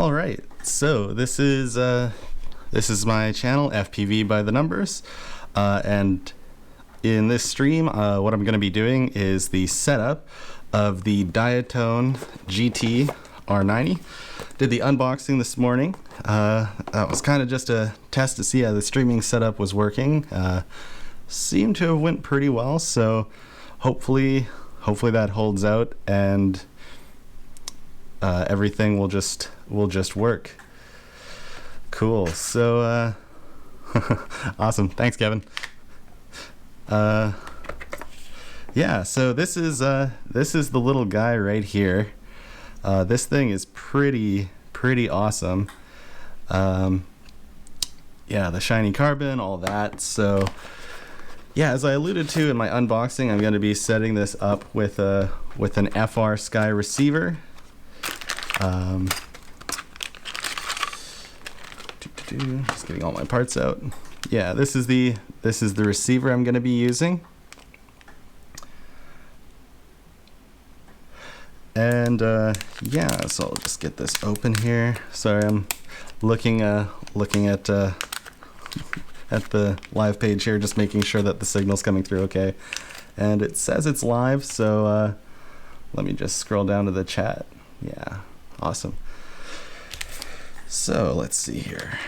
All right, so this is my channel, FPV by the Numbers, and in this stream, what I'm going to be doing is the setup of the Diatone GT-R90. Did the unboxing this morning. That was kind of just a test to see how the streaming setup was working. Seemed to have went pretty well, so hopefully that holds out and everything will just work. Cool. So awesome. Thanks, Kevin. Yeah, so this is the little guy right here. This thing is pretty awesome. Yeah, the shiny carbon, all that. So yeah, as I alluded to in my unboxing, I'm going to be setting this up with an FrSky receiver. Just getting all my parts out. Yeah, this is the receiver I'm going to be using. And yeah, so I'll just get this open here. Sorry, I'm looking at the live page here, just making sure that the signal's coming through okay. And it says it's live, so let me just scroll down to the chat. Yeah, awesome. So let's see here.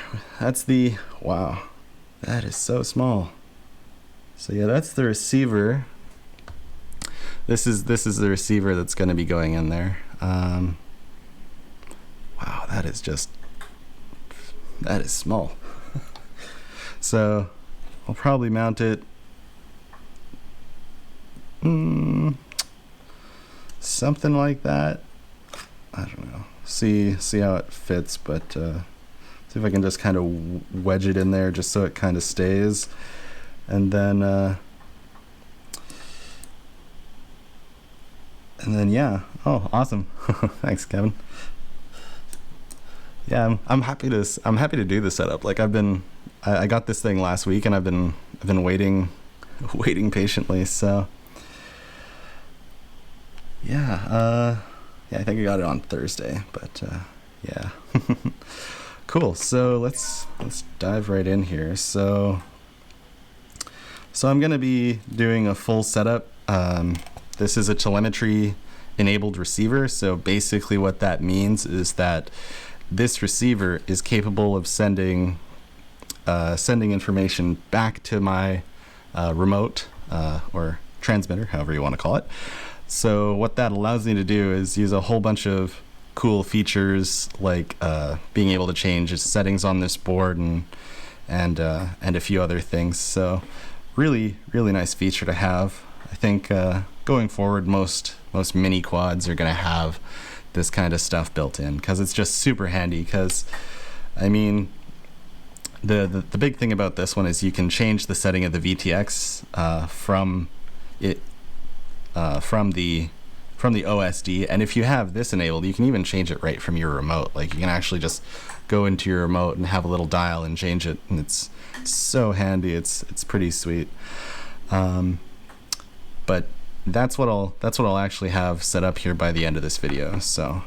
That's the, wow, that is so small. So yeah, that's the receiver. This is the receiver that's going to be going in there. Wow, that is small. So I'll probably mount it something like that. I don't know. See how it fits, but see if I can just kind of wedge it in there just so it kind of stays, and then yeah. Oh, awesome. Thanks, Kevin. Yeah, I'm happy to do the setup. Like I got this thing last week, and I've been waiting patiently. So yeah, yeah, I think I got it on Thursday, but yeah. Cool. So let's dive right in here. So I'm gonna be doing a full setup. This is a telemetry enabled receiver. So basically what that means is that this receiver is capable of sending information back to my remote or transmitter, however you want to call it. So what that allows me to do is use a whole bunch of cool features, like being able to change its settings on this board and a few other things. So really nice feature to have. I think going forward, most mini quads are going to have this kind of stuff built in, because it's just super handy. Because I mean, the big thing about this one is you can change the setting of the VTX from the OSD, and if you have this enabled, you can even change it right from your remote. Like you can actually just go into your remote and have a little dial and change it, and it's so handy. It's pretty sweet. But that's what I'll actually have set up here by the end of this video. So,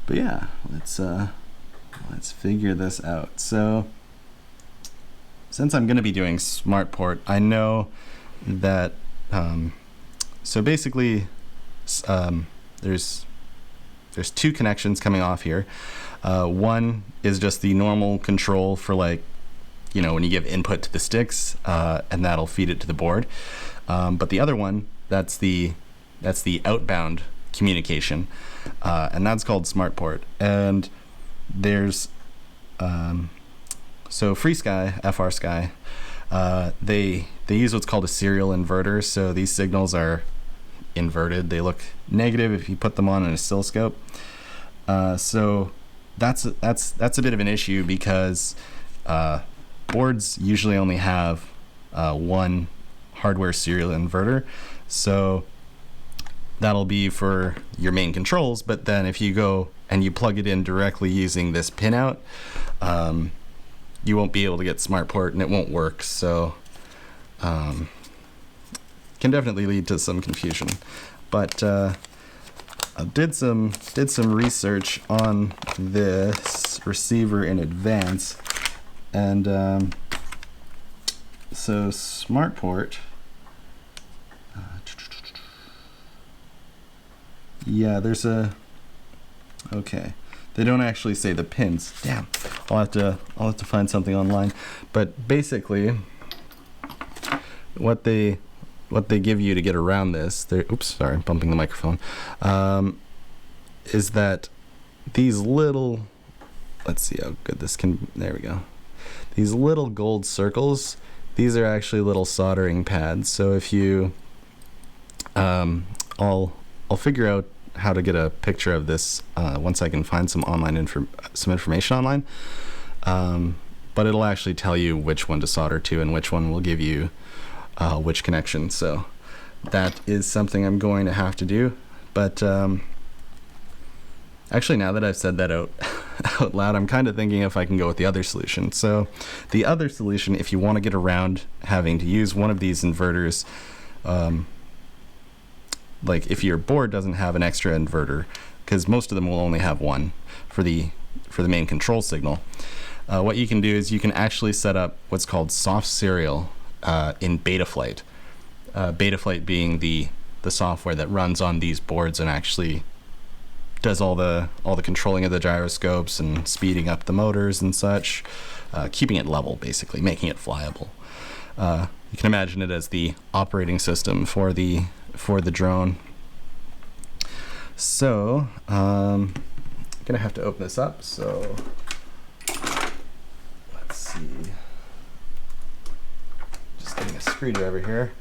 but yeah, let's figure this out. So since I'm going to be doing smart port, I know that so basically there's two connections coming off here. One is just the normal control for, like, you know, when you give input to the sticks, and that'll feed it to the board. But the other one, that's the outbound communication, and that's called smart port. And there's so FrSky, they use what's called a serial inverter. So these signals are inverted. They look negative if you put them on an oscilloscope. So that's a bit of an issue, because boards usually only have one hardware serial inverter. So that'll be for your main controls, but then if you go and you plug it in directly using this pinout, you won't be able to get smart port, and it won't work. So can definitely lead to some confusion. But did some research on this receiver in advance, and so SmartPort, yeah, there's a, okay, they don't actually say the pins. Damn, I'll have to find something online. But basically, what they give you to get around this, oops, sorry, I'm bumping the microphone, is that these little, let's see how good this can, there we go. These little gold circles, these are actually little soldering pads. So if you, I'll figure out how to get a picture of this once I can find some information online. But it'll actually tell you which one to solder to and which one will give you which connection. So that is something I'm going to have to do. But actually, now that I've said that out loud, I'm kind of thinking if I can go with the other solution. So the other solution, if you want to get around having to use one of these inverters, like if your board doesn't have an extra inverter, because most of them will only have one for the main control signal, what you can do is you can actually set up what's called soft serial in Betaflight. Betaflight being the software that runs on these boards and actually does all the controlling of the gyroscopes and speeding up the motors and such, keeping it level, basically making it flyable. You can imagine it as the operating system for the drone. So I'm gonna have to open this up. So let's see. Just getting a screwdriver here.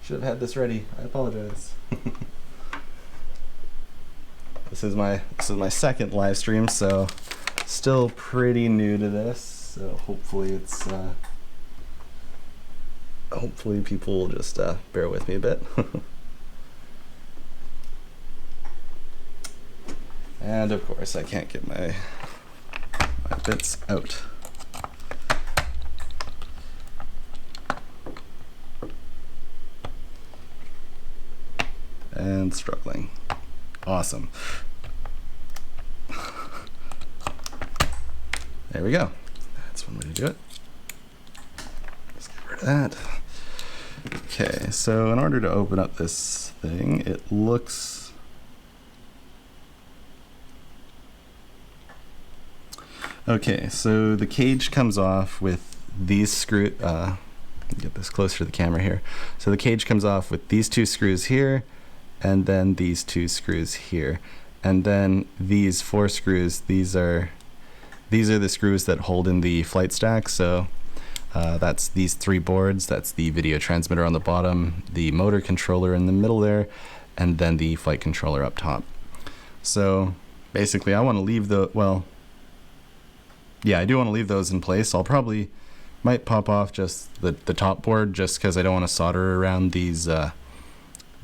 Should have had this ready. I apologize. This is my second live stream, so still pretty new to this. So hopefully it's hopefully people will just bear with me a bit. And of course I can't get my bits out. And struggling. Awesome. There we go. That's one way to do it. Let's get rid of that. Okay, so in order to open up this thing, it looks... Okay, so the cage comes off with these screws. Get this closer to the camera here. So the cage comes off with these two screws here, and then these two screws here, and then these four screws. These are the screws that hold in the flight stack. So that's these three boards. That's the video transmitter on the bottom, the motor controller in the middle there, and then the flight controller up top. So basically, I want to leave yeah, I do want to leave those in place. I'll probably might pop off just the top board, just because I don't want to solder around these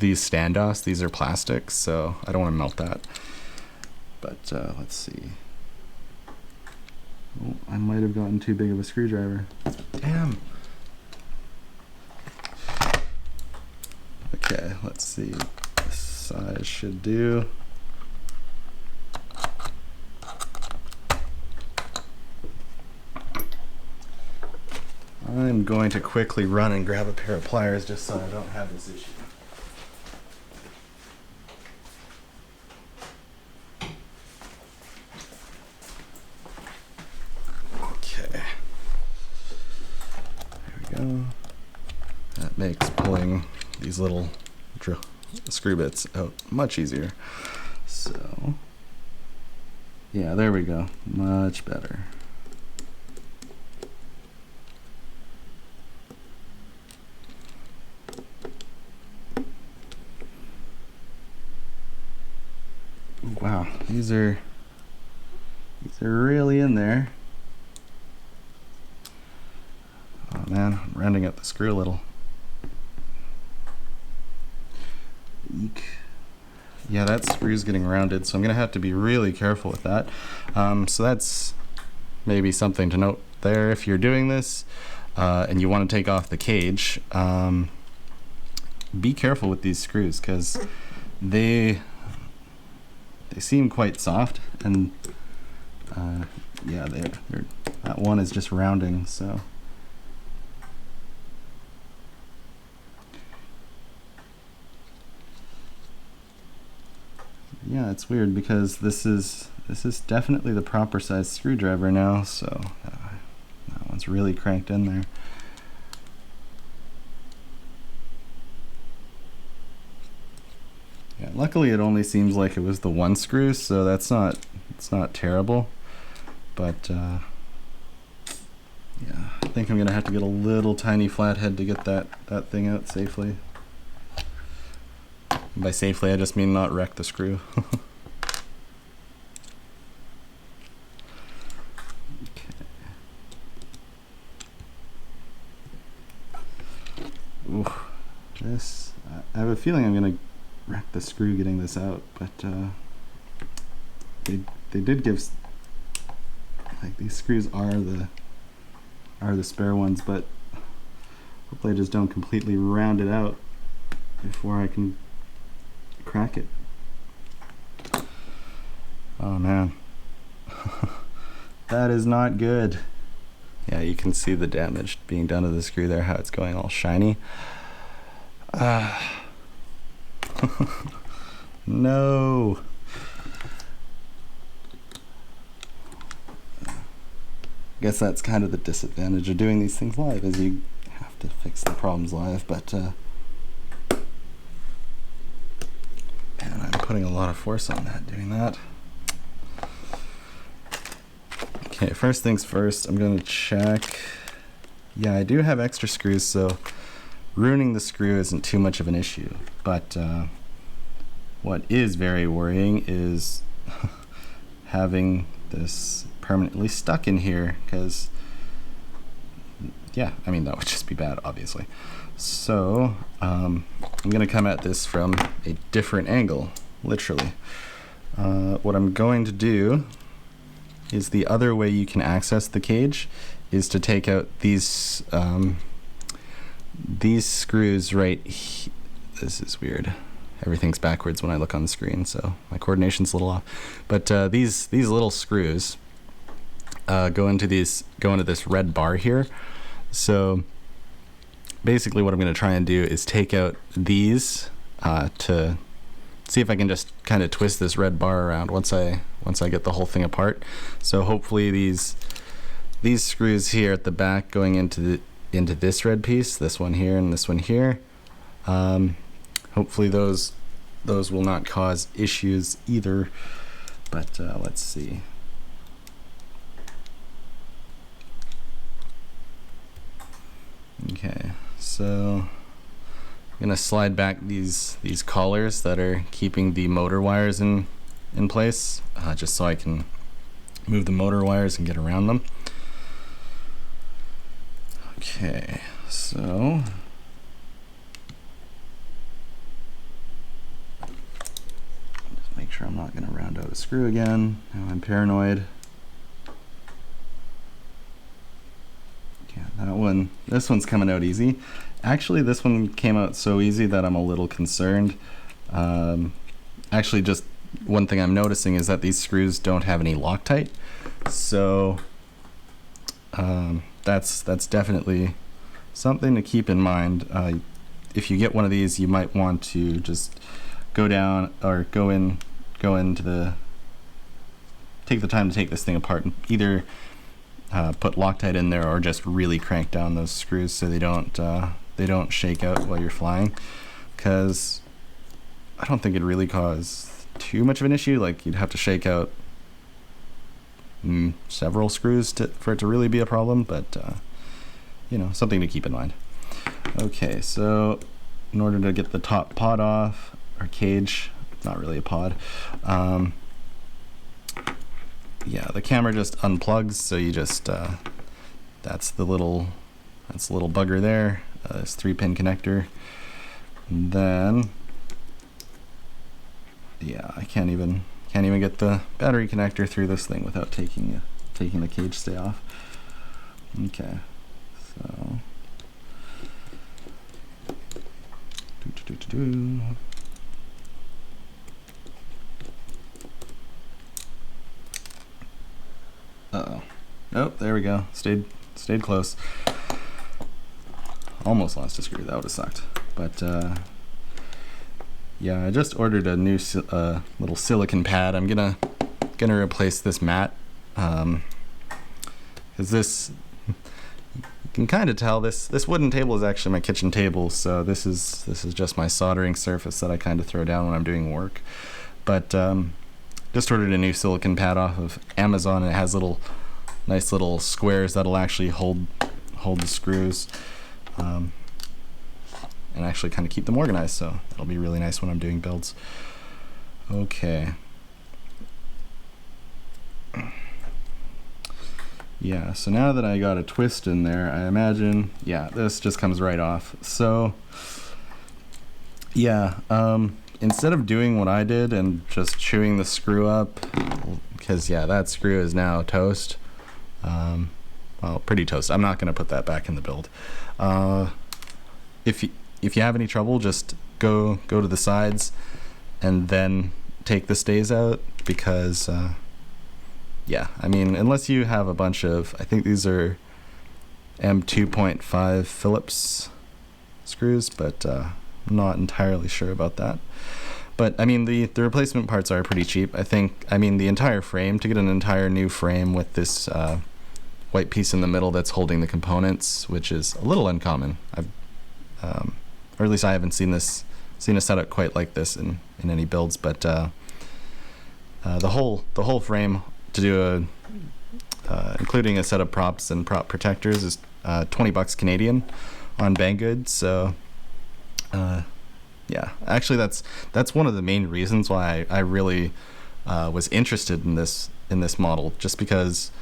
standoffs. These are plastic, so I don't want to melt that. But let's see. Oh, I might have gotten too big of a screwdriver. Damn. Okay, let's see. This size should do. I'm going to quickly run and grab a pair of pliers just so I don't have this issue. Okay. There we go. That makes pulling these little screw bits out much easier. So, yeah, there we go. Much better. Wow, these are really in there. Oh man, I'm rounding up the screw a little. Eek. Yeah, that screw's getting rounded, so I'm gonna have to be really careful with that. So that's maybe something to note there if you're doing this and you want to take off the cage. Be careful with these screws, because they they seem quite soft, and yeah, that one is just rounding, so. Yeah, it's weird because this is definitely the proper size screwdriver now, so that one's really cranked in there. Yeah, luckily it only seems like it was the one screw, so it's not terrible. But yeah, I think I'm gonna have to get a little tiny flathead to get that thing out safely. By safely, I just mean not wreck the screw. Ooh, I have a feeling I'm gonna wreck the screw getting this out, but they did give, like, these screws are the spare ones, but hopefully I just don't completely round it out before I can crack it. Oh man. That is not good. Yeah, you can see the damage being done to the screw there, how it's going all shiny. No. I guess that's kind of the disadvantage of doing these things live, is you have to fix the problems live, but man, I'm putting a lot of force on that, doing that. Okay, first things first, I'm going to check. Yeah, I do have extra screws, so ruining the screw isn't too much of an issue. But what is very worrying is having this permanently stuck in here, because, yeah, I mean, that would just be bad, obviously. So I'm going to come at this from a different angle, literally. What I'm going to do is, the other way you can access the cage is to take out these screws right here. This is weird. Everything's backwards when I look on the screen, so my coordination's a little off. But these little screws go into this red bar here. So basically what I'm going to try and do is take out these to see if I can just kind of twist this red bar around once I get the whole thing apart. So hopefully these screws here at the back going into this red piece, this one here and this one here, hopefully those will not cause issues either. But let's see. Okay, so I'm gonna slide back these collars that are keeping the motor wires in place, just so I can move the motor wires and get around them. Okay, so just make sure I'm not gonna round out a screw again. Now I'm paranoid. Yeah, this one's coming out easy. Actually, this one came out so easy that I'm a little concerned. Actually, just one thing I'm noticing is that these screws don't have any Loctite. So that's definitely something to keep in mind. If you get one of these, you might want to just go down or take the time to take this thing apart and either put Loctite in there or just really crank down those screws so they don't shake out while you're flying, because I don't think it'd really cause too much of an issue. Like, you'd have to shake out several screws for it to really be a problem, but you know, something to keep in mind. Okay, so in order to get the top pod off, or cage, not really a pod, yeah, the camera just unplugs, so you just that's the little bugger there, this 3-pin connector. And then yeah, I can't even get the battery connector through this thing without taking the cage stay off. Okay, so Nope, there we go. Stayed close. Almost lost a screw. That would have sucked. But yeah, I just ordered a new little silicon pad. I'm gonna replace this mat because this, you can kind of tell this wooden table is actually my kitchen table. So this is just my soldering surface that I kind of throw down when I'm doing work. But just ordered a new silicon pad off of Amazon. It has nice little squares that'll actually hold the screws. And actually kind of keep them organized, so that'll be really nice when I'm doing builds. Okay. Yeah, so now that I got a twist in there, I imagine, yeah, this just comes right off. So, yeah, instead of doing what I did and just chewing the screw up, because, yeah, that screw is now toast. Well, pretty toast. I'm not going to put that back in the build. If you have any trouble, just go to the sides and then take the stays out, because yeah, I mean, unless you have a bunch of, I think these are M2.5 Phillips screws, but I'm not entirely sure about that. But I mean, the replacement parts are pretty cheap. I mean, the entire frame, to get an entire new frame with this white piece in the middle that's holding the components, which is a little uncommon. Or at least I haven't seen a setup quite like this in any builds. But the whole frame to do including a set of props and prop protectors is $20 Canadian on Banggood. So yeah, actually that's one of the main reasons why I really was interested in this model, just because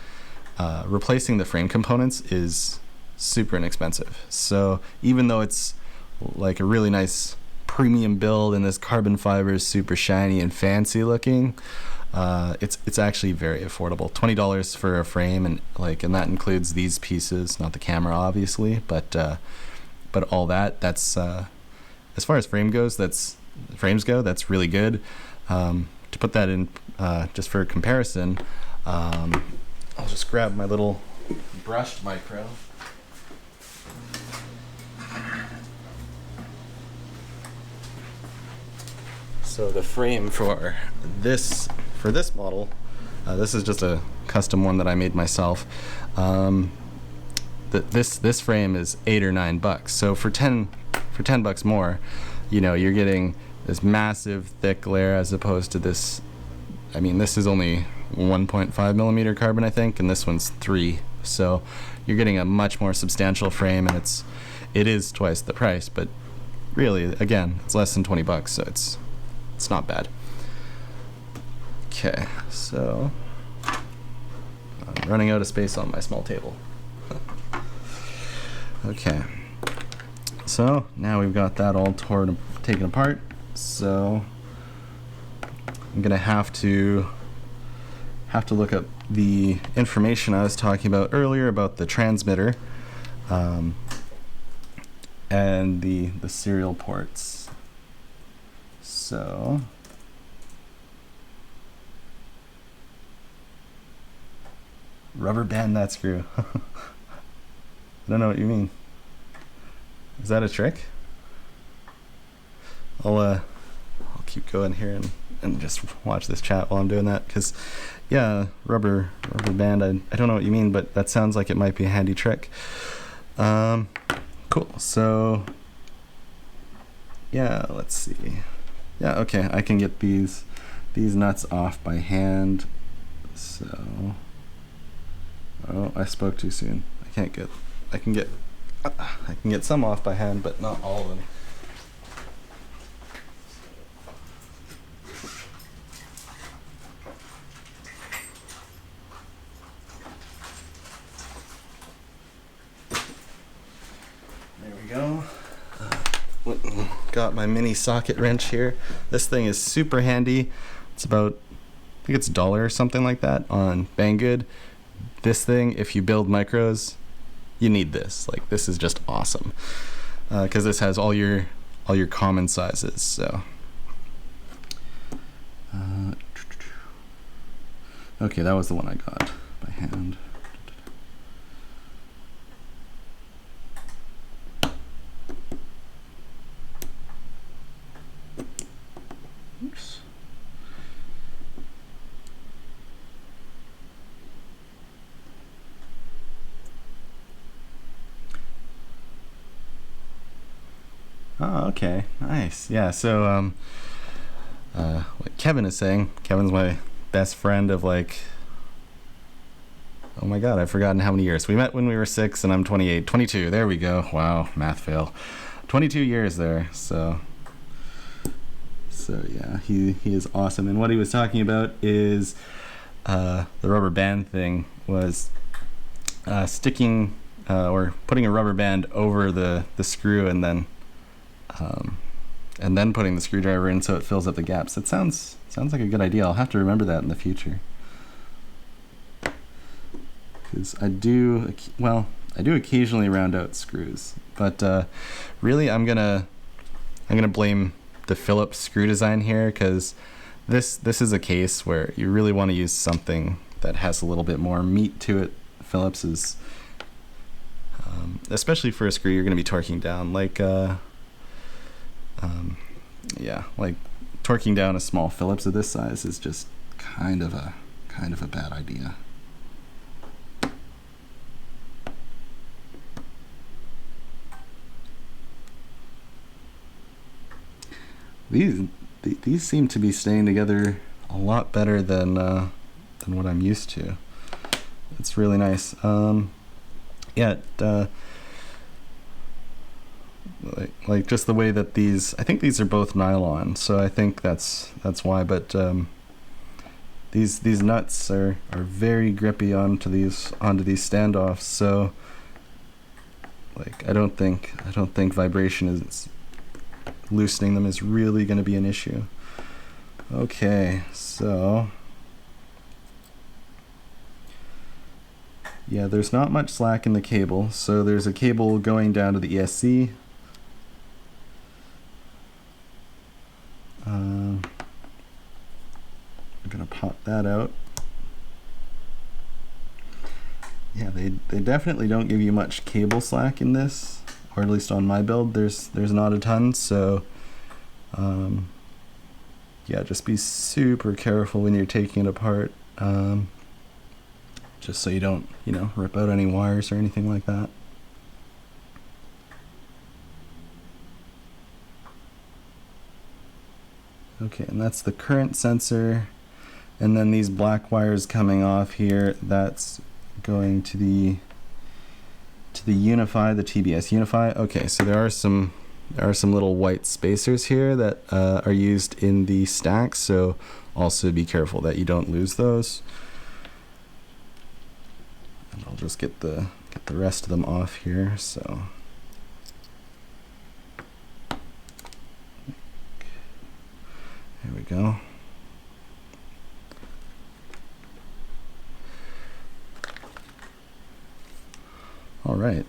replacing the frame components is super inexpensive. So even though it's like a really nice premium build and this carbon fiber is super shiny and fancy looking, it's actually very affordable. $20 for a frame, and that includes these pieces, not the camera obviously, but all that's as far as frames go, that's really good. To put that in just for comparison, I'll just grab my little brushed micro. So the frame for this model, this is just a custom one that I made myself. This frame is $8 or $9. So for $10 more, you're getting this massive thick layer as opposed to this. I mean, this is only 1.5 millimeter carbon, I think, and this one's 3. So you're getting a much more substantial frame, and it is twice the price. But really, again, it's less than $20, so it's not bad. Okay, so I'm running out of space on my small table. Okay, so now we've got that all taken apart. So I'm gonna have to look up the information I was talking about earlier about the transmitter and the serial ports. So rubber band that screw. I don't know what you mean. Is that a trick? I'll keep going here and just watch this chat while I'm doing that, because yeah, rubber band, I don't know what you mean, but that sounds like it might be a handy trick. Cool. So yeah, let's see. Yeah, okay, I can get these nuts off by hand. So, oh, I spoke too soon. I can get some off by hand, but not all of them. There we go. Got my mini socket wrench here. This thing is super handy. It's about, I think it's $1 or something like that on Banggood. This thing, if you build micros, you need this. This is just awesome, because this has all your common sizes. So okay, that was the one I got by hand. Oh, okay, nice. Yeah, so what Kevin is saying, Kevin's my best friend of like, oh my god, I've forgotten how many years. We met when we were 6 and I'm 28. 22, there we go. Wow, math fail. 22 years there, so yeah, he is awesome. And what he was talking about is the rubber band thing was sticking or putting a rubber band over the screw and then putting the screwdriver in so it fills up the gaps. It sounds like a good idea. I'll have to remember that in the future. Because I do occasionally round out screws, but really I'm gonna blame the Phillips screw design here, because this is a case where you really want to use something that has a little bit more meat to it. Phillips is, especially for a screw you're going to be torquing down, like like torquing down a small Phillips of this size is just kind of a bad idea. These seem to be staying together a lot better than what I'm used to. It's really nice. Like just the way that these, I think these are both nylon, so I think that's why. But these nuts are very grippy onto these standoffs. So like I don't think vibration is loosening them is really going to be an issue. Okay, so yeah, there's not much slack in the cable. So there's a cable going down to the ESC. I'm gonna pop that out. Yeah, they definitely don't give you much cable slack in this, or at least on my build there's not a ton. So yeah, just be super careful when you're taking it apart, just so you don't rip out any wires or anything like that. Okay, and that's the current sensor, and then these black wires coming off here, that's going to the Unify, the TBS Unify. Okay, so there are some little white spacers here that are used in the stacks, so also be careful that you don't lose those. And I'll just get the rest of them off here. So there we go. All right.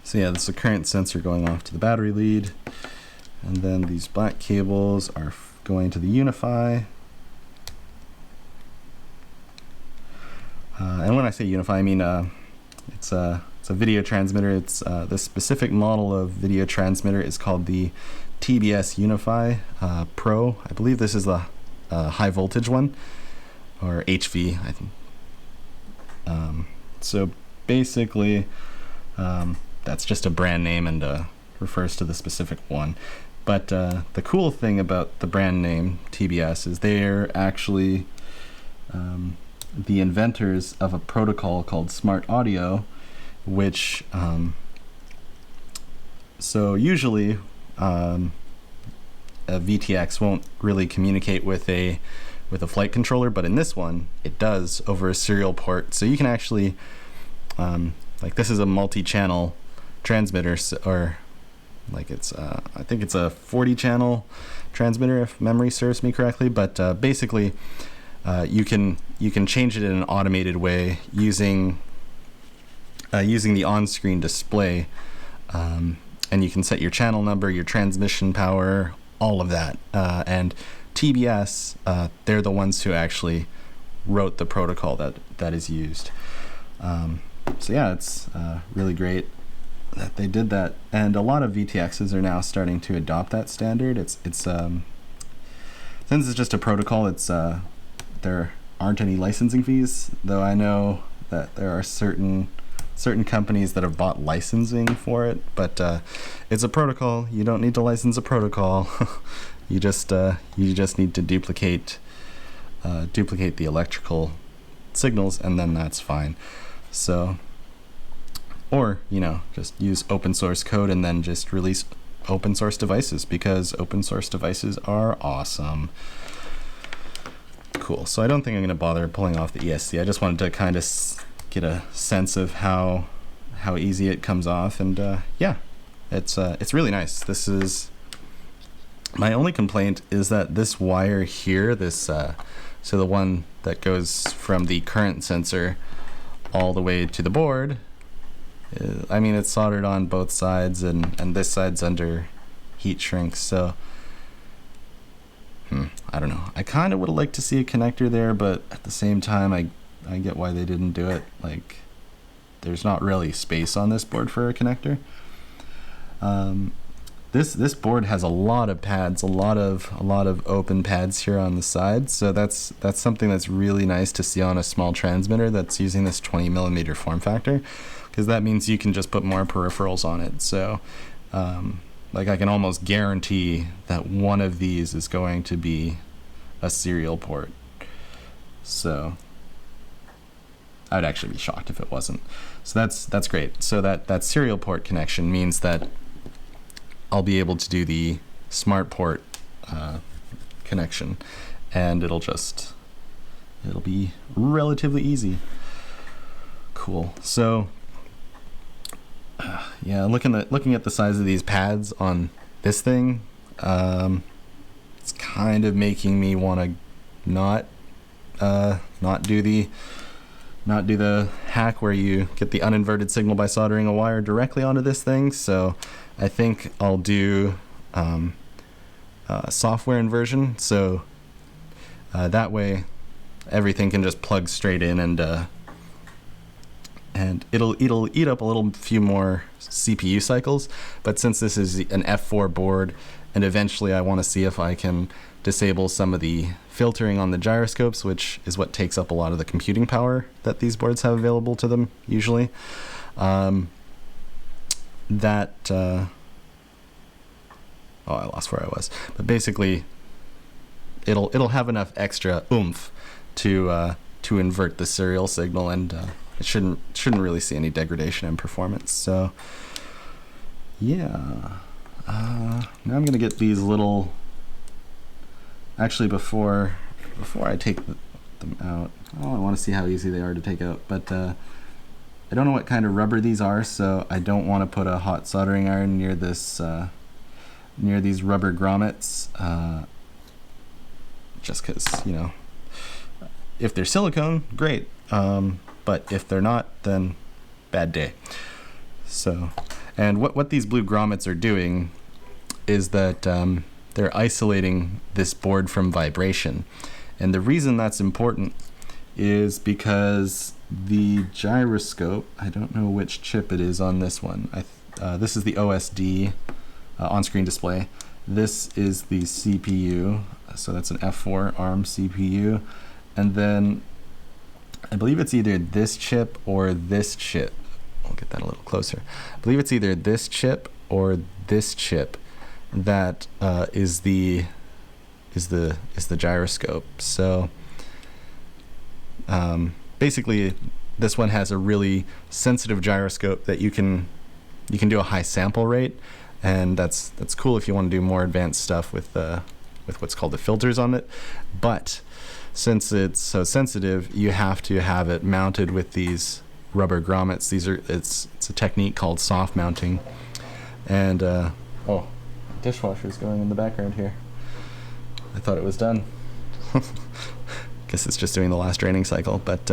So yeah, this is the current sensor going off to the battery lead, and then these black cables are going to the Unify. And when I say Unify, I mean it's a video transmitter. It's the specific model of video transmitter is called the TBS Unify Pro. I believe this is the high voltage one, or HV, I think. So basically, that's just a brand name and refers to the specific one. But the cool thing about the brand name TBS is they're actually the inventors of a protocol called Smart Audio, which so usually a VTX won't really communicate with a flight controller, but in this one it does over a serial port. So you can actually like, this is a multi-channel transmitter, or like it's I think it's a 40-channel transmitter if memory serves me correctly. But basically you can change it in an automated way using the on-screen display, and you can set your channel number, your transmission power, all of that. And TBS, they're the ones who actually wrote the protocol that is used. So yeah, it's really great that they did that, and a lot of VTXs are now starting to adopt that standard. It's since it's just a protocol, it's there aren't any licensing fees, though I know that there are certain certain companies that have bought licensing for it, but it's a protocol. You don't need to license a protocol. you just need to duplicate the electrical signals, and then that's fine. So, or just use open source code and then just release open source devices, because open source devices are awesome. Cool. So I don't think I'm going to bother pulling off the ESC. I just wanted to kind of get a sense of how easy it comes off, and yeah, it's really nice. This is my only complaint, is that this wire here, this so the one that goes from the current sensor all the way to the board, I mean, it's soldered on both sides, and this side's under heat shrink, so I don't know. I kind of would have liked to see a connector there, but at the same time, I get why they didn't do it. Like, there's not really space on this board for a connector. This board has a lot of pads, a lot of open pads here on the side. So that's something that's really nice to see on a small transmitter that's using this 20mm form factor, because that means you can just put more peripherals on it. So like, I can almost guarantee that one of these is going to be a serial port. So I'd actually be shocked if it wasn't. So that's great. So that serial port connection means that I'll be able to do the smart port connection, and it'll be relatively easy. Cool. So yeah, looking at the size of these pads on this thing, it's kind of making me want to not do the hack where you get the uninverted signal by soldering a wire directly onto this thing. So I think I'll do software inversion, so that way everything can just plug straight in, and it'll eat up a little few more CPU cycles. But since this is an F4 board, and eventually I want to see if I can disable some of the filtering on the gyroscopes, which is what takes up a lot of the computing power that these boards have available to them usually. Oh, I lost where I was. But basically, it'll have enough extra oomph to invert the serial signal, and it shouldn't really see any degradation in performance. So yeah, now I'm gonna get these little. Actually, before I take them out, I want to see how easy they are to take out. But I don't know what kind of rubber these are, so I don't want to put a hot soldering iron near this near these rubber grommets, just because, if they're silicone, great, but if they're not, then bad day. So, and what these blue grommets are doing is that they're isolating this board from vibration. And the reason that's important is because the gyroscope, I don't know which chip it is on this one. This is the OSD on-screen display. This is the CPU, so that's an F4 ARM CPU. And then I believe it's either this chip or this chip. I'll get that a little closer. I believe it's either this chip or this chip that is the gyroscope. So basically, this one has a really sensitive gyroscope that you can do a high sample rate, and that's cool if you want to do more advanced stuff with what's called the filters on it. But since it's so sensitive, you have to have it mounted with these rubber grommets. It's a technique called soft mounting. And oh, dishwasher's going in the background here. I thought it was done. Guess it's just doing the last draining cycle. But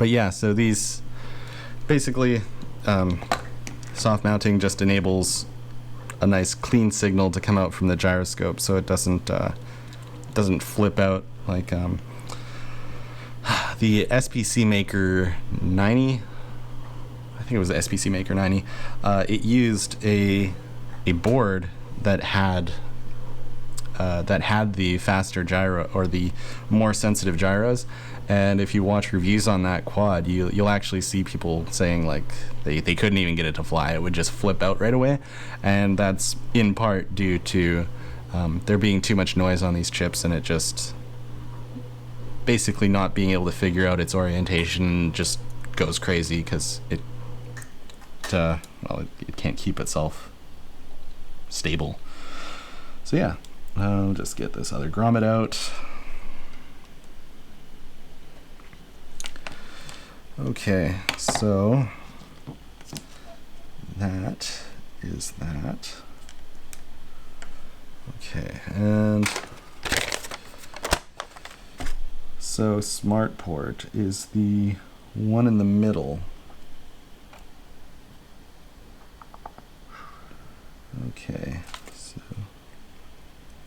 yeah, so these basically soft mounting just enables a nice clean signal to come out from the gyroscope, so it doesn't flip out like the SPC Maker 90. I think it was the SPC Maker 90. It used a board that had the faster gyro, or the more sensitive gyros, And if you watch reviews on that quad, you'll actually see people saying like they couldn't even get it to fly. It would just flip out right away. And that's in part due to there being too much noise on these chips, and it just basically not being able to figure out its orientation just goes crazy because it can't keep itself stable. So yeah, I'll just get this other grommet out. Okay, so that is that. Okay, and so smart port is the one in the middle. Okay, so,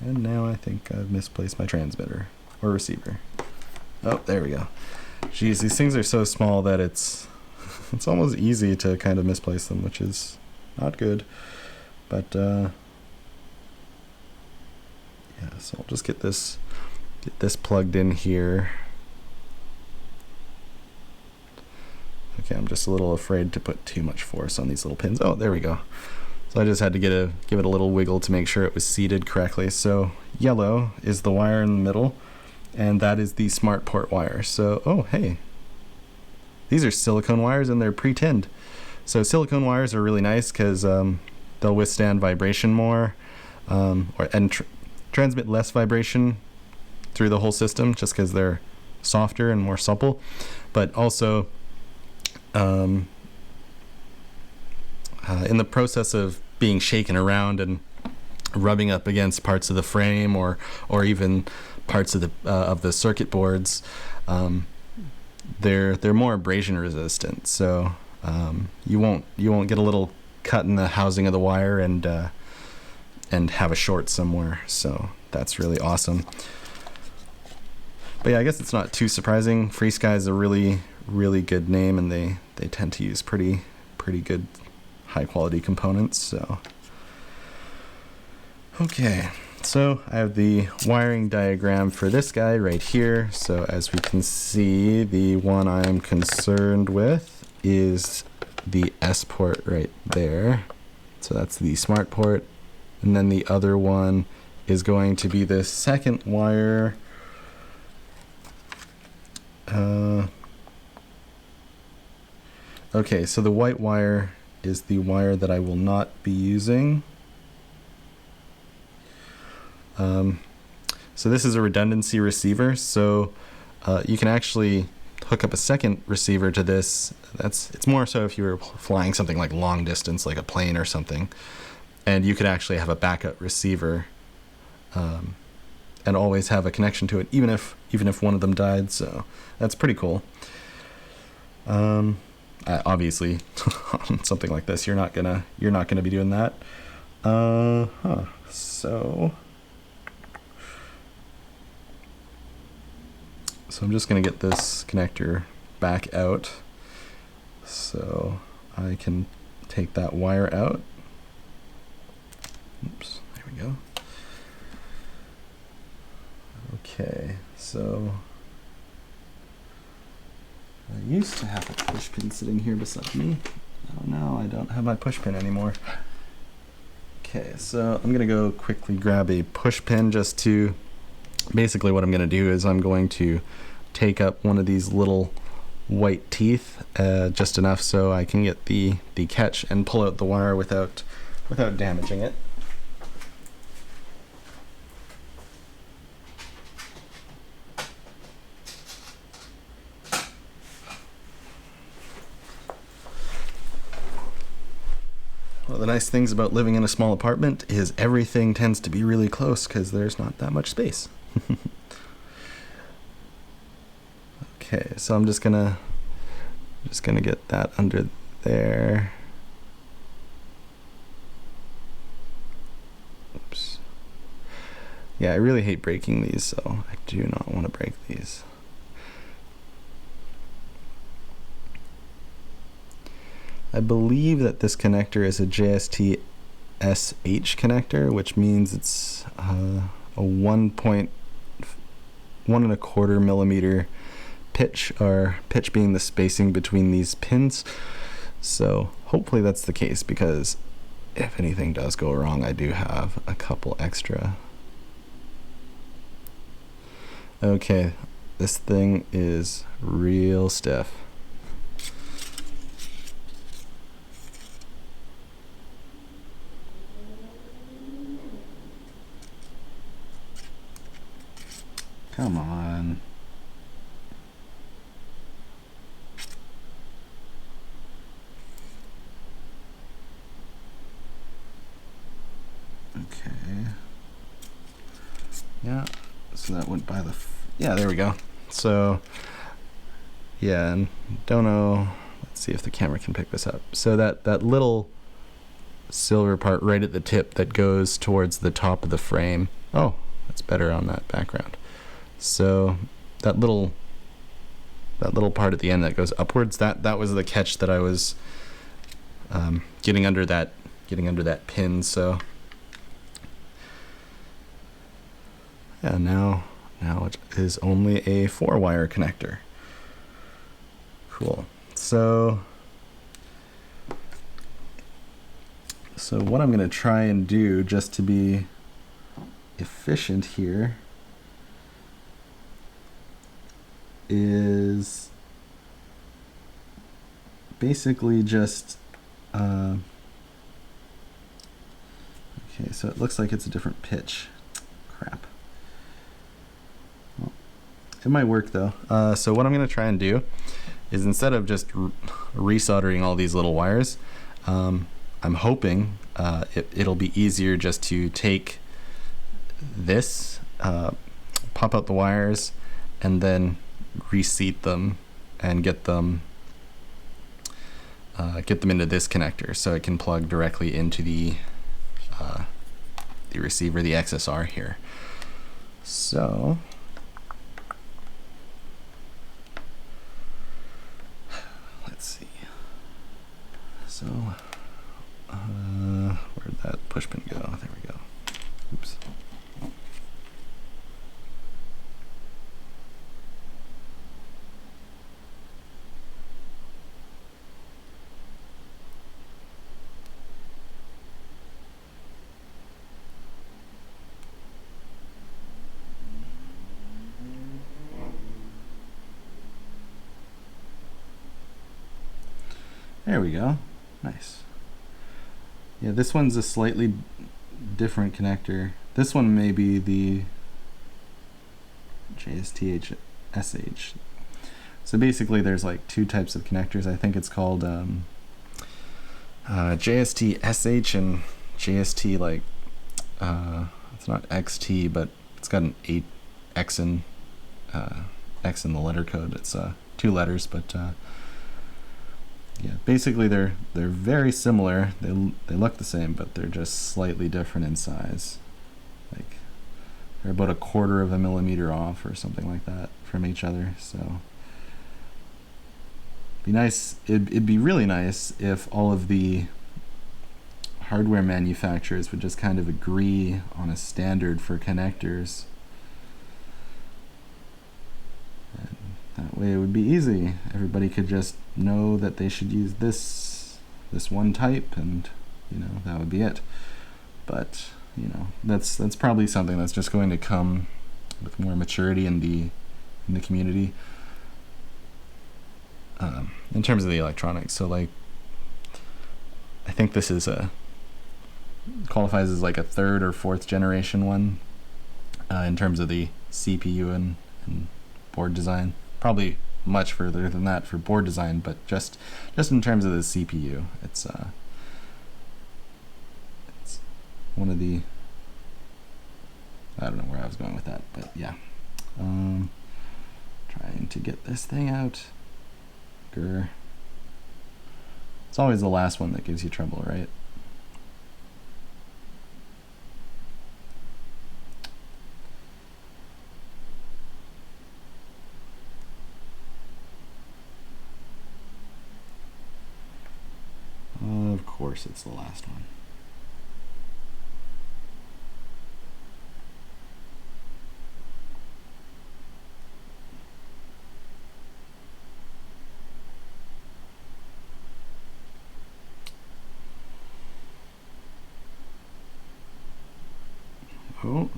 and now I think I've misplaced my transmitter or receiver. Oh, there we go. Geez, these things are so small that it's almost easy to kind of misplace them, which is not good. But yeah, so I'll just get this plugged in here. Okay, I'm just a little afraid to put too much force on these little pins. Oh, there we go. So I just had to give it a little wiggle to make sure it was seated correctly. So yellow is the wire in the middle, and that is the smart port wire. So, oh, hey, these are silicone wires and they're pre-tinned. So silicone wires are really nice because they'll withstand vibration more, and transmit less vibration through the whole system just because they're softer and more supple. But also, in the process of being shaken around and rubbing up against parts of the frame or even parts of the circuit boards, they're more abrasion resistant. So you won't get a little cut in the housing of the wire and have a short somewhere. So that's really awesome. But yeah, I guess it's not too surprising. FrSky is a really, really good name, and they tend to use pretty good high quality components. So okay, so I have the wiring diagram for this guy right here. So as we can see, the one I'm concerned with is the S port right there. So that's the smart port, and then the other one is going to be the second wire. Okay, so the white wire is the wire that I will not be using. So this is a redundancy receiver, so you can actually hook up a second receiver to this. It's more so if you were flying something like long distance, like a plane or something, and you could actually have a backup receiver and always have a connection to it, even if one of them died. So that's pretty cool. Obviously, on something like this, you're not gonna be doing that. So I'm just gonna get this connector back out so I can take that wire out. Oops, there we go. Okay, so I used to have a push pin sitting here beside me. Oh no, I don't have my push pin anymore. Okay, so I'm gonna go quickly grab a push pin just to, basically what I'm gonna do is I'm going to take up one of these little white teeth, just enough so I can get the catch and pull out the wire without damaging it. One of the nice things about living in a small apartment is everything tends to be really close because there's not that much space. Okay, so I'm just gonna get that under there. Oops. Yeah, I really hate breaking these, so I do not want to break these. I believe that this connector is a JST SH connector, which means it's a 1.125 millimeter pitch, or pitch being the spacing between these pins. So hopefully that's the case, because if anything does go wrong, I do have a couple extra. Okay, this thing is real stiff. Come on. Okay. Yeah, so that went by the, yeah, there we go. So, yeah, and don't know, let's see if the camera can pick this up. So that little silver part right at the tip that goes towards the top of the frame. Oh, that's better on that background. So that little part at the end that goes upwards, that was the catch that I was getting under that pin. So yeah, now it is only a 4-wire connector. Cool. So what I'm going to try and do, just to be efficient here, is basically just okay, so it looks like it's a different pitch. Crap. Well, it might work though. So what I'm going to try and do is, instead of just resoldering all these little wires, I'm hoping it'll be easier just to take this, pop out the wires, and then reseat them and get them into this connector, so it can plug directly into the receiver, the XSR here. So let's see. So where'd that push pin go? There we go. Oops. There we go. Nice. Yeah, this one's a slightly different connector. This one may be the JST-SH. So basically there's like two types of connectors. I think it's called JST-SH and JST, like, it's not XT, but it's got an X in the letter code. It's 2 letters, but yeah, basically they're very similar. They look the same, but they're just slightly different in size. Like, they're about 1/4 of a millimeter off or something like that from each other. So be nice. It'd be really nice if all of the hardware manufacturers would just kind of agree on a standard for connectors. And that way it would be easy. Everybody could just know that they should use this one type, and that would be it. But that's probably something that's just going to come with more maturity in the community in terms of the electronics. So, like, I think this is qualifies as like a 3rd or 4th generation one in terms of the CPU and board design. Probably much further than that for board design, but just in terms of the CPU, it's one of the, I don't know where I was going with that, but yeah. Trying to get this thing out. Grr. It's always the last one that gives you trouble, right? Of course it's the last one. Oh,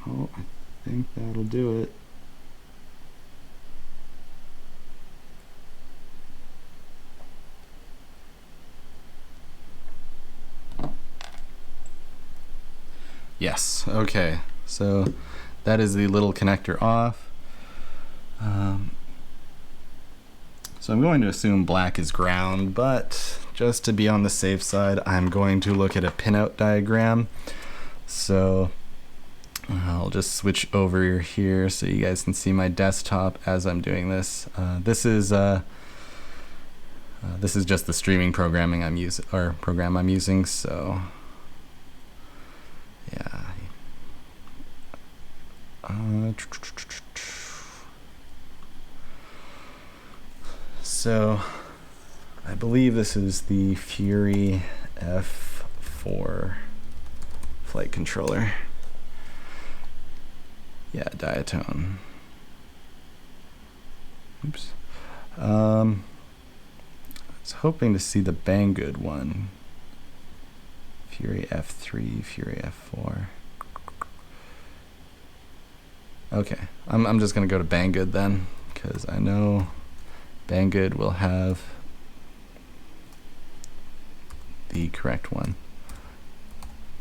I think that'll do it. Yes, okay, so that is the little connector off. So I'm going to assume black is ground, but just to be on the safe side, I'm going to look at a pinout diagram. So I'll just switch over here so you guys can see my desktop as I'm doing this. This is just the streaming programming program I'm using. So yeah. So I believe this is the Fury F4 flight controller. Yeah, Diatone. Oops. I was hoping to see the Banggood one. Fury F3, Fury F4. Okay, I'm just gonna go to Banggood then, because I know Banggood will have the correct one,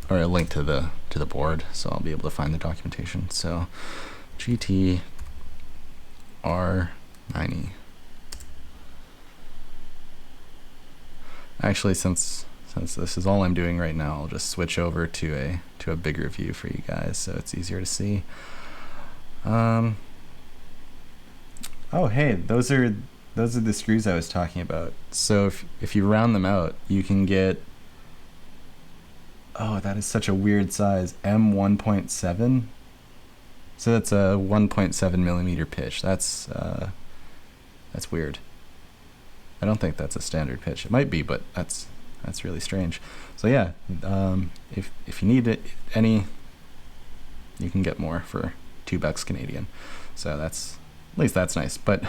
or a link to the board, so I'll be able to find the documentation. So GT-R90. Actually, since this is all I'm doing right now, I'll just switch over to a bigger view for you guys, so it's easier to see. Oh, hey, those are the screws I was talking about. So if you round them out, you can get, oh, that is such a weird size, M1.7. So that's a 1.7 millimeter pitch. That's weird. I don't think that's a standard pitch. It might be, but that's really strange. So yeah, if you need it, you can get more for $2 Canadian. So at least that's nice, but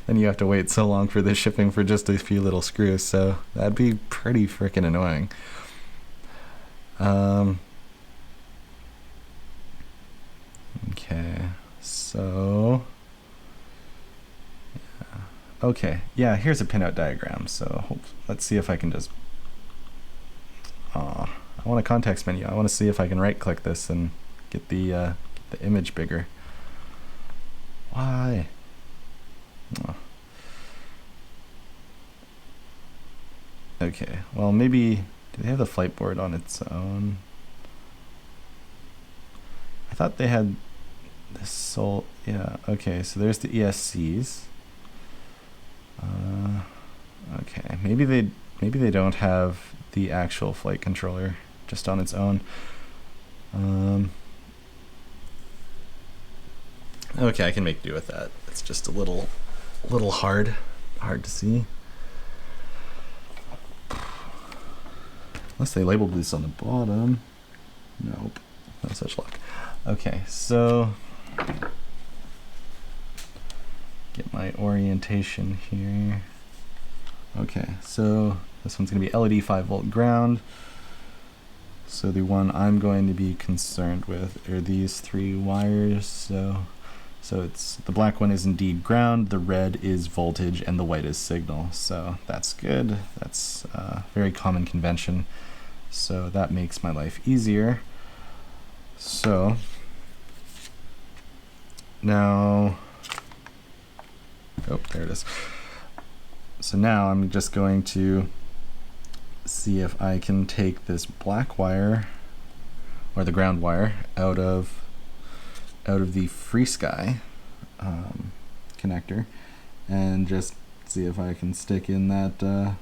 then you have to wait so long for the shipping for just a few little screws, so that'd be pretty freaking annoying. Okay, so yeah. Okay, yeah, here's a pinout diagram, so let's see if I can just I want a context menu. I want to see if I can right click this and get the image bigger. Why? Oh. Okay, well, maybe, do they have the flight board on its own? I thought they had this yeah, okay, so there's the ESCs. Okay, maybe they don't have the actual flight controller just on its own. Okay, I can make do with that. It's just a little hard to see. Unless they labeled this on the bottom. Nope, no such luck. Okay, so get my orientation here. Okay, so this one's going to be LED 5-volt ground. So the one I'm going to be concerned with are these 3 wires. So it's, the black one is indeed ground, the red is voltage, and the white is signal. So that's good. That's a very common convention. So that makes my life easier. So now, oh, there it is. So now I'm just going to see if I can take this black wire, or the ground wire, out of the FrSky connector, and just see if I can stick in that the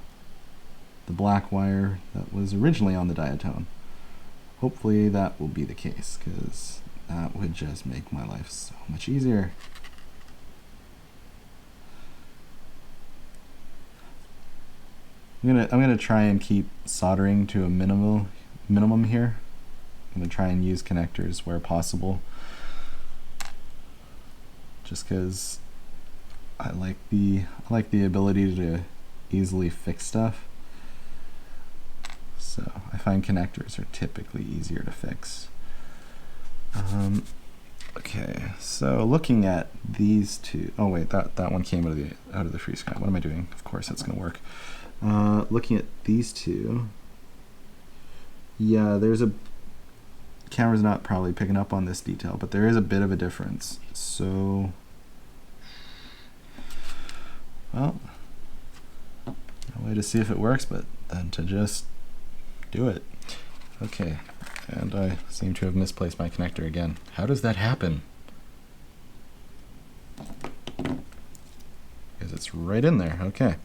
black wire that was originally on the Diatone. Hopefully that will be the case, because that would just make my life so much easier. I'm gonna try and keep soldering to a minimum here. I'm gonna try and use connectors where possible, just because I like the ability to easily fix stuff. So I find connectors are typically easier to fix. Okay, so looking at these two, oh wait, that one came out of the FrSky. What am I doing? Of course that's gonna work. Looking at these two, yeah, there's a camera's not probably picking up on this detail, but there is a bit of a difference. So, well, no way to see if it works, but then to just do it. Okay, and I seem to have misplaced my connector again. How does that happen? Because it's right in there. Okay.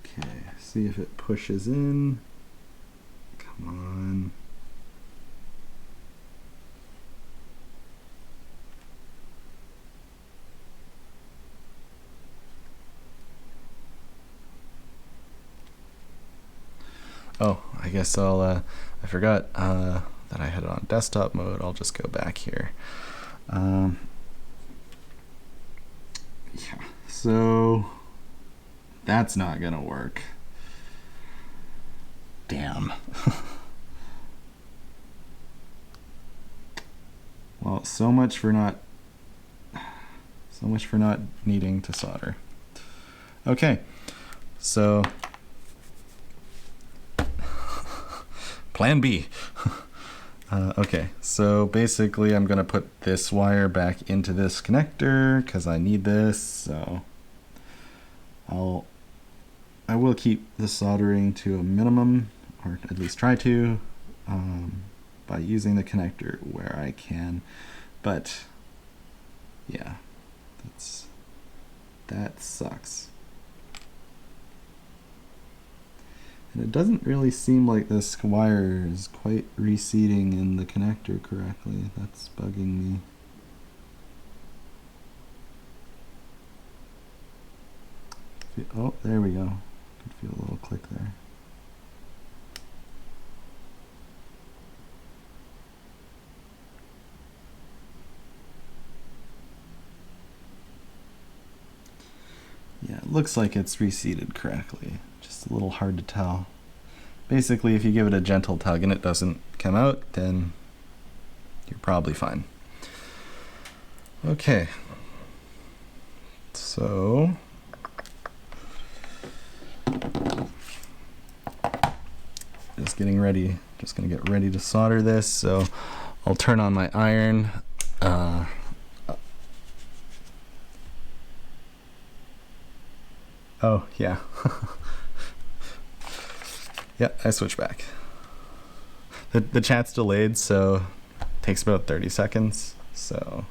Okay, see if it pushes in. Come on. Oh, I guess I forgot that I had it on desktop mode. I'll just go back here. Yeah, so that's not gonna work. Damn. Well, so much for not needing to solder. Okay, so plan B. Okay, so basically I'm gonna put this wire back into this connector because I need this, so I will keep the soldering to a minimum, or at least try to, by using the connector where I can. But yeah, that sucks. And it doesn't really seem like this wire is quite reseating in the connector correctly. That's bugging me. Oh, there we go. Could feel a little click there. Yeah, it looks like it's reseated correctly. Just a little hard to tell. Basically, if you give it a gentle tug and it doesn't come out, then you're probably fine. Okay. So just getting ready, just gonna get ready to solder this. So I'll turn on my iron. Oh, yeah. Yeah, I switch back. The chat's delayed, so it takes about 30 seconds. So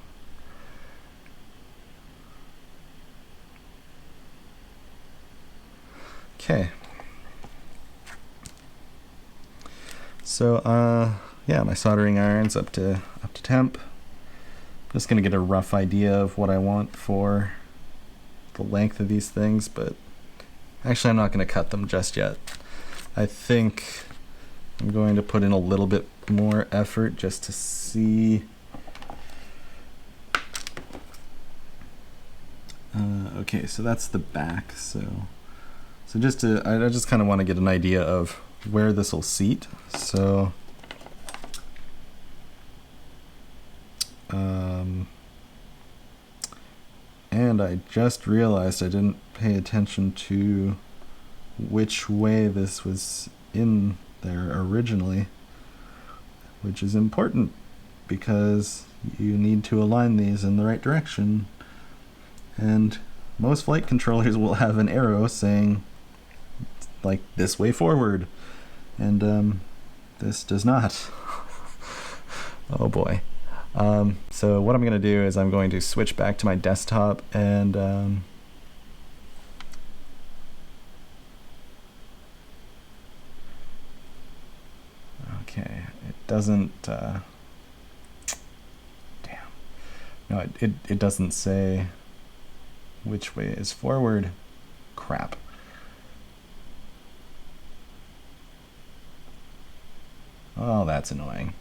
okay. So yeah, my soldering iron's up to temp. Just gonna get a rough idea of what I want for the length of these things, but actually I'm not gonna cut them just yet. I think I'm going to put in a little bit more effort just to see. Okay, so that's the back. So I just kind of want to get an idea of where this will seat. So and I just realized I didn't pay attention to which way this was in there originally, which is important because you need to align these in the right direction, and most flight controllers will have an arrow saying like this way forward, and this does not. Oh boy. So what I'm going to do is I'm going to switch back to my desktop and okay, it doesn't damn, no, it doesn't say which way is forward. Crap. Oh, that's annoying.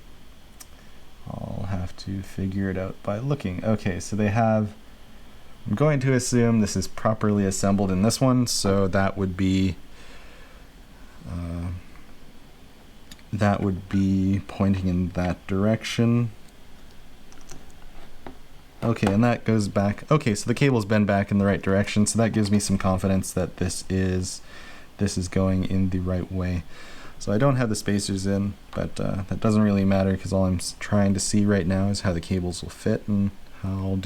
I'll have have to figure it out by looking. Okay, so they have, I'm going to assume this is properly assembled in this one, so that would be pointing in that direction. Okay, and that goes back. Okay, so the cable's been back in the right direction, so that gives me some confidence that this is going in the right way. So I don't have the spacers in, but that doesn't really matter because all I'm trying to see right now is how the cables will fit and how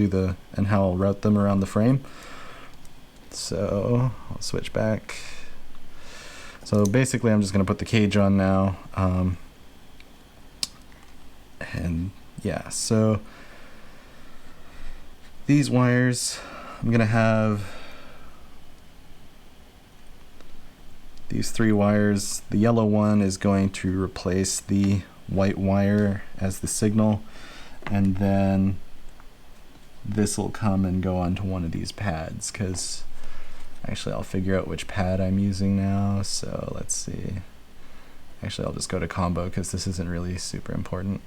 I'll route them around the frame. So I'll switch back. So basically I'm just going to put the cage on now. And yeah, so these wires, I'm going to have these 3 wires. The yellow one is going to replace the white wire as the signal, and then this will come and go onto one of these pads, because actually I'll figure out which pad I'm using now. So let's see. Actually, I'll just go to combo because this isn't really super important.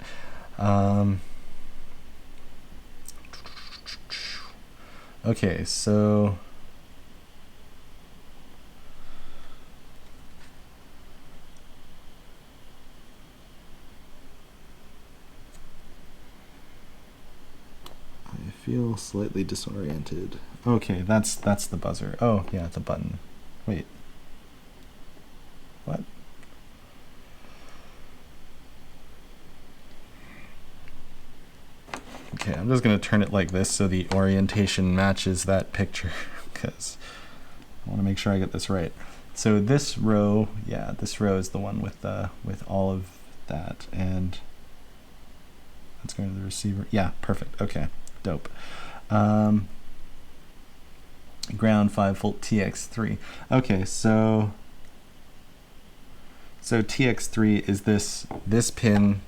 Okay, so I feel slightly disoriented. Okay, that's the buzzer. Oh, yeah, it's a button. Wait. What? Okay, I'm just going to turn it like this so the orientation matches that picture, because I want to make sure I get this right. So this row, yeah, this row is the one with all of that, and that's going to the receiver. Yeah, perfect. Okay, dope. Ground 5-volt TX3. Okay, so TX3 is this pin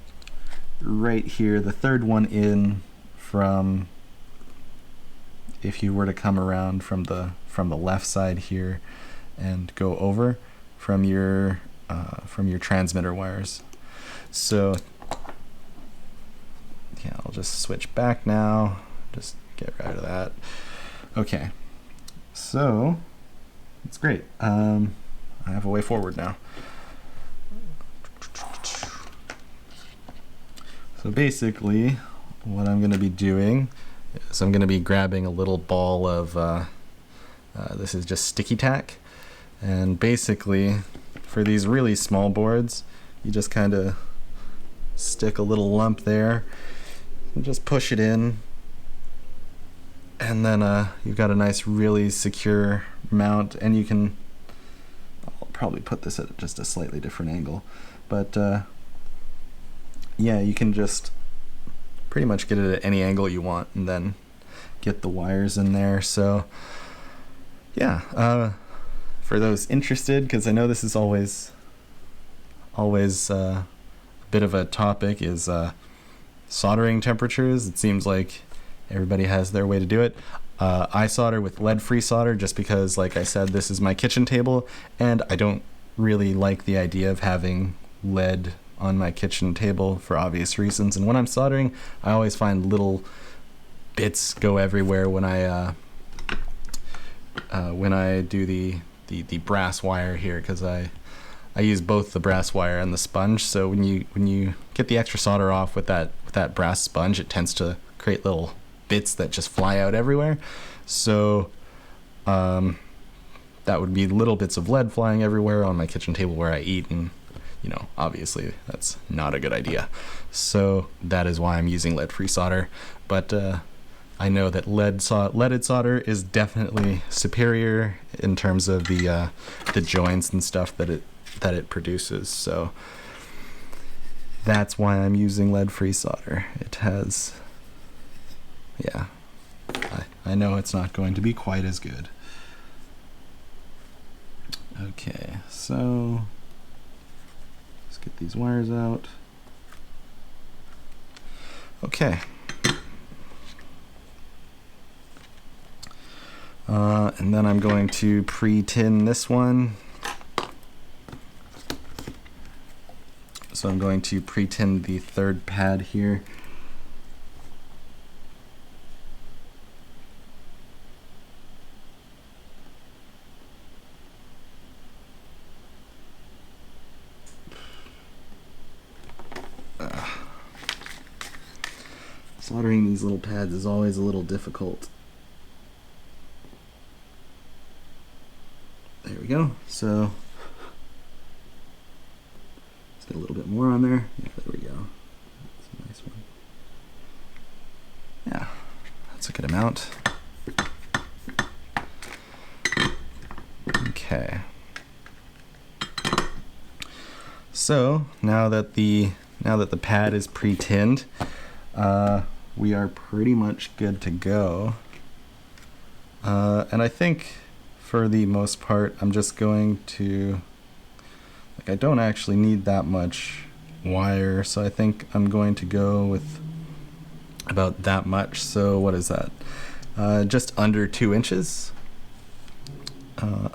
right here, the third one in from, if you were to come around from the left side here and go over from your transmitter wires. So yeah, I'll just switch back now, just get rid of that. Okay, so it's great. I have a way forward now. So basically what I'm going to be doing is I'm going to be grabbing a little ball of this is just sticky tack, and basically for these really small boards you just kind of stick a little lump there and just push it in, and then you've got a nice really secure mount. And you can, I'll probably put this at just a slightly different angle, but yeah, you can just pretty much get it at any angle you want and then get the wires in there. So yeah, for those interested, because I know this is always a bit of a topic, is soldering temperatures. It seems like everybody has their way to do it. I solder with lead-free solder just because, like I said, this is my kitchen table, and I don't really like the idea of having lead on my kitchen table for obvious reasons. And when I'm soldering, I always find little bits go everywhere when I do the brass wire here, because I use both the brass wire and the sponge. So when you get the extra solder off with that brass sponge, it tends to create little bits that just fly out everywhere. So that would be little bits of lead flying everywhere on my kitchen table where I eat, and obviously that's not a good idea. So that is why I'm using lead-free solder. But I know that leaded solder is definitely superior in terms of the joints and stuff that it produces. So that's why I'm using lead-free solder. It has, yeah, I know it's not going to be quite as good. Okay, so let's get these wires out. Okay. And then I'm going to pre-tin this one. So I'm going to pre-tin the third pad here. Soldering these little pads is always a little difficult. There we go. So let's get a little bit more on there. Yeah, there we go. That's a nice one. Yeah, that's a good amount. Okay. So now that the pad is pre-tinned, we are pretty much good to go. And I think for the most part, I'm just going to, like, I don't actually need that much wire, so I think I'm going to go with about that much. So what is that? Just under 2 inches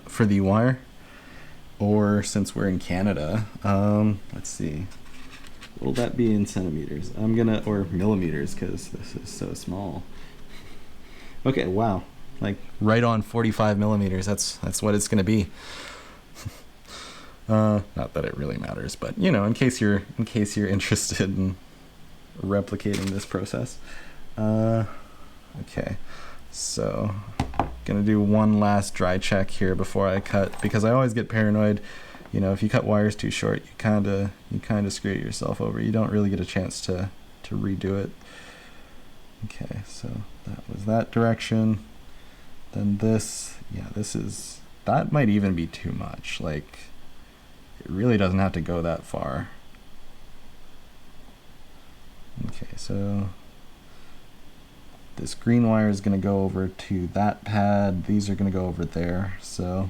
for the wire. Or since we're in Canada, let's see, will that be in centimeters? Or millimeters, because this is so small. Okay, wow, like right on 45 millimeters. That's what it's gonna be. Not that it really matters, but you know, in case you're interested in replicating this process. Okay, so gonna do one last dry check here before I cut, because I always get paranoid. You know, if you cut wires too short, you kind of screw yourself over. You don't really get a chance to redo it. Okay, so that was that direction. Then this, yeah, that might even be too much. Like, it really doesn't have to go that far. Okay, so this green wire is going to go over to that pad. These are going to go over there. So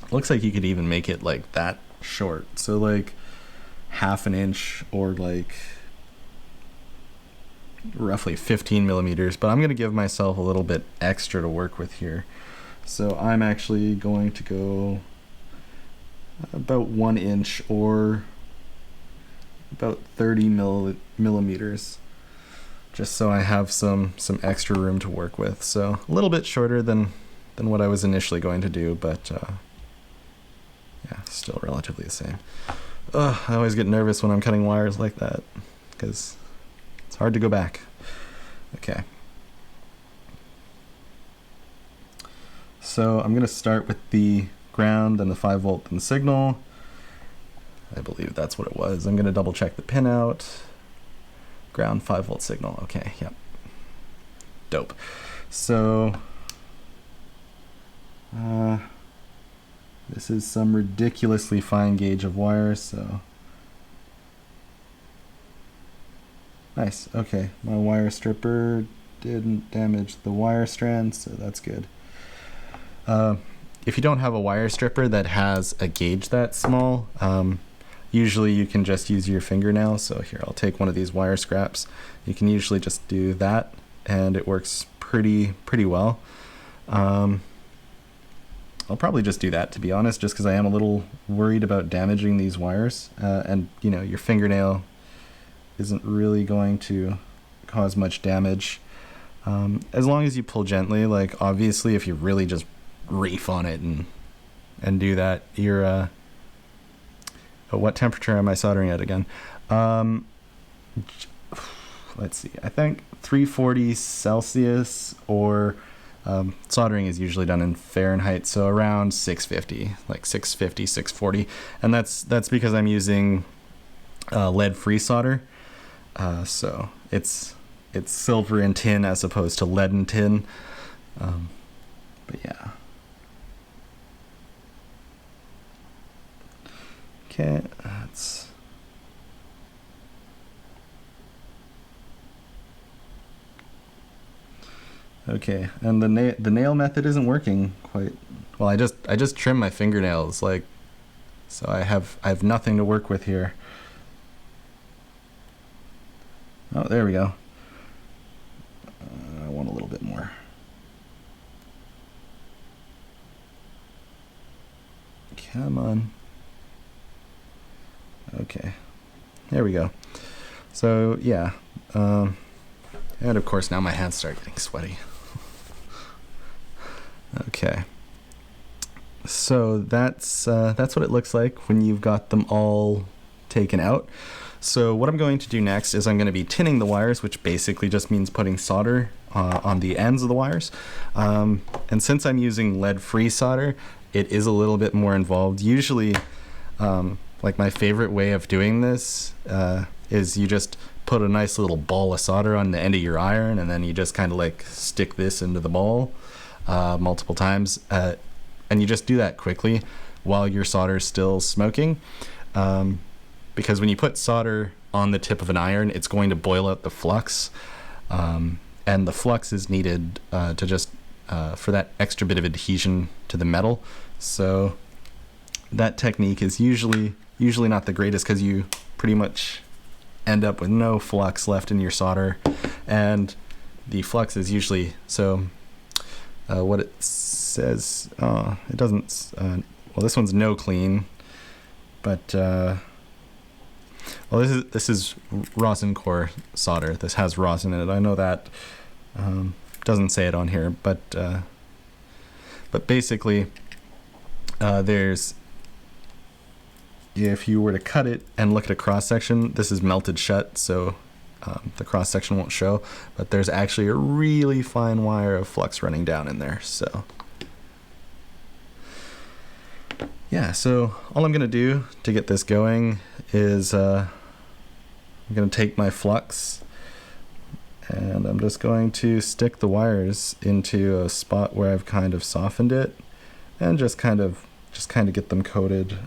it looks like you could even make it like that short. So like 1/2 inch, or like roughly 15 millimeters. But I'm going to give myself a little bit extra to work with here. So I'm actually going to go about 1 inch, or about 30 millimeters. Just so I have some extra room to work with. So a little bit shorter than what I was initially going to do, but yeah, still relatively the same. I always get nervous when I'm cutting wires like that, because it's hard to go back. Okay. So I'm going to start with the ground, then the 5 volt, and the signal. I believe that's what it was. I'm going to double check the pinout. Ground, 5 volt signal. Okay, yep. Dope. So this is some ridiculously fine gauge of wires, so nice. Okay, my wire stripper didn't damage the wire strand, so that's good. If you don't have a wire stripper that has a gauge that small, usually you can just use your fingernail. So here, I'll take one of these wire scraps. You can usually just do that, and it works pretty well. I'll probably just do that, to be honest, just because I am a little worried about damaging these wires. And you know, your fingernail isn't really going to cause much damage, as long as you pull gently. Like, obviously, if you really just reef on it and do that, you're what temperature am I soldering at again? Let's see, I think 340 Celsius, or soldering is usually done in Fahrenheit, so around 650, like 650, 640. And that's because I'm using lead-free solder. So it's silver in tin as opposed to lead in tin. But yeah. Okay, that's okay. And the nail method isn't working quite well. I just trimmed my fingernails, like, so I have nothing to work with here. Oh, there we go. I want a little bit more. Come on. Okay, there we go. So yeah, and of course now my hands start getting sweaty. Okay, so that's what it looks like when you've got them all taken out. So what I'm going to do next is I'm going to be tinning the wires, which basically just means putting solder on the ends of the wires. And since I'm using lead-free solder, it is a little bit more involved. Usually, like my favorite way of doing this is you just put a nice little ball of solder on the end of your iron, and then you just kind of like stick this into the ball multiple times. And you just do that quickly while your solder is still smoking. Because when you put solder on the tip of an iron, it's going to boil out the flux. And the flux is needed to just for that extra bit of adhesion to the metal. So that technique is usually not the greatest, because you pretty much end up with no flux left in your solder. And the flux is usually, so what it says, it doesn't, well, this one's no clean, but well, this is rosin core solder. This has rosin in it. I know that doesn't say it on here, but basically there's, if you were to cut it and look at a cross section, this is melted shut, so the cross section won't show, but there's actually a really fine wire of flux running down in there. So yeah, so all I'm gonna do to get this going is I'm gonna take my flux and I'm just going to stick the wires into a spot where I've kind of softened it, and just kind of get them coated.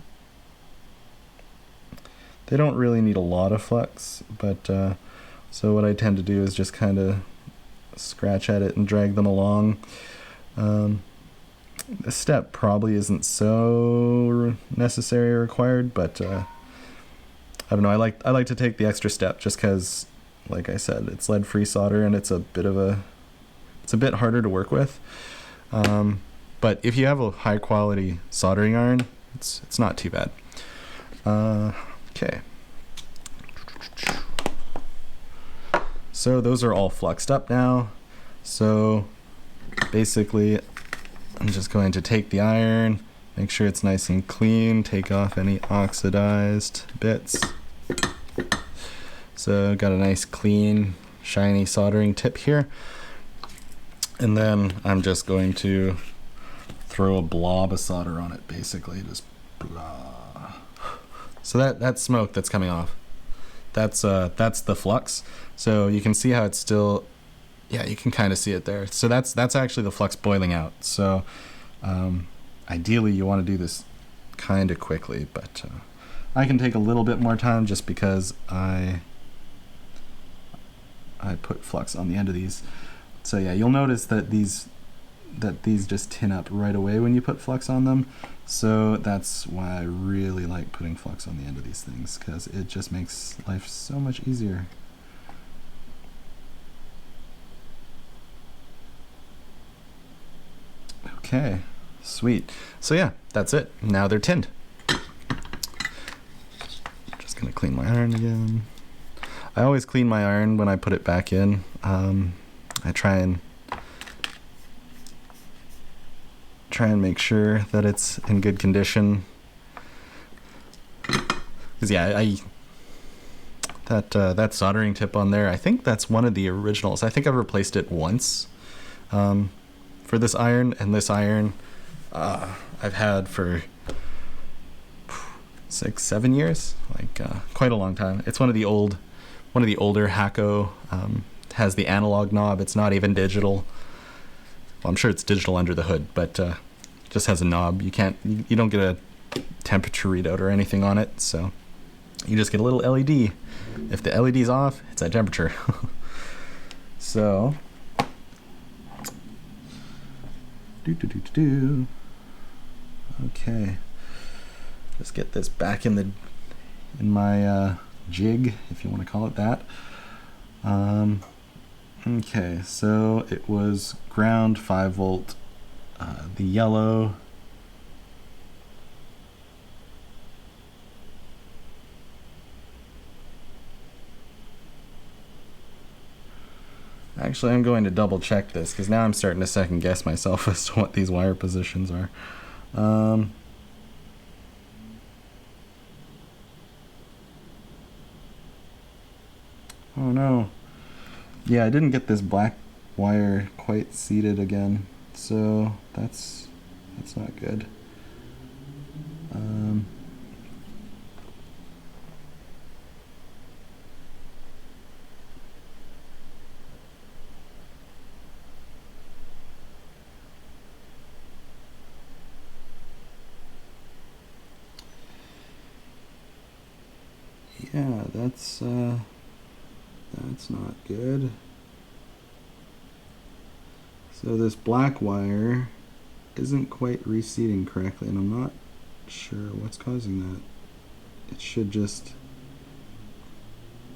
They don't really need a lot of flux, but so what I tend to do is just kind of scratch at it and drag them along. This step probably isn't so necessary or required, but I don't know. I like to take the extra step just because, like I said, it's lead-free solder and it's a bit harder to work with. But if you have a high-quality soldering iron, it's not too bad. Okay. So those are all fluxed up now. So basically, I'm just going to take the iron, make sure it's nice and clean, take off any oxidized bits. So got a nice clean, shiny soldering tip here. And then I'm just going to throw a blob of solder on it, basically, just blah. So that smoke that's coming off, that's the flux. So you can see how it's still, yeah, you can kind of see it there. So that's actually the flux boiling out. So ideally you want to do this kind of quickly, but I can take a little bit more time just because I put flux on the end of these. So yeah, you'll notice that these just tin up right away when you put flux on them. So that's why I really like putting flux on the end of these things, because it just makes life so much easier. Okay, sweet. So yeah, that's it. Now they're tinned. Just gonna clean my iron again. I always clean my iron when I put it back in. I try and make sure that it's in good condition. Because yeah, that soldering tip on there, I think that's one of the originals. I think I've replaced it once for this iron, and this iron I've had for 6-7 years, like quite a long time. It's one of the older Hakko. Has the analog knob. It's not even digital. Well, I'm sure it's digital under the hood, but just has a knob. You don't get a temperature readout or anything on it, so you just get a little LED. If the LED's off, it's at temperature. So okay, just get this back in my jig, if you want to call it that. Okay, so it was ground 5 volt, the yellow. Actually, I'm going to double check this, because now I'm starting to second guess myself as to what these wire positions are. Oh no. Yeah, I didn't get this black wire quite seated again, so that's not good. Yeah, that's not good. So this black wire isn't quite reseating correctly, and I'm not sure what's causing that. It should just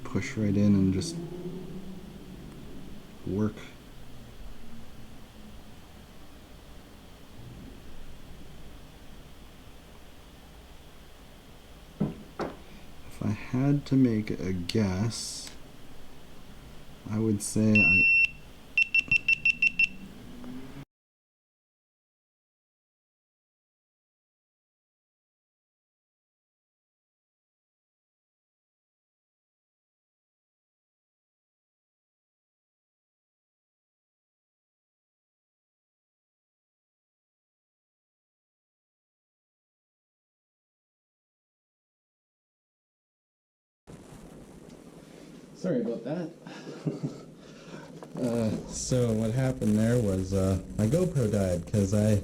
push right in and just work. If I had to make a guess, I would say sorry about that. So what happened there was my GoPro died because I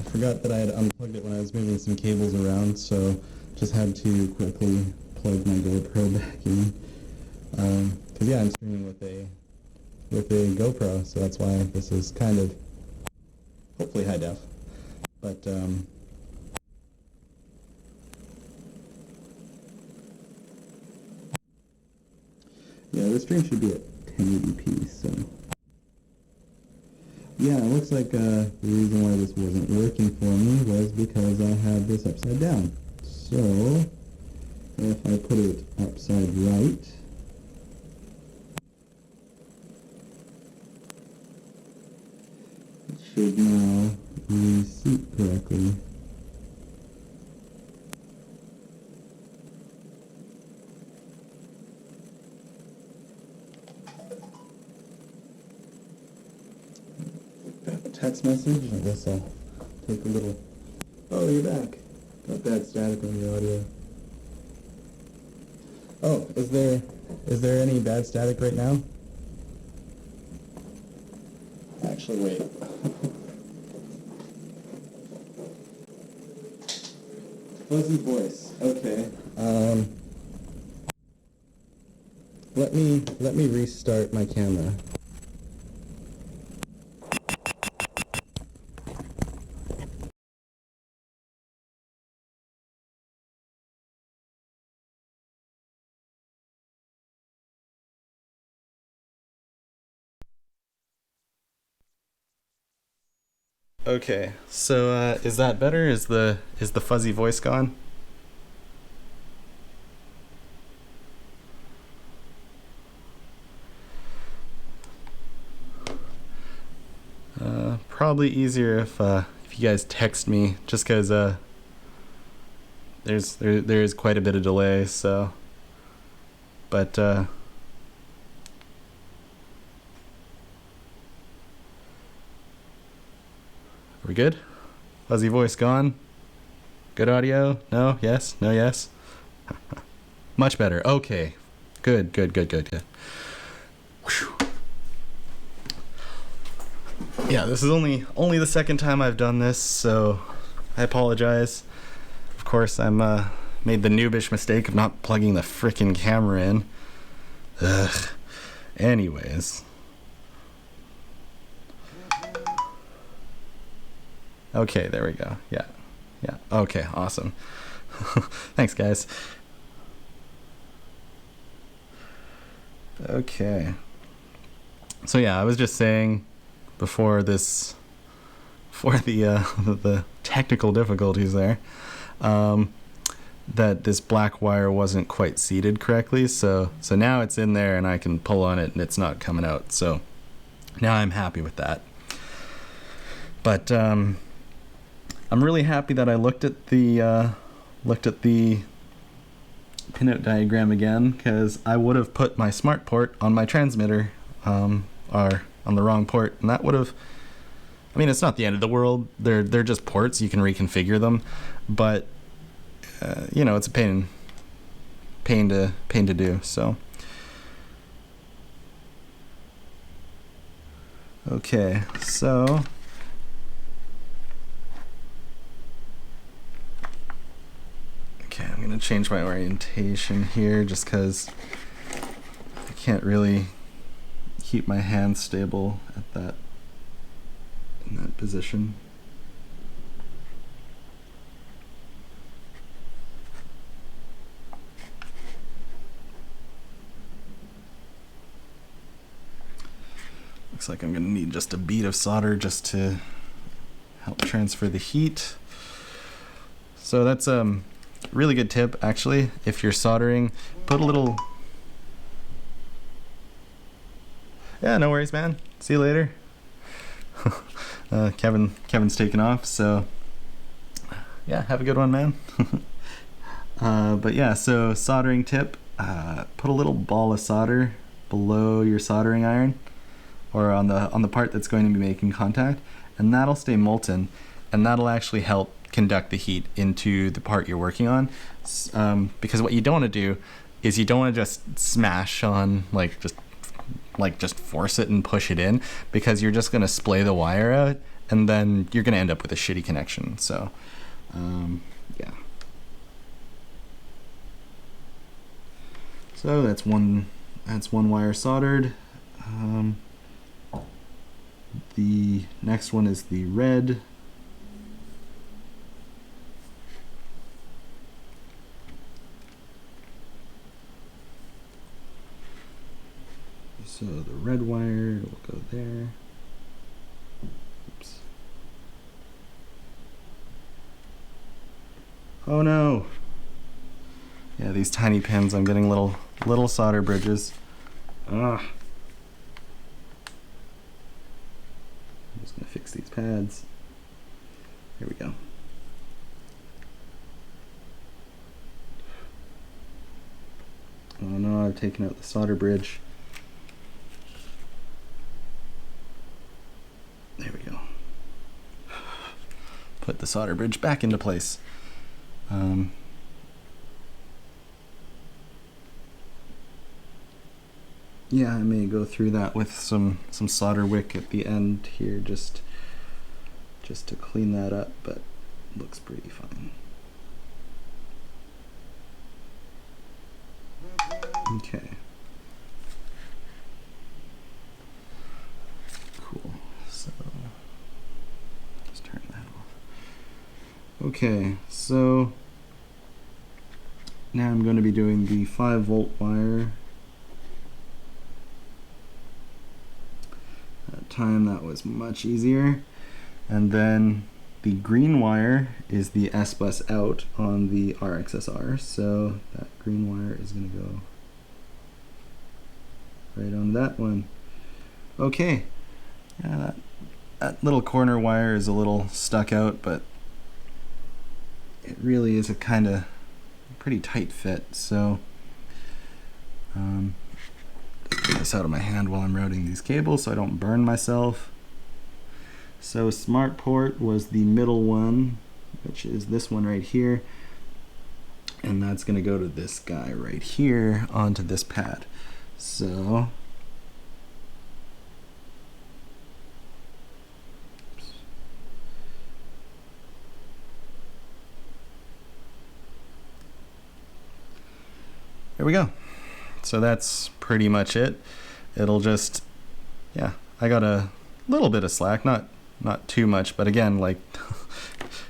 forgot that I had unplugged it when I was moving some cables around, so just had to quickly plug my GoPro back in. Because yeah, I'm streaming with a GoPro, so that's why this is kind of hopefully high def. But yeah, the stream should be at 1080p, so yeah, it looks like the reason why this wasn't working for me was because I had this upside down. So if I put it upside right, it should now reseat correctly. Text message. I guess I'll take a little. Oh, you're back. Got bad static on your audio. Oh, is there any bad static right now? Actually, wait. Fuzzy voice. Okay. Let me restart my camera. Okay, so is that better? Is the fuzzy voice gone? Probably easier if you guys text me, just because there is quite a bit of delay. So, but are we good? Fuzzy voice gone? Good audio? No? Yes? No? Yes? Much better. Okay. Good. Whew. Yeah, this is only the second time I've done this, so I apologize. Of course, I'm made the noobish mistake of not plugging the frickin' camera in. Ugh. Anyways. Okay, there we go. Yeah. Okay, awesome. Thanks, guys. Okay. So yeah, I was just saying before the the technical difficulties there, that this black wire wasn't quite seated correctly. So now it's in there and I can pull on it and it's not coming out. So now I'm happy with that. But I'm really happy that I looked at the pinout diagram again, because I would have put my smart port on my transmitter, or on the wrong port, and that would have, I mean, it's not the end of the world. They're just ports. You can reconfigure them, but you know, it's a pain to do. So okay, so I'm gonna change my orientation here just because I can't really keep my hand stable at in that position. Looks like I'm gonna need just a bead of solder just to help transfer the heat. So that's really good tip, actually. If you're soldering, put a little... Yeah, no worries, man. See you later. Kevin's taking off, so yeah, have a good one, man. But yeah, so soldering tip, put a little ball of solder below your soldering iron, or on the part that's going to be making contact, and that'll stay molten, and that'll actually help conduct the heat into the part you're working on. Because what you don't want to do is you don't want to just smash on, just force it and push it in, because you're just going to splay the wire out, and then you're going to end up with a shitty connection. So yeah, so that's one wire soldered. The next one is the red. So the red wire will go there. Oops. Oh no! Yeah, these tiny pins, I'm getting little solder bridges. Ah. I'm just gonna fix these pads. There we go. Oh no, I've taken out the solder bridge. There we go. Put the solder bridge back into place. Yeah, I may go through that with some solder wick at the end here, just to clean that up, but looks pretty fine. Okay. Cool. So let's turn that off. Okay, so now I'm going to be doing the 5-volt wire. That time that was much easier. And then the green wire is the S bus out on the R-XSR. So that green wire is going to go right on that one. Okay. Yeah, that little corner wire is a little stuck out, but it really is a kind of pretty tight fit. So get this out of my hand while I'm routing these cables so I don't burn myself. So smart port was the middle one, which is this one right here, and that's going to go to this guy right here onto this pad. So there we go. So that's pretty much it. It'll just, yeah, I got a little bit of slack, not too much, but again, like,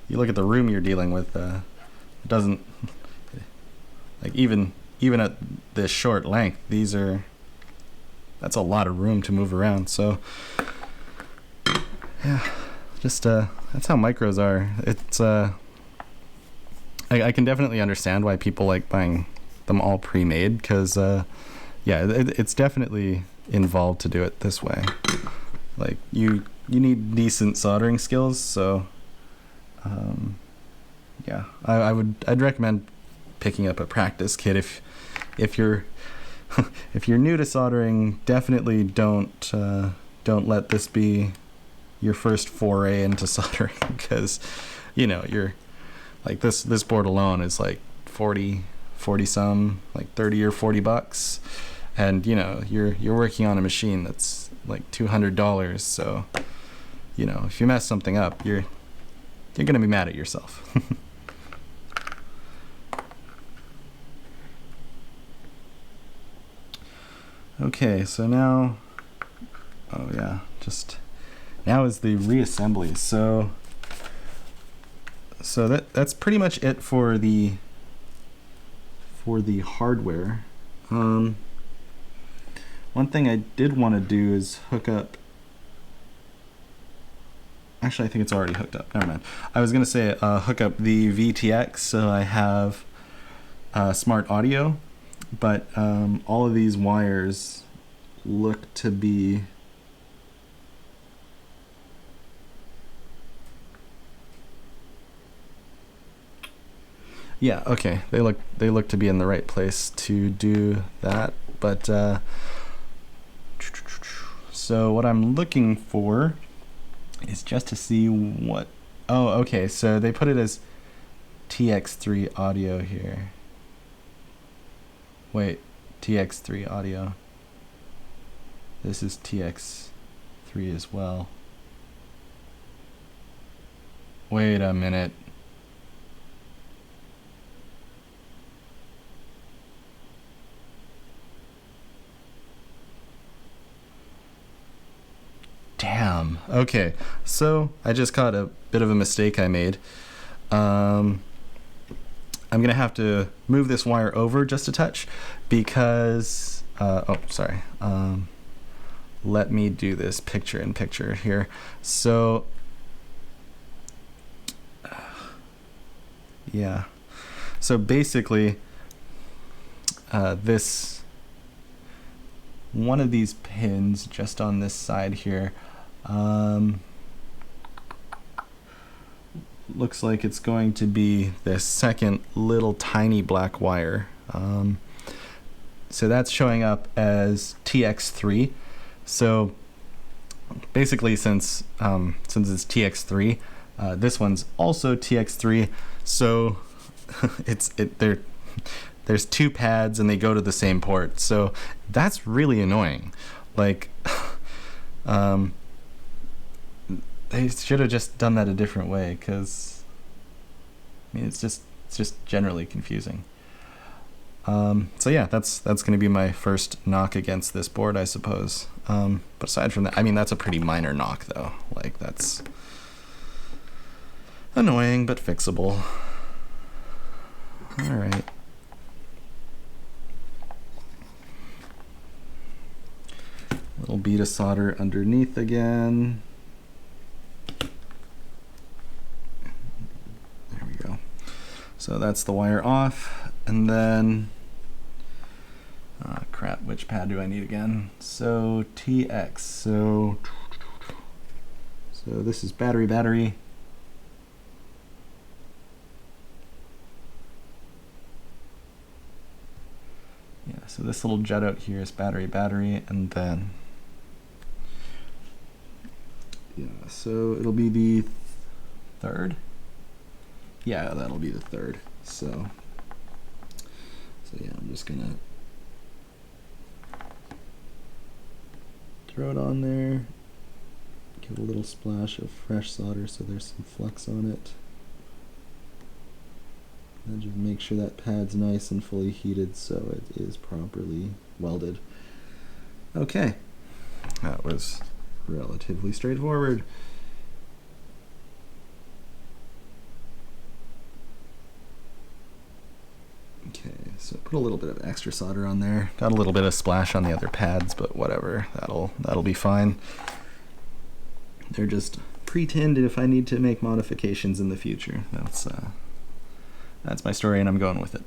you look at the room you're dealing with, it doesn't, like, even at this short length, that's a lot of room to move around. So yeah, just that's how micros are. It's I can definitely understand why people like buying them all pre-made, because yeah, it's definitely involved to do it this way. Like, you need decent soldering skills, so yeah, I'd recommend picking up a practice kit. If you're if you're new to soldering, definitely don't let this be your first foray into soldering, because you're like this board alone is like 40 some, like 30 or 40 bucks, and you're working on a machine that's like $200. So if you mess something up, you're gonna be mad at yourself. Okay, so now, oh yeah, now is the reassembly. So that's pretty much it for the hardware. One thing I did want to do is hook up. Actually, I think it's already hooked up. Never mind. I was gonna say hook up the VTX, so I have smart audio. But all of these wires look to be okay. They look to be in the right place to do that. But so what I'm looking for is just to see what. Oh, okay. So they put it as TX3 audio here. Wait, TX3 audio. This is TX3 as well. Wait a minute. Damn. Okay, so I just caught a bit of a mistake I made. I'm gonna have to move this wire over just a touch because oh, sorry. Let me do this picture in picture here. So yeah, so basically this one of these pins just on this side here looks like it's going to be this second little tiny black wire. So that's showing up as TX3. So basically, since it's TX3, this one's also TX3. So there's two pads and they go to the same port. So that's really annoying. Like they should have just done that a different way, because I mean it's just generally confusing. So yeah, that's going to be my first knock against this board, I suppose. But aside from that, I mean, that's a pretty minor knock though. Like, that's annoying but fixable. All right. Little bead of solder underneath again. There we go. So that's the wire off, and then crap, which pad do I need again? So TX. So this is battery. Yeah, so this little jet out here is battery, and then yeah, so it'll be the third. Yeah, that'll be the third. So yeah, I'm just gonna throw it on there, give a little splash of fresh solder so there's some flux on it, and just make sure that pad's nice and fully heated so it is properly welded. Okay, that was relatively straightforward. Okay, so put a little bit of extra solder on there. Got a little bit of splash on the other pads, but whatever. That'll be fine. They're just pre-tinned if I need to make modifications in the future. That's my story, and I'm going with it.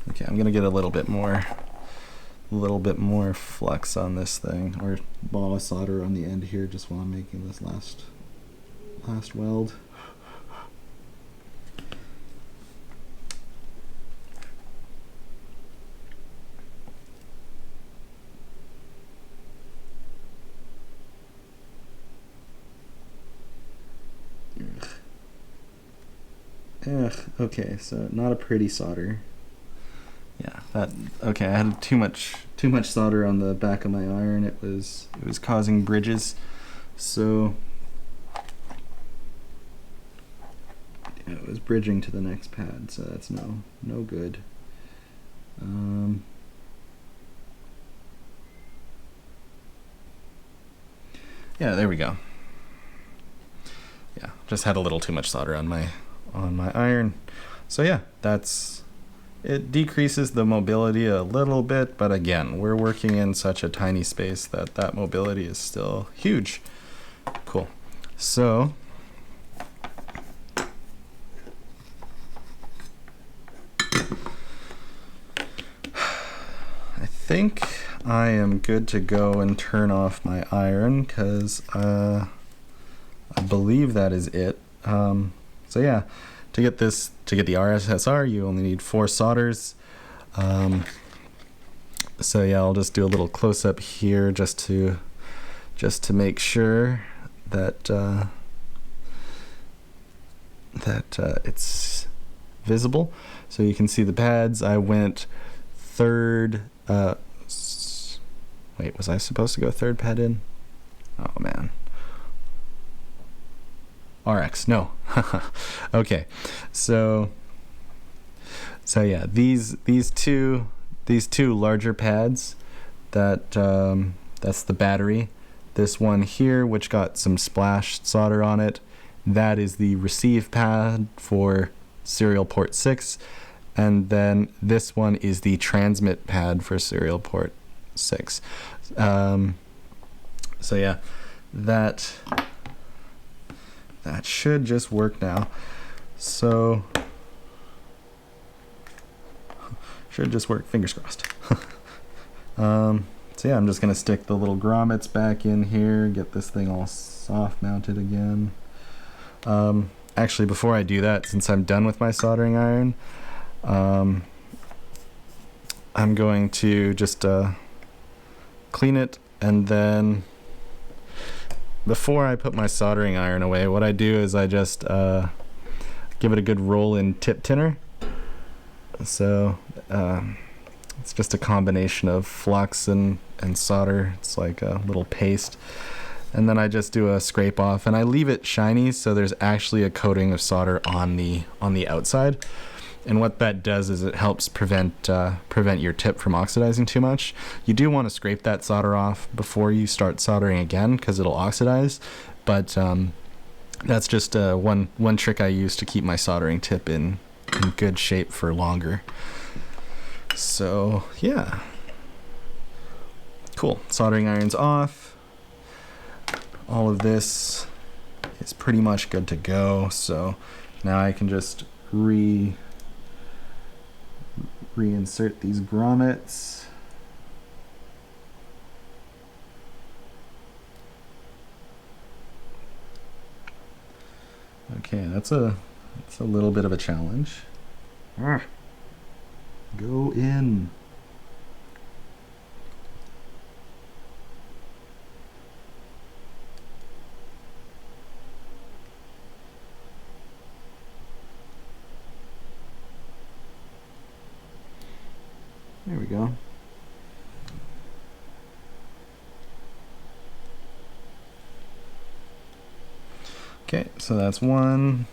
Okay, I'm gonna get a little bit more flux on this thing, or ball of solder on the end here, just while I'm making this last last weld. Okay, so not a pretty solder. Yeah, okay, I had too much solder on the back of my iron. It was causing bridges. So yeah, it was bridging to the next pad, so that's no good. Yeah, there we go. Yeah, just had a little too much solder on my iron. So yeah, it decreases the mobility a little bit, but again, we're working in such a tiny space that mobility is still huge. Cool. So I think I am good to go and turn off my iron, because I believe that is it. So yeah, to get the R-XSR, you only need 4 solders. So yeah, I'll just do a little close-up here just to make sure that it's visible. So you can see the pads. I went third. Wait, was I supposed to go third pad in? Oh man. RX, no. Okay, so yeah, these two larger pads, that's the battery. This one here, which got some splash solder on it, that is the receive pad for serial port 6, and then this one is the transmit pad for serial port 6. So yeah, that should just work now. So should just work, fingers crossed. So yeah, I'm just gonna stick the little grommets back in here, get this thing all soft mounted again. Actually, before I do that, since I'm done with my soldering iron, I'm going to just clean it, and then before I put my soldering iron away, what I do is I just give it a good roll in tip tinner. So it's just a combination of flux and solder. It's like a little paste. And then I just do a scrape off, and I leave it shiny so there's actually a coating of solder on the outside. And what that does is it helps prevent your tip from oxidizing too much. You do want to scrape that solder off before you start soldering again, because it'll oxidize. But that's just one trick I use to keep my soldering tip in good shape for longer. So yeah, cool. Soldering iron's off. All of this is pretty much good to go. So now I can just reinsert these grommets. Okay, that's a little bit of a challenge. Go in. There we go. Okay, so that's one.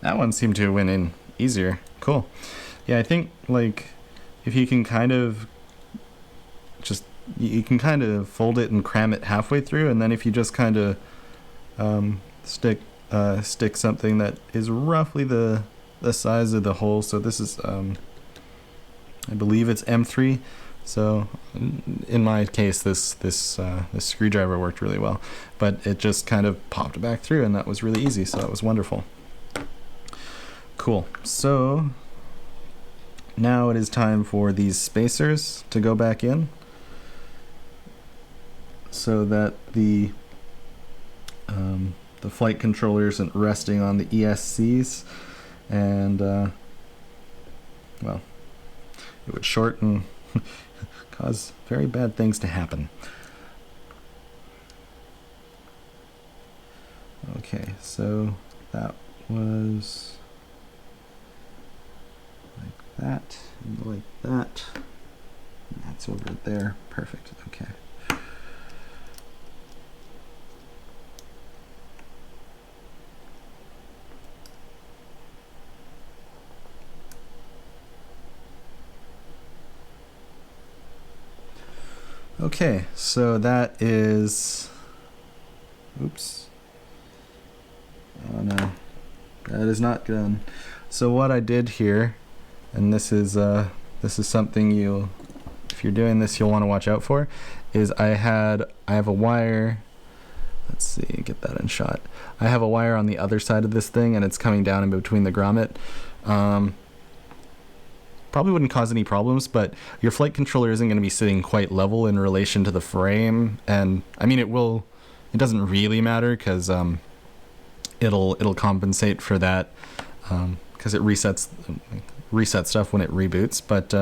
That one seemed to went in easier. Cool. Yeah, I think like if you can kind of you can kind of fold it and cram it halfway through, and then if you just kind of stick stick something that is roughly the size of the hole. So this is, I believe it's M3. So in my case, this screwdriver worked really well, but it just kind of popped back through, and that was really easy. So that was wonderful. Cool. So now it is time for these spacers to go back in, so that the flight controller isn't resting on the ESCs, and well, it would short and cause very bad things to happen. Okay, so that was like that, and like that, and that's over there. Perfect. Okay. Okay, so that is, oops, oh no, that is not done. So what I did here, and this is something if you're doing this, you'll want to watch out for, is I have a wire, let's see, get that in shot. I have a wire on the other side of this thing, and it's coming down in between the grommet. Probably wouldn't cause any problems, but your flight controller isn't going to be sitting quite level in relation to the frame, and I mean it doesn't really matter, because it'll compensate for that, because it resets stuff when it reboots. But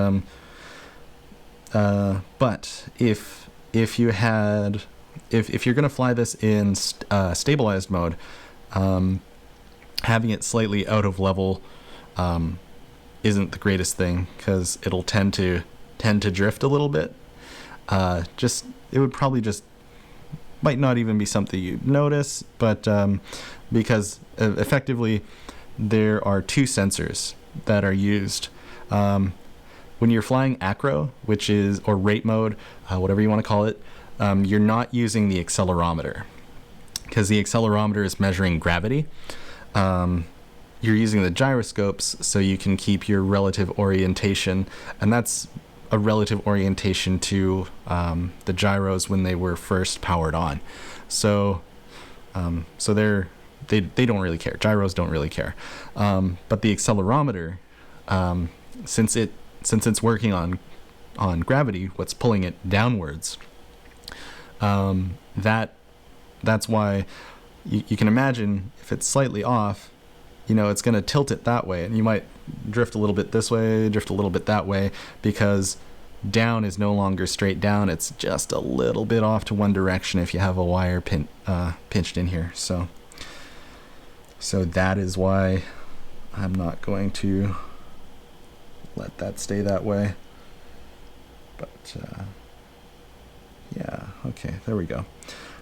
if you're going to fly this in stabilized mode, having it slightly out of level isn't the greatest thing, because it'll tend to drift a little bit. It would probably might not even be something you'd notice, but because effectively there are two sensors that are used when you're flying acro, or rate mode, whatever you want to call it. You're not using the accelerometer, because the accelerometer is measuring gravity. You're using the gyroscopes, so you can keep your relative orientation, and that's a relative orientation to the gyros when they were first powered on. So they don't really care. Gyros don't really care. But the accelerometer, since it's working on gravity, what's pulling it downwards, that's why you can imagine if it's slightly off, it's going to tilt it that way, and you might drift a little bit this way, drift a little bit that way, because down is no longer straight down. It's just a little bit off to one direction if you have a wire pinched in here. So that is why I'm not going to let that stay that way. But yeah, okay, there we go.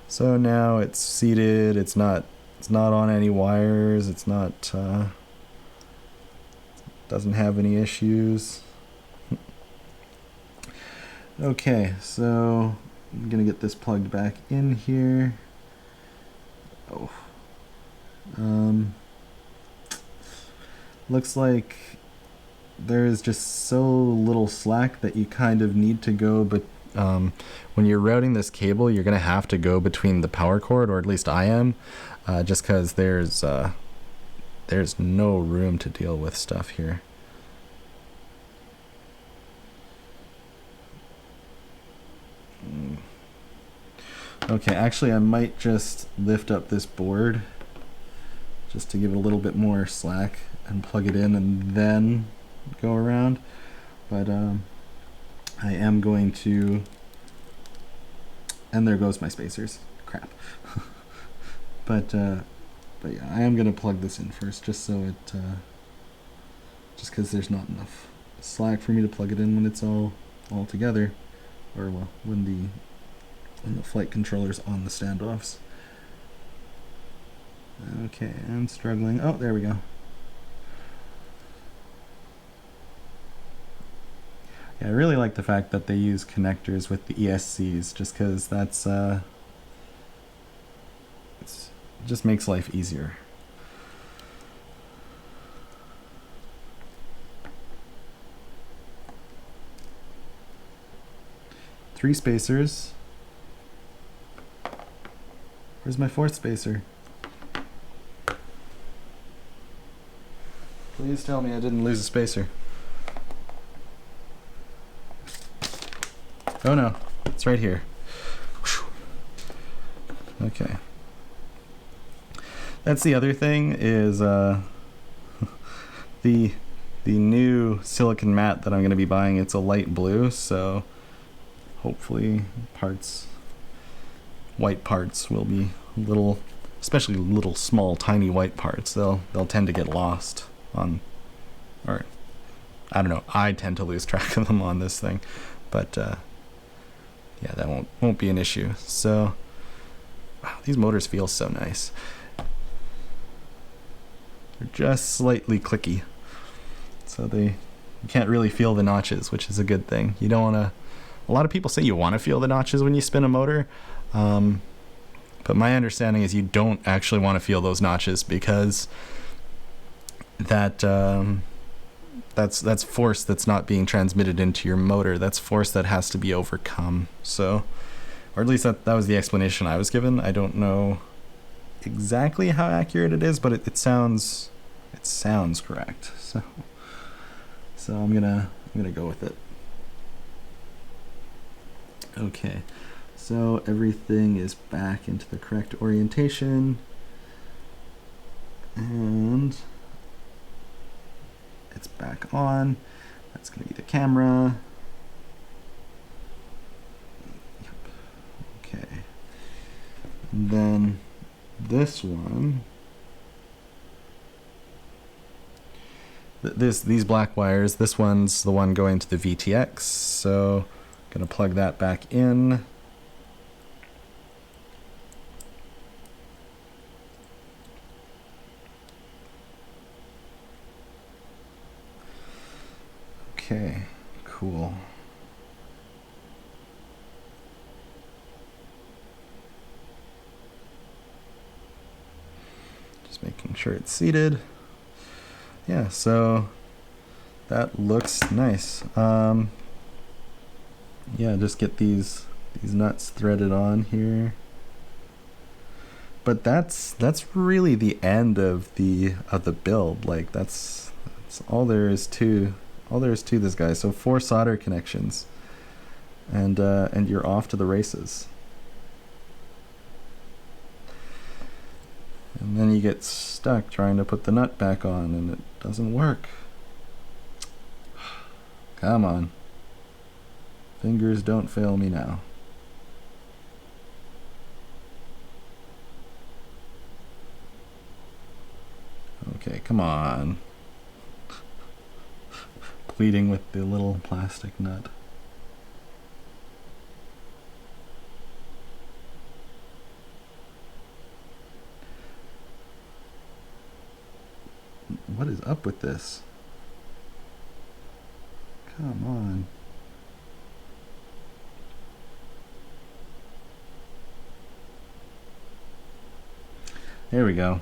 So now it's seated. It's not on any wires. It's not doesn't have any issues. Okay, so I'm gonna get this plugged back in here. Oh, looks like there is just so little slack that you kind of need to go, but when you're routing this cable, you're gonna have to go between the power cord, or at least I am. Just because there's no room to deal with stuff here. Okay, actually I might just lift up this board just to give it a little bit more slack and plug it in and then go around. But I am going to, and there goes my spacers. Crap. But yeah, I am going to plug this in first, just so it, just because there's not enough slack for me to plug it in when it's all together, or well, when the flight controller's on the standoffs. Okay, I'm struggling. Oh, there we go. Yeah, I really like the fact that they use connectors with the ESCs, just because that's it just makes life easier. 3 spacers. Where's my 4th spacer? Please tell me I didn't lose a spacer. Oh no, it's right here. Okay. That's the other thing is the new silicon mat that I'm going to be buying. It's a light blue, so hopefully white parts will be little, especially little small tiny white parts. They'll tend to get lost on, or I don't know, I tend to lose track of them on this thing, but yeah, that won't be an issue. So wow, these motors feel so nice. They're just slightly clicky, so you can't really feel the notches, which is a good thing. You don't want to. A lot of people say you want to feel the notches when you spin a motor, but my understanding is you don't actually want to feel those notches, because that's force that's not being transmitted into your motor. That's force that has to be overcome. So, or at least that was the explanation I was given. I don't know exactly how accurate it is, but it sounds correct. So I'm gonna go with it. Okay, so everything is back into the correct orientation, and it's back on. That's gonna be the camera. Yep. Okay, and then this one, these black wires, this one's the one going to the VTX, so I'm gonna plug that back in. Okay, cool. Just making sure it's seated. Yeah, so that looks nice. Yeah, just get these nuts threaded on here. But that's really the end of the build. Like that's all there is to this guy. So 4 solder connections, and you're off to the races. And then you get stuck trying to put the nut back on, and it doesn't work. Come on. Fingers, don't fail me now. Okay, come on. Pleading with the little plastic nut. What is up with this? Come on. There we go.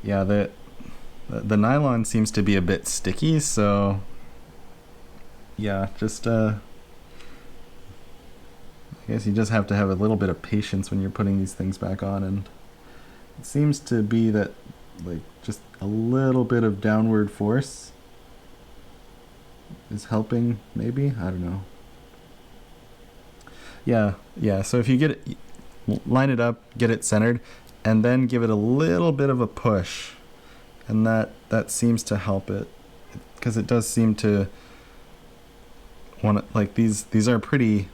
Yeah, the nylon seems to be a bit sticky, so yeah, just I guess you just have to have a little bit of patience when you're putting these things back on, and it seems to be that like just a little bit of downward force is helping, maybe, I don't know. Yeah, so if you get it, line it up, get it centered, and then give it a little bit of a push, and that seems to help it, because it does seem to want to, like these are pretty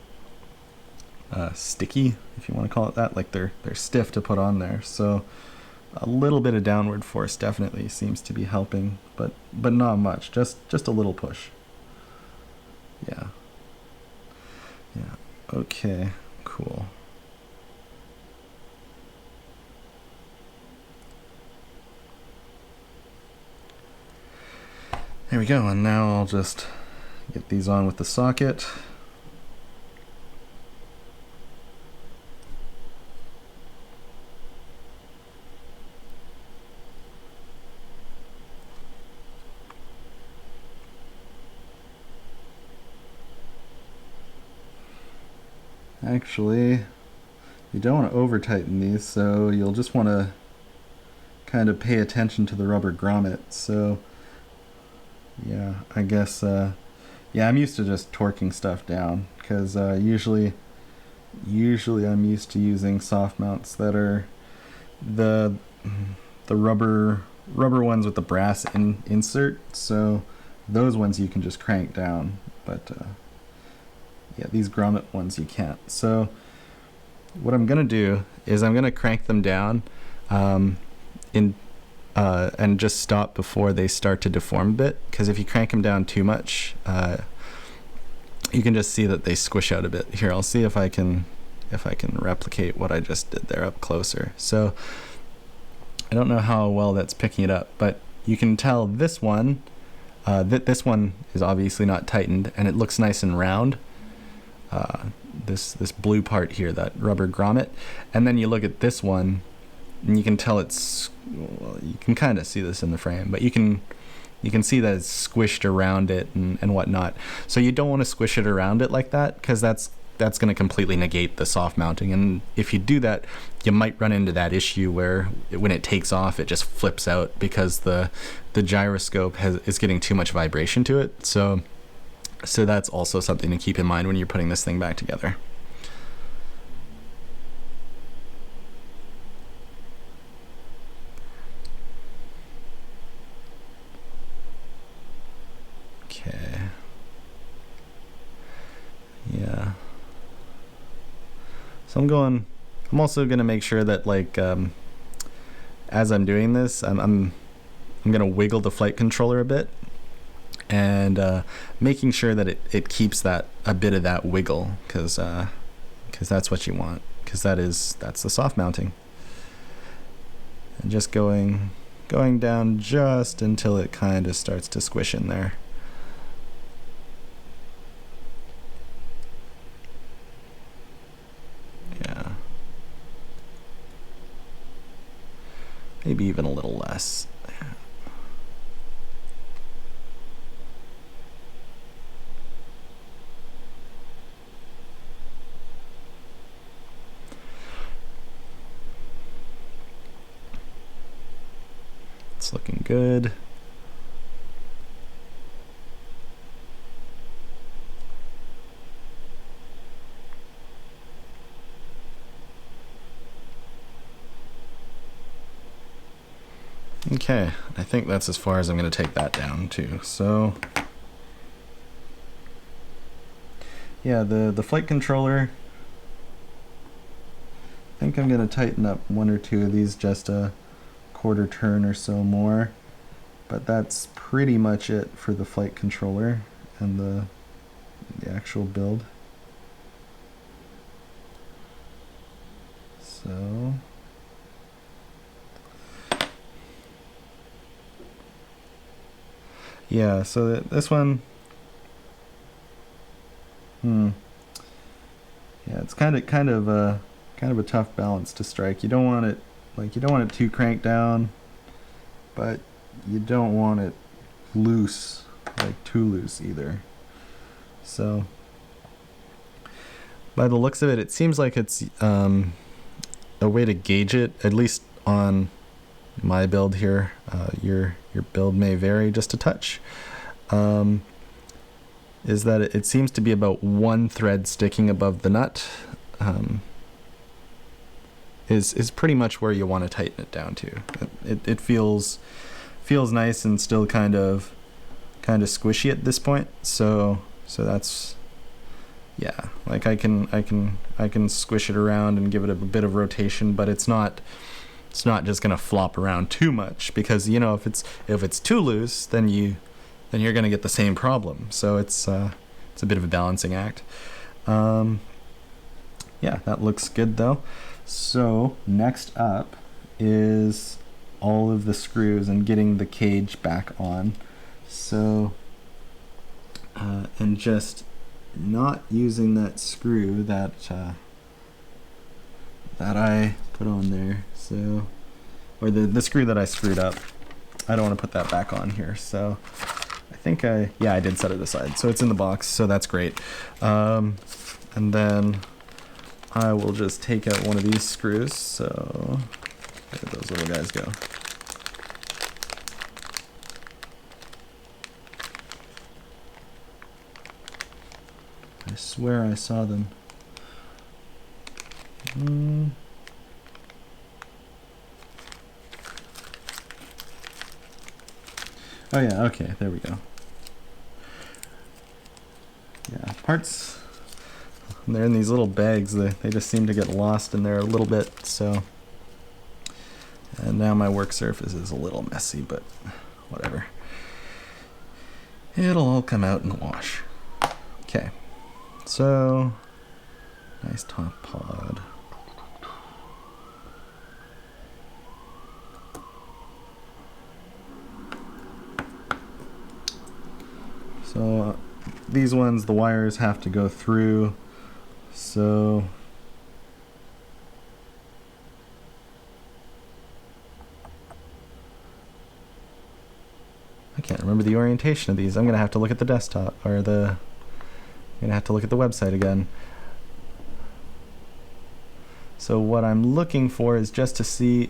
sticky, if you want to call it that. Like they're stiff to put on there, so a little bit of downward force definitely seems to be helping, but not much, just a little push. Yeah, okay, cool. There we go, and now I'll just get these on with the socket. actually, you don't want to over tighten these, so you'll just want to kind of pay attention to the rubber grommet. So yeah, I guess yeah, I'm used to just torquing stuff down, because usually I'm used to using soft mounts that are the rubber ones with the brass insert, so those ones you can just crank down, but yeah, these grommet ones you can't. So what I'm gonna do is I'm gonna crank them down and just stop before they start to deform a bit, because if you crank them down too much, you can just see that they squish out a bit. Here, I'll see if I can replicate what I just did there up closer. So I don't know how well that's picking it up, but you can tell this one, this one is obviously not tightened, and it looks nice and round. This blue part here, that rubber grommet, and then you look at this one, and you can tell it's, well, you can kind of see this in the frame, but you can see that it's squished around it and whatnot. So you don't want to squish it around it like that, because that's going to completely negate the soft mounting, and if you do that, you might run into that issue where when it takes off, it just flips out because the gyroscope is getting too much vibration to it. So that's also something to keep in mind when you're putting this thing back together. Okay. Yeah. So I'm also going to make sure that, like, as I'm doing this, I'm going to wiggle the flight controller a bit, and making sure that it keeps a bit of that wiggle, because that's what you want, because that's the soft mounting. And just going down just until it kind of starts to squish in there. Yeah. Maybe even a little less. It's looking good. Okay, I think that's as far as I'm going to take that down too. So yeah, the flight controller, I think I'm going to tighten up one or two of these, just a quarter turn or so more, but that's pretty much it for the flight controller and the actual build. So yeah, so this one, yeah, it's kind of a tough balance to strike. You don't want it, like, you don't want it too cranked down, but you don't want it loose, like too loose either. So by the looks of it, it seems like it's a way to gauge it, at least on my build here. Your build may vary just a touch. Is that it seems to be about one thread sticking above the nut. Is pretty much where you want to tighten it down to. It feels nice and still kind of squishy at this point. So that's, yeah, like I can squish it around and give it a bit of rotation, but it's not just gonna flop around too much, because, you know, if it's too loose, then you're gonna get the same problem. So it's a bit of a balancing act. Yeah, that looks good though. So next up is all of the screws and getting the cage back on. So and just not using that screw that I put on there. So, or the screw that I screwed up, I don't want to put that back on here. So I think I did set it aside. So it's in the box, so that's great. And then I will just take out one of these screws. So where did those little guys go? I swear I saw them. Oh yeah, okay, there we go. Yeah, parts, they're in these little bags. They just seem to get lost in there a little bit, so. And now my work surface is a little messy, but whatever. It'll all come out in the wash. Okay, so nice top pod. So these ones, the wires have to go through, so I can't remember the orientation of these. I'm gonna have to look at the desktop, or I'm gonna have to look at the website again. So what I'm looking for is just to see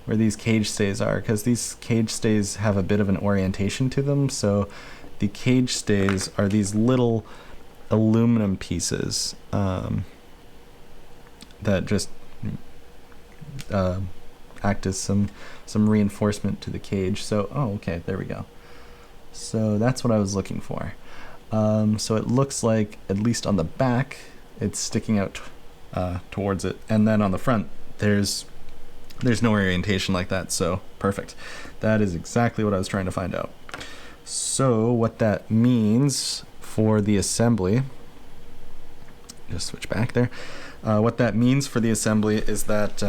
where these cage stays are, because these cage stays have a bit of an orientation to them. So the cage stays are these little aluminum pieces that just act as some reinforcement to the cage. So, oh, okay, there we go. So that's what I was looking for. So it looks like, at least on the back, it's sticking out towards it, and then on the front, there's no orientation like that. So perfect. That is exactly what I was trying to find out. So what that means for the assembly, just switch back there. What that means for the assembly is that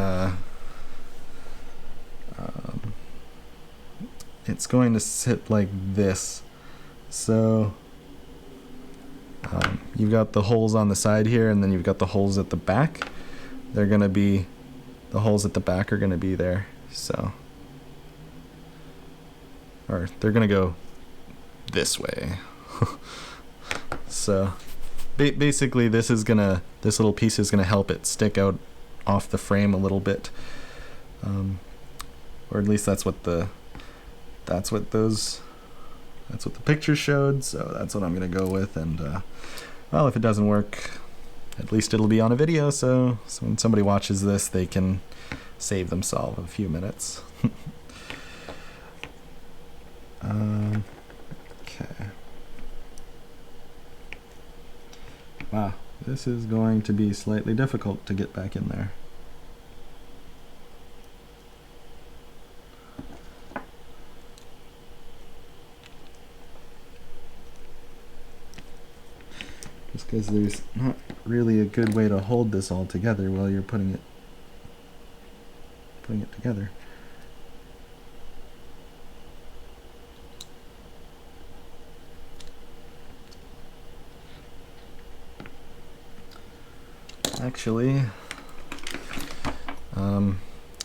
it's going to sit like this. So you've got the holes on the side here, and then you've got the holes at the back. They're going to be, the holes at the back are going to be there. So, or they're going to go this way. So basically this little piece is gonna help it stick out off the frame a little bit, or at least that's what the picture showed. So that's what I'm gonna go with. And well, if it doesn't work, at least it'll be on a video, so when somebody watches this, they can save themselves a few minutes. Okay. Wow, this is going to be slightly difficult to get back in there. Just because there's not really a good way to hold this all together while you're putting it together. Actually,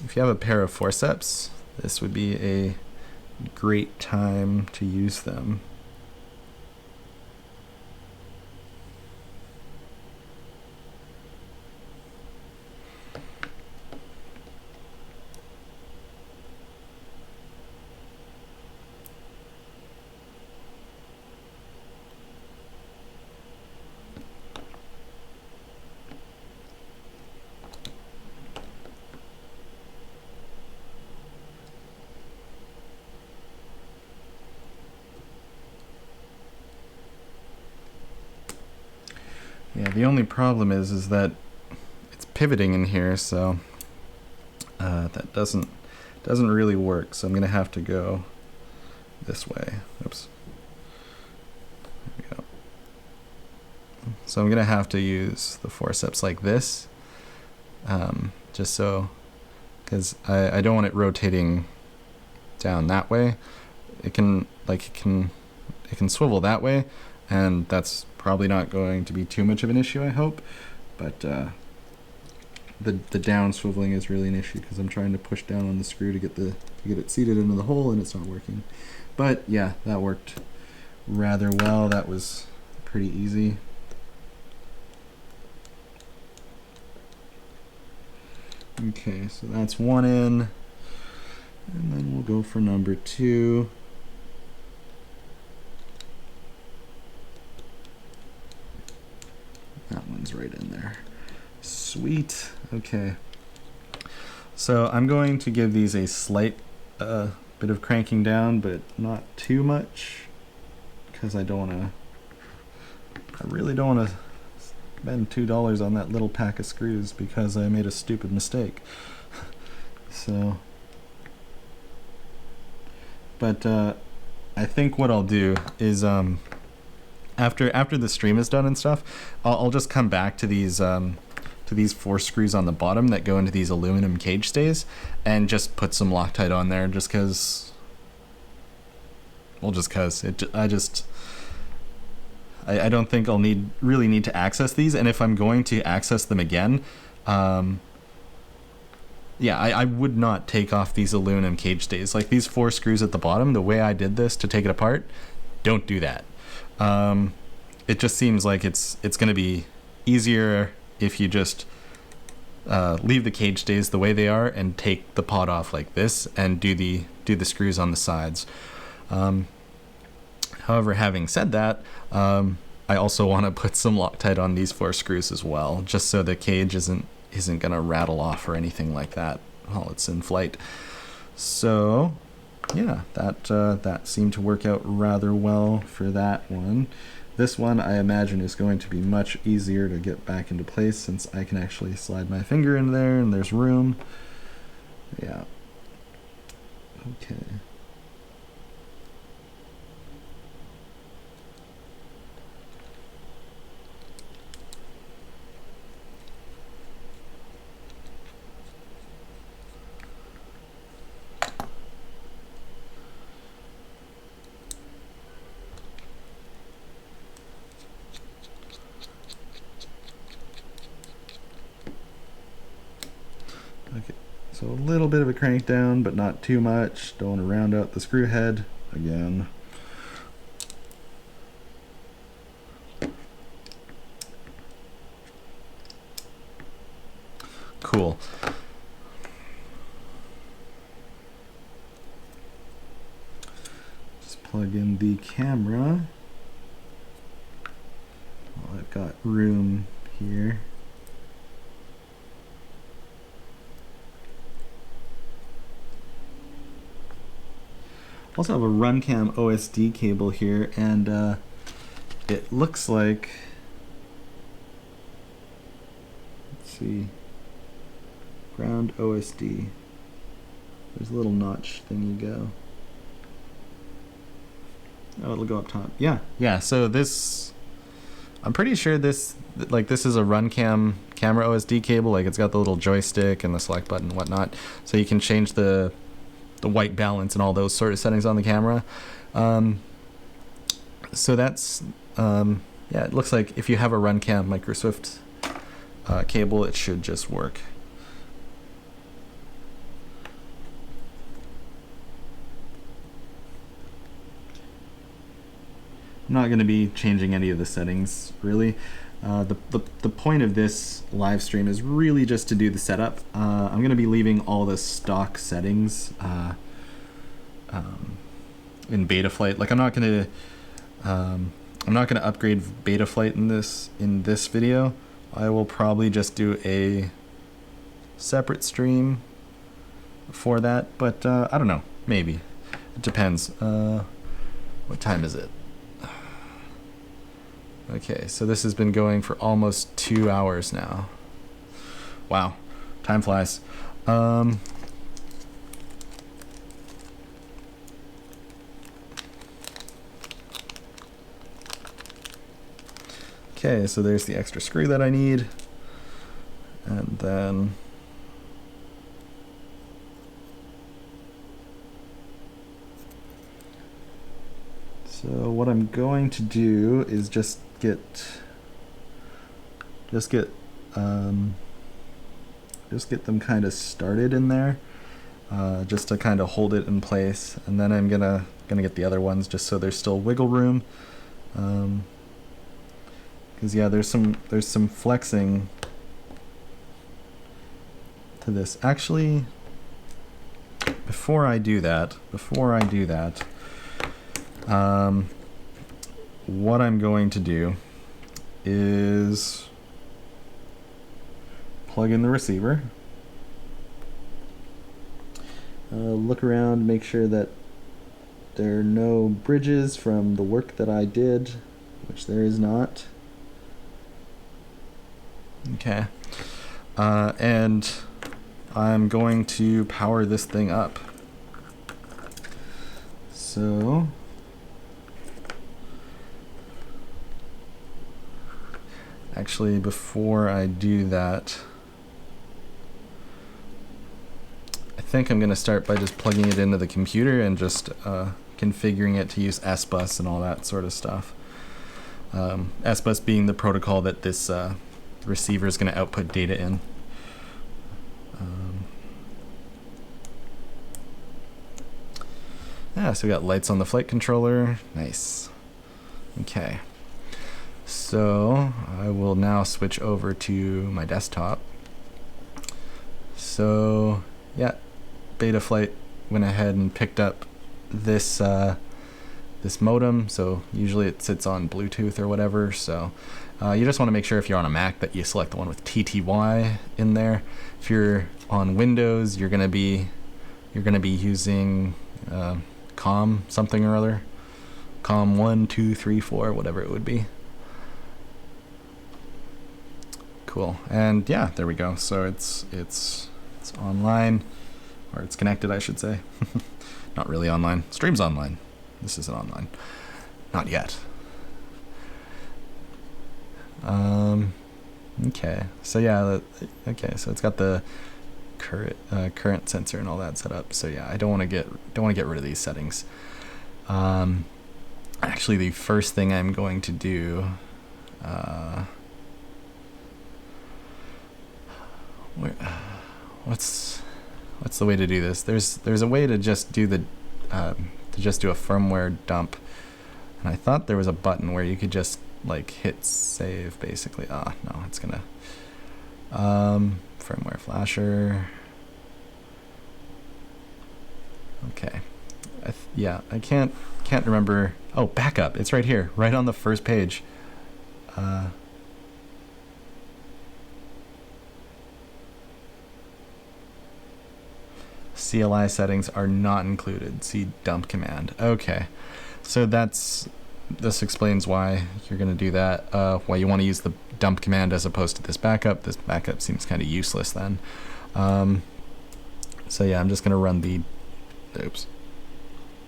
if you have a pair of forceps, this would be a great time to use them. Yeah, the only problem is that it's pivoting in here, so that doesn't really work. So I'm gonna have to go this way. Oops. There we go. So I'm gonna have to use the forceps like this, just so, because I don't want it rotating down that way. It can swivel that way, and that's probably not going to be too much of an issue, I hope. But the down swiveling is really an issue, because I'm trying to push down on the screw to get it seated into the hole, and it's not working. But yeah, that worked rather well. That was pretty easy. Okay, so that's one in, and then we'll go for number 2. That one's right in there. Sweet. Okay. So I'm going to give these a slight bit of cranking down, but not too much, because I really don't want to spend $2 on that little pack of screws because I made a stupid mistake. So, but I think what I'll do is after the stream is done and stuff, I'll just come back to these 4 screws on the bottom that go into these aluminum cage stays and just put some Loctite on there, just because. Well, just because I don't think I'll really need to access these, and if I'm going to access them again, yeah, I would not take off these aluminum cage stays. Like these 4 screws at the bottom, the way I did this to take it apart, don't do that. It just seems like it's going to be easier if you just leave the cage stays the way they are and take the pot off like this and do the screws on the sides. However, having said that, I also want to put some Loctite on these 4 screws as well, just so the cage isn't going to rattle off or anything like that while it's in flight. So yeah, that seemed to work out rather well for that one. This one I imagine is going to be much easier to get back into place since I can actually slide my finger in there and there's room. Yeah. Okay. Okay, so a little bit of a crank down, but not too much. Don't want to round out the screw head again. Cool. Just plug in the camera. Well, I've got room here. Also have a Runcam OSD cable here, and it looks like, let's see, ground OSD. There's a little notch thing you go. Oh, it'll go up top. Yeah. So this, I'm pretty sure this is a Runcam camera OSD cable. Like it's got the little joystick and the select button and whatnot, so you can change the white balance and all those sort of settings on the camera. So that's, yeah, it looks like if you have a Runcam MicroSwift cable, it should just work. I'm not going to be changing any of the settings, really. The point of this live stream is really just to do the setup. I'm going to be leaving all the stock settings in Betaflight. Like I'm not going to upgrade Betaflight in this video. I will probably just do a separate stream for that, but I don't know, maybe. It depends. What time is it? Okay, so this has been going for almost 2 hours now. Wow, time flies. Okay, so there's the extra screw that I need. And then so what I'm going to do is just get them kind of started in there, just to kind of hold it in place, and then I'm gonna get the other ones just so there's still wiggle room, because yeah, there's some flexing to this. Actually, before I do that, what I'm going to do is plug in the receiver, look around, make sure that there are no bridges from the work that I did, which there is not. Okay. And I'm going to power this thing up. So actually, before I do that, I think I'm going to start by just plugging it into the computer and just configuring it to use S-Bus and all that sort of stuff. S-Bus being the protocol that this receiver is going to output data in. Yeah, so we got lights on the flight controller. Nice. Okay. So I will now switch over to my desktop. So yeah, Betaflight went ahead and picked up this this modem. So usually it sits on Bluetooth or whatever. So you just want to make sure if you're on a Mac that you select the one with TTY in there. If you're on Windows, you're gonna be using COM something or other, COM 1, 2, 3, 4, whatever it would be. Cool. And yeah, there we go. So it's online, or it's connected, I should say. Not really online. Stream's online. This isn't online. Not yet. Okay. So yeah. Okay. So it's got the current sensor and all that set up. So yeah, I don't want to get rid of these settings. Actually, the first thing I'm going to do. What's the way to do this? There's a way to just do the a firmware dump, and I thought there was a button where you could just like hit save basically. No, it's gonna firmware flasher. Okay, yeah, I can't remember. Oh, backup. It's right here, right on the first page. CLI settings are not included. See dump command. Okay, so this explains why you're going to do that. Why you want to use the dump command as opposed to this backup. This backup seems kind of useless then. So yeah, I'm just going to run the. Oops.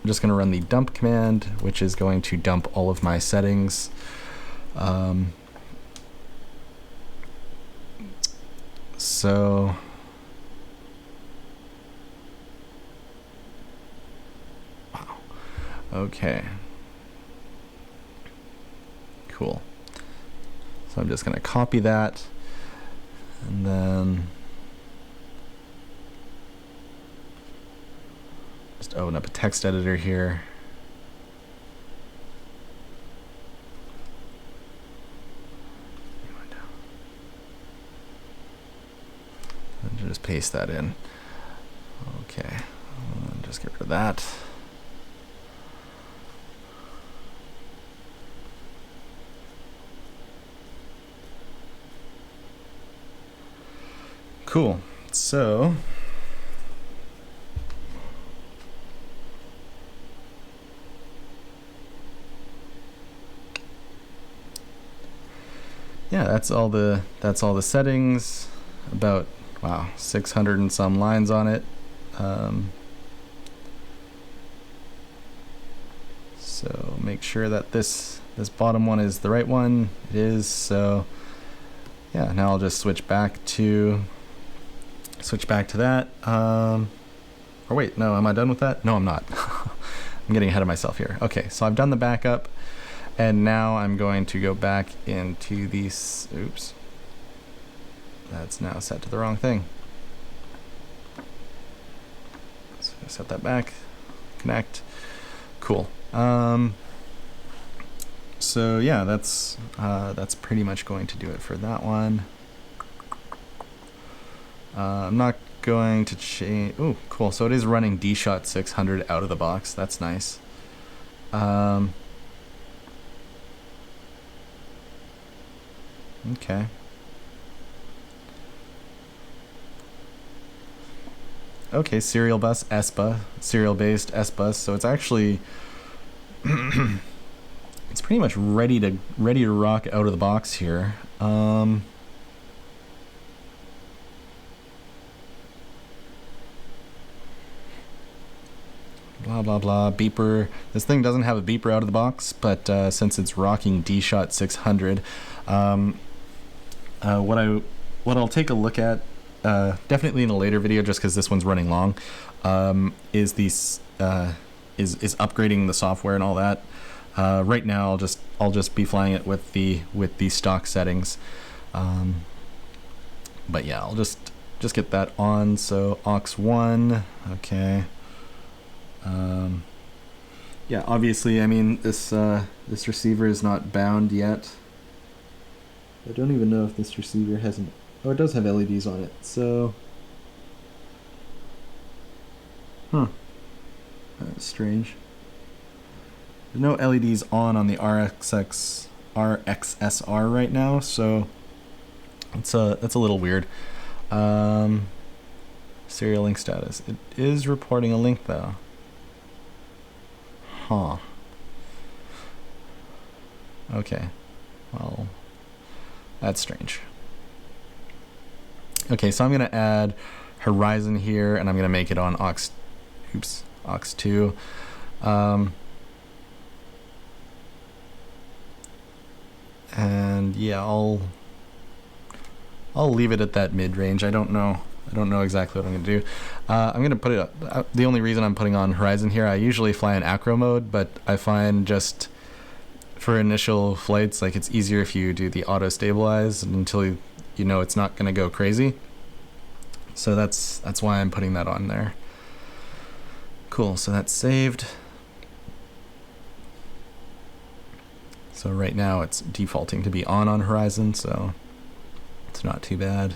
I'm just going to run the dump command, which is going to dump all of my settings. So. Okay. Cool. So I'm just going to copy that, and then just open up a text editor here. And just paste that in. Okay. And just get rid of that. Cool. So yeah, that's all the settings. About 600 and some lines on it. So make sure that this bottom one is the right one. It is. So yeah, now I'll just switch back to that. Or wait, no, am I done with that? No, I'm not. I'm getting ahead of myself here. Okay, so I've done the backup, and now I'm going to go back into these. Oops. That's now set to the wrong thing. So set that back. Connect. Cool. So yeah, that's pretty much going to do it for that one. I'm not going to change. Oh, cool. So it is running D-Shot 600 out of the box. That's nice. Okay. Okay, serial bus, S-bus, serial-based S-bus. So it's actually it's pretty much ready to rock out of the box here. Blah blah blah. Beeper. This thing doesn't have a beeper out of the box, but since it's rocking D-Shot 600, what I'll take a look at, definitely in a later video, just because this one's running long, is upgrading the software and all that. Right now, I'll just be flying it with the stock settings. But yeah, I'll just get that on. So aux1, okay. Yeah, obviously, I mean, this receiver is not bound yet. I don't even know if this receiver hasn't. Oh, it does have LEDs on it. So, that's strange. There's no LEDs on the R-XSR right now, so that's a little weird. Serial link status. It is reporting a link though. Huh. Okay. Well, that's strange. Okay, so I'm gonna add Horizon here, and I'm gonna make it on aux2. And yeah, I'll leave it at that mid-range. I don't know exactly what I'm gonna do. I'm gonna put it up. The only reason I'm putting on Horizon here, I usually fly in acro mode, but I find just for initial flights, like, it's easier if you do the auto stabilize until you know it's not gonna go crazy. So that's why I'm putting that on there. Cool. So that's saved. So right now it's defaulting to be on Horizon, so it's not too bad.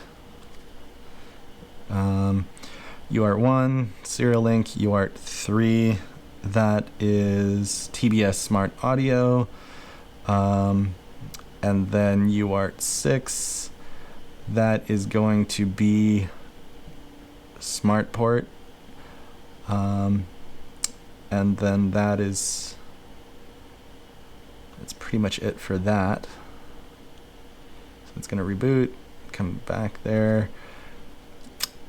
UART1, serial link, UART3, that is TBS Smart Audio, and then UART6, that is going to be Smart Port, and then that's pretty much it for that. So it's going to reboot, come back there.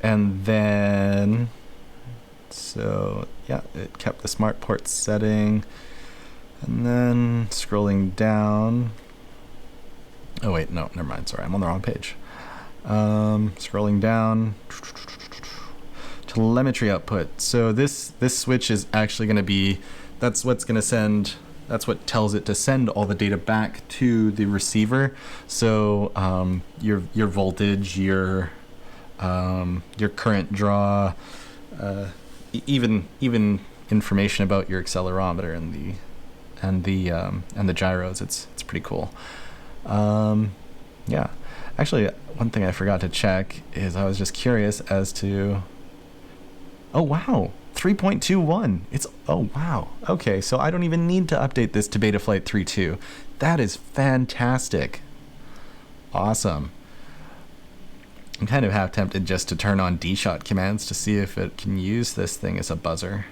And then, so yeah, it kept the smart port setting. And then scrolling down. Oh wait, no, never mind. Sorry, I'm on the wrong page. Scrolling down. Telemetry output. So this switch is actually going to be, that's what tells it to send all the data back to the receiver. So your voltage, your current draw, even information about your accelerometer and the gyros. It's pretty cool. Yeah, actually, one thing I forgot to check is I was just curious as to. Oh wow, 3.21. Oh wow. Okay, so I don't even need to update this to Betaflight 3.2. That is fantastic. Awesome. I'm kind of half tempted just to turn on D-Shot commands to see if it can use this thing as a buzzer.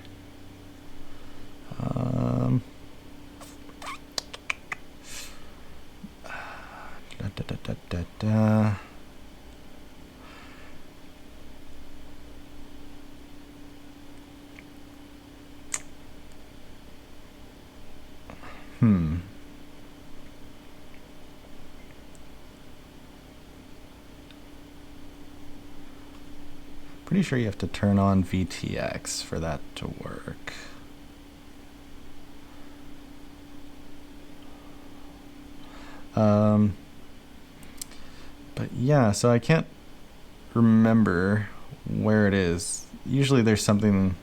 Pretty sure you have to turn on VTX for that to work. But yeah, so I can't remember where it is. Usually there's something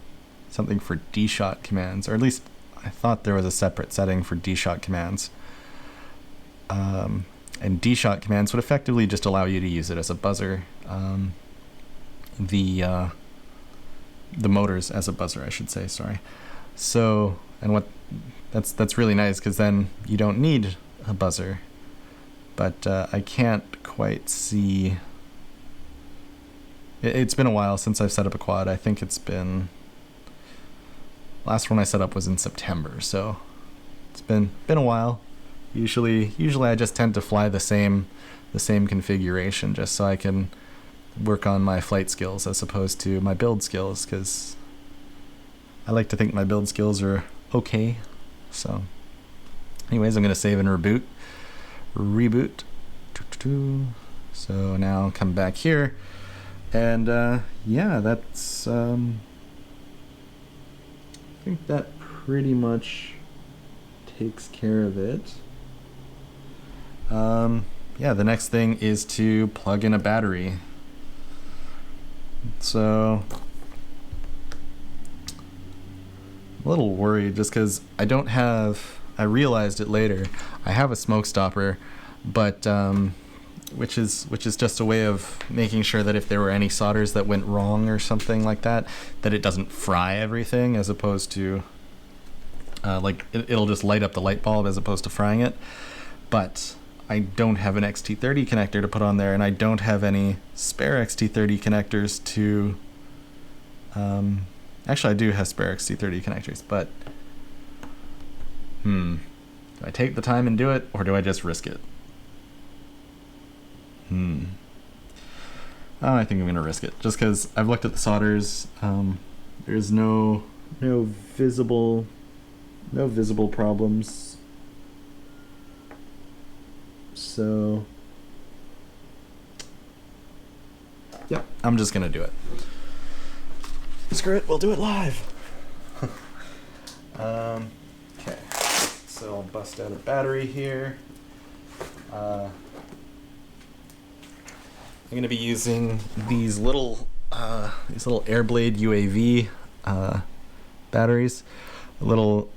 for D-Shot commands, or at least I thought there was a separate setting for D-Shot commands. And D-Shot commands would effectively just allow you to use it as a buzzer. the motors as a buzzer, I should say, sorry. So, and that's really nice, because then you don't need a buzzer. But I can't quite see. It's been a while since I've set up a quad. I think it's been, last one I set up was in September, so it's been a while. Usually I just tend to fly the same configuration, just so I can work on my flight skills as opposed to my build skills, because I like to think my build skills are okay. So anyways, I'm going to save and reboot. So now come back here, and yeah, that's I think that pretty much takes care of it. Yeah, the next thing is to plug in a battery. So I'm a little worried just because I realized it later, I have a smoke stopper, but which is just a way of making sure that if there were any solders that went wrong or something like that, that it doesn't fry everything, as opposed to like it'll just light up the light bulb as opposed to frying it. But I don't have an XT30 connector to put on there, and I don't have any spare XT30 connectors to actually I do have spare XT30 connectors, but do I take the time and do it, or do I just risk it? Oh, I think I'm gonna risk it, just because I've looked at the solders. There's no visible problems. So yep, I'm just gonna do it. Screw it, we'll do it live. Okay, so I'll bust out a battery here. I'm gonna be using these little Airblade UAV batteries. A little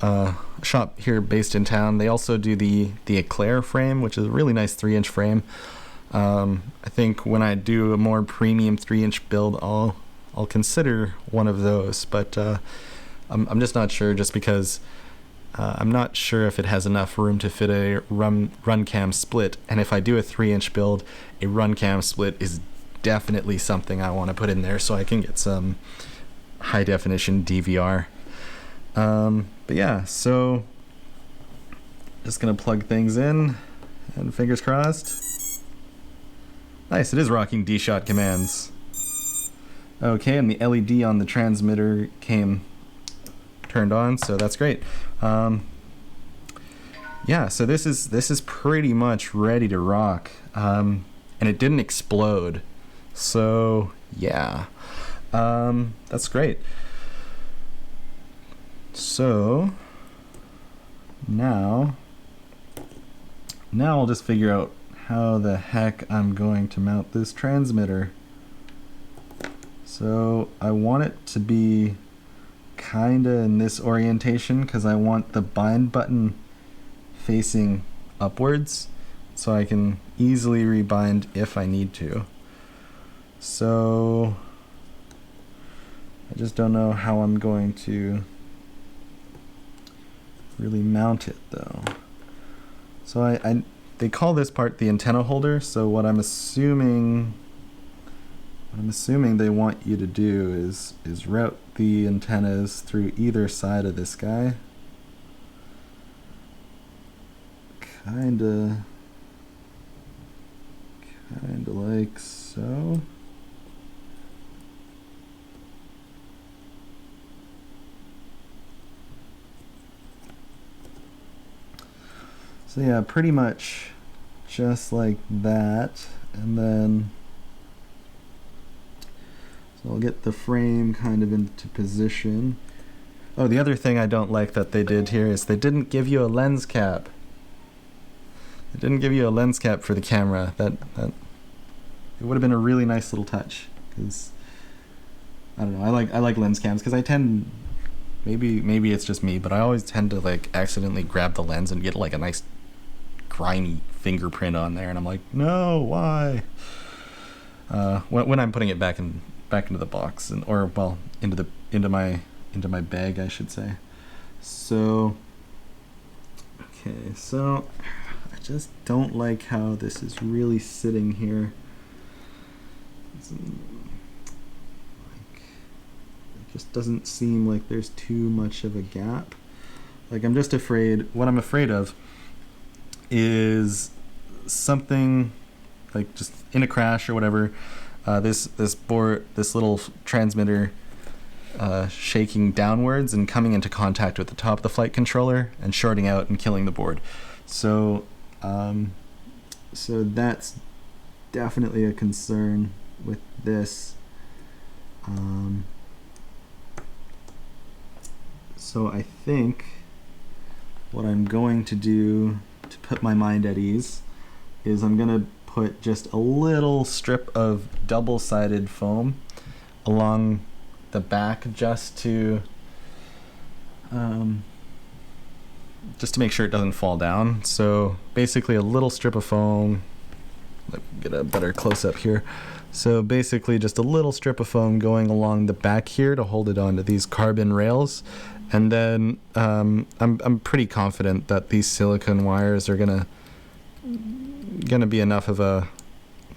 shop here based in town. They also do the Eclair frame, which is a really nice 3-inch frame. I think when I do a more premium 3-inch build, I'll consider one of those, but I'm just not sure, just because I'm not sure if it has enough room to fit a run cam split, and if I do a 3-inch build, a run cam split is definitely something I want to put in there so I can get some high definition DVR. But yeah, so just gonna plug things in, and fingers crossed. Nice, it is rocking D-shot commands. Okay, and the LED on the transmitter came turned on, so that's great. Yeah, so this is pretty much ready to rock, and it didn't explode, so yeah, that's great. So now I'll just figure out how the heck I'm going to mount this transmitter. So I want it to be kinda in this orientation, because I want the bind button facing upwards so I can easily rebind if I need to. So I just don't know how I'm going to really mount it though. So they call this part the antenna holder, so what I'm assuming they want you to do is route the antennas through either side of this guy. Kinda like so. So yeah, pretty much just like that, and then so I'll get the frame kind of into position. Oh, the other thing I don't like that they did here is they didn't give you a lens cap. They didn't give you a lens cap for the camera. That it would have been a really nice little touch, because I don't know, I like lens cams, because I tend, maybe it's just me, but I always tend to like accidentally grab the lens and get like a nice grimy fingerprint on there, and I'm like, no, why? When I'm putting it back back into the box, and or well, into my bag, I should say. So okay, so I just don't like how this is really sitting here. It just doesn't seem like there's too much of a gap. Like, I'm just afraid, what I'm afraid of is something like just in a crash or whatever, this little transmitter shaking downwards and coming into contact with the top of the flight controller and shorting out and killing the board. So so that's definitely a concern with this. So I think what I'm going to do to put my mind at ease is I'm going to put just a little strip of double-sided foam along the back just to make sure it doesn't fall down. So basically a little strip of foam. Let me get a better close-up here. So basically just a little strip of foam going along the back here to hold it onto these carbon rails. And then I'm pretty confident that these silicone wires are gonna be enough of a,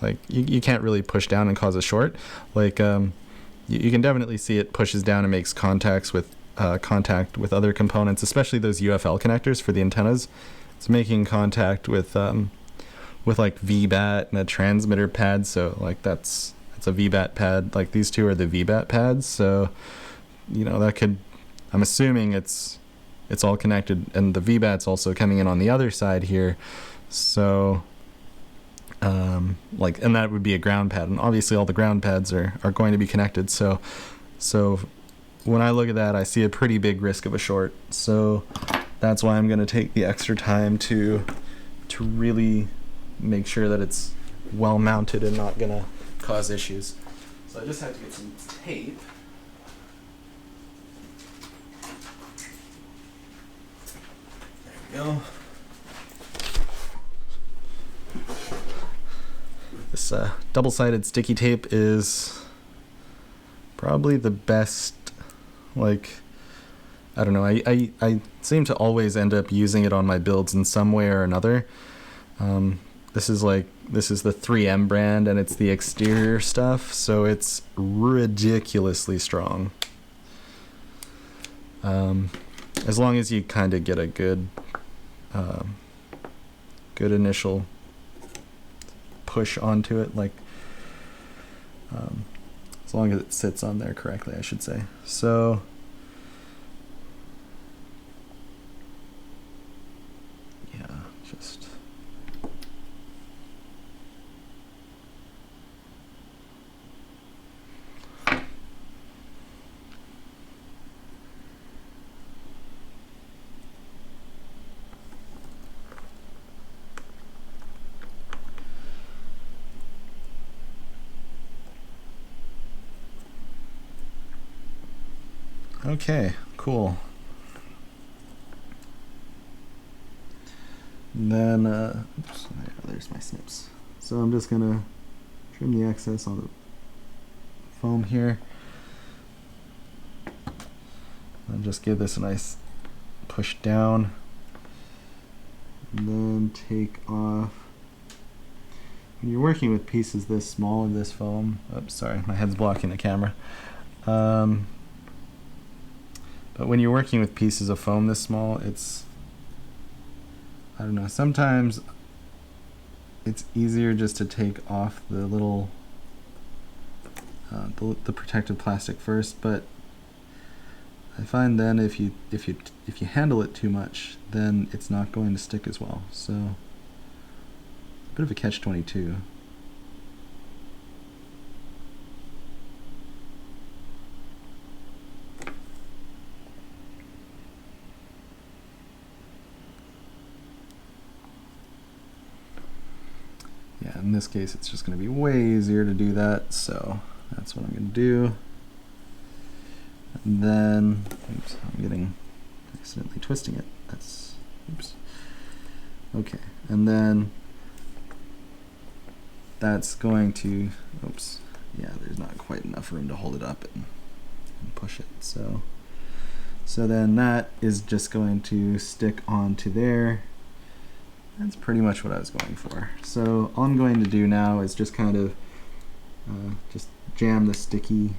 like, you can't really push down and cause a short. Like you can definitely see it pushes down and makes contact with other components, especially those UFL connectors for the antennas. It's making contact with like VBAT and a transmitter pad. So like that's a VBAT pad. Like these two are the VBAT pads. So you know that could, I'm assuming it's all connected, and the VBAT's also coming in on the other side here. So like, and that would be a ground pad, and obviously all the ground pads are going to be connected. So when I look at that, I see a pretty big risk of a short. So that's why I'm going to take the extra time to really make sure that it's well mounted and not going to cause issues. So I just have to get some tape. There we go. This double-sided sticky tape is probably the best. Like, I don't know, I seem to always end up using it on my builds in some way or another. This is the 3M brand, and it's the exterior stuff, so it's ridiculously strong. As long as you kind of get a good initial push onto it, like as long as it sits on there correctly, I should say. So yeah, just okay, cool. And then, oops, there's my snips. So I'm just gonna trim the excess on the foam here. And just give this a nice push down. And then take off. When you're working with pieces this small of this foam, oops, sorry, my head's blocking the camera. But when you're working with pieces of foam this small, it's, I don't know, sometimes it's easier just to take off the little, the protective plastic first, but I find then if you handle it too much, then it's not going to stick as well. So, a bit of a catch-22. Yeah, in this case, it's just going to be way easier to do that, so that's what I'm going to do. And then, oops, I'm accidentally twisting it. That's, oops. Okay, and then that's going to, oops, yeah, there's not quite enough room to hold it up and push it. So then that is just going to stick onto there. That's pretty much what I was going for. So all I'm going to do now is just kind of just jam the sticky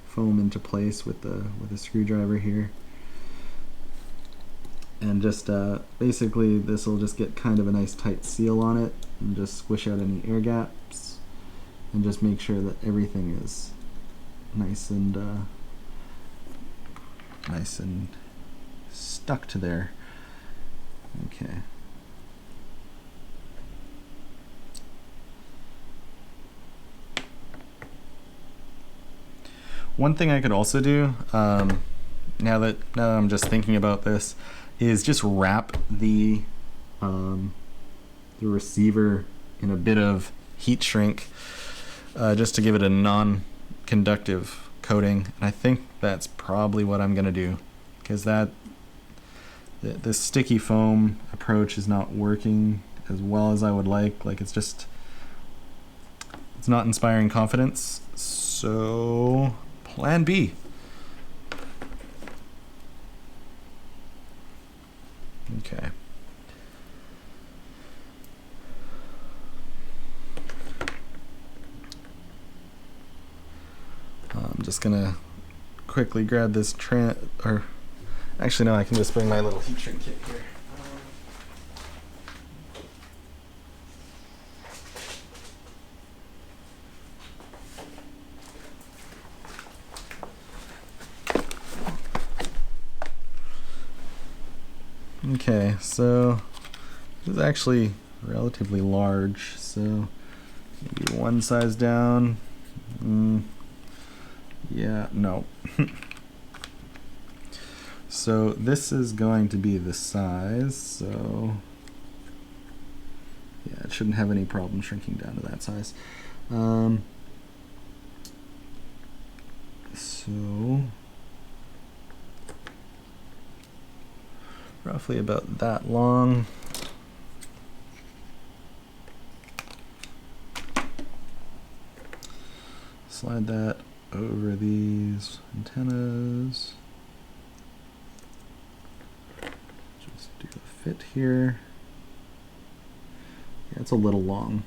foam into place with a screwdriver here. And just basically this will just get kind of a nice tight seal on it, and just squish out any air gaps and just make sure that everything is nice and stuck to there. Okay. One thing I could also do, now that I'm just thinking about this, is just wrap the receiver in a bit of heat shrink, just to give it a non-conductive coating. And I think that's probably what I'm gonna do, because this sticky foam approach is not working as well as I would like. Like, it's not inspiring confidence. So plan B. Okay. I'm just gonna quickly grab this or actually no, I can just bring my little heat shrink kit here. Okay, so this is actually relatively large, so maybe one size down. Yeah, no. So this is going to be the size, so yeah, it shouldn't have any problem shrinking down to that size. So roughly about that long. Slide that over these antennas. Just do a fit here. Yeah, it's a little long.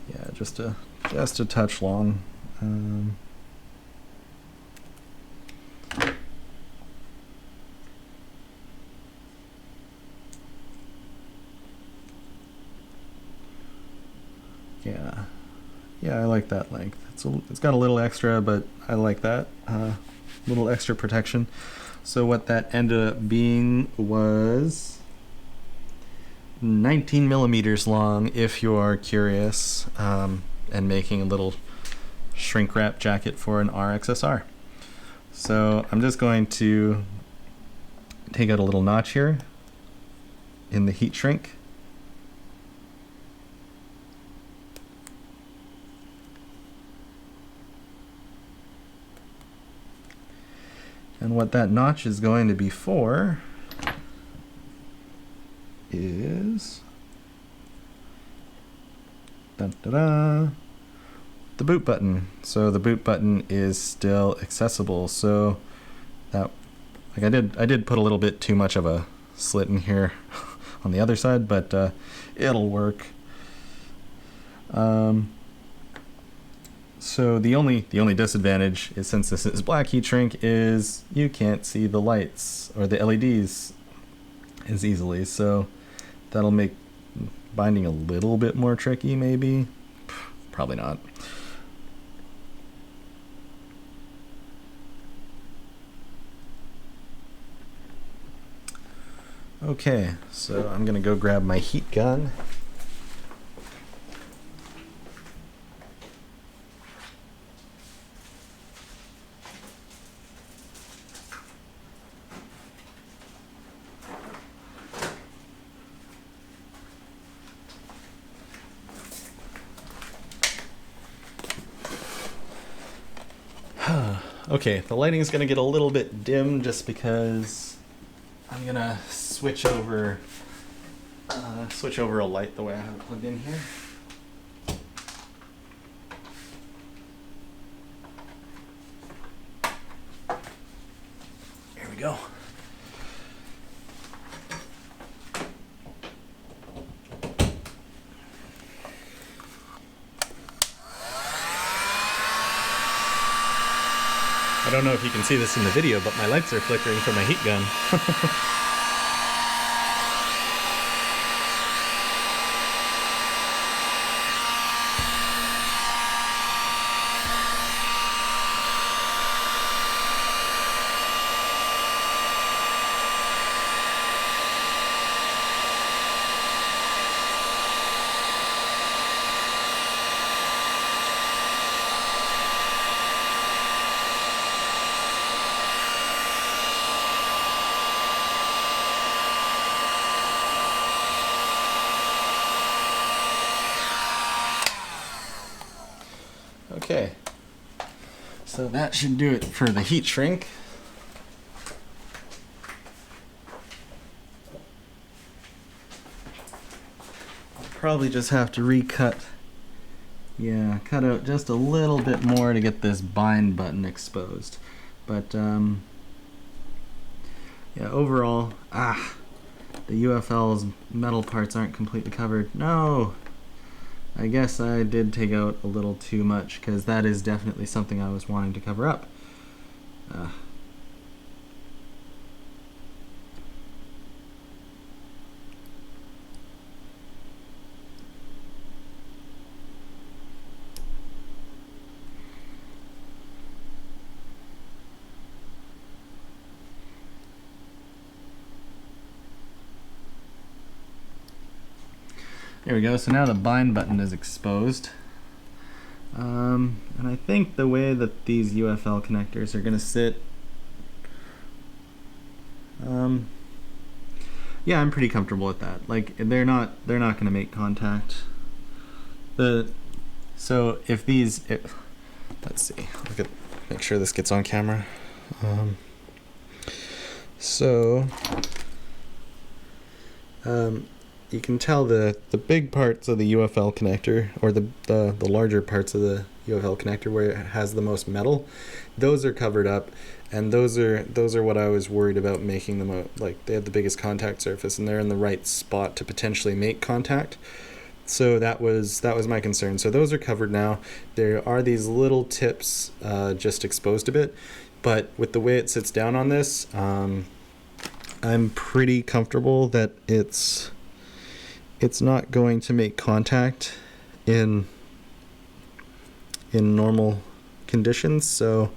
Yeah, just a touch long. Yeah, I like that length. It's got a little extra, but I like that little extra protection. So what that ended up being was 19 millimeters long, if you're curious, and making a little shrink wrap jacket for an R-XSR. So I'm just going to take out a little notch here in the heat shrink. And what that notch is going to be for is the boot button. So the boot button is still accessible. So that, like, I did put a little bit too much of a slit in here on the other side, but it'll work. So the only disadvantage is, since this is black heat shrink, is you can't see the lights or the LEDs as easily. So that'll make binding a little bit more tricky, maybe. Probably not. Okay, so I'm gonna go grab my heat gun. Okay, the lighting is going to get a little bit dim just because I'm going to switch over switch over a light the way I have it plugged in here. Here we go. I don't know if you can see this in the video, but my lights are flickering from my heat gun. Okay, so that should do it for the heat shrink. I'll probably just have to recut, cut out just a little bit more to get this bind button exposed. But yeah, overall, the UFL's metal parts aren't completely covered. No! I guess I did take out a little too much, because that is definitely something I was wanting to cover up. There we go, so now the bind button is exposed. And I think the way that these UFL connectors are going to sit, yeah, I'm pretty comfortable with that. Like, they're not going to make contact. So if these, let's see, make sure this gets on camera. You can tell the big parts of the UFL connector, or the larger parts of the UFL connector where it has the most metal, those are covered up, and those are what I was worried about making them like they have the biggest contact surface, and they're in the right spot to potentially make contact. So that was my concern. So those are covered now. There are these little tips just exposed a bit, but with the way it sits down on this, I'm pretty comfortable that it's not going to make contact in normal conditions, so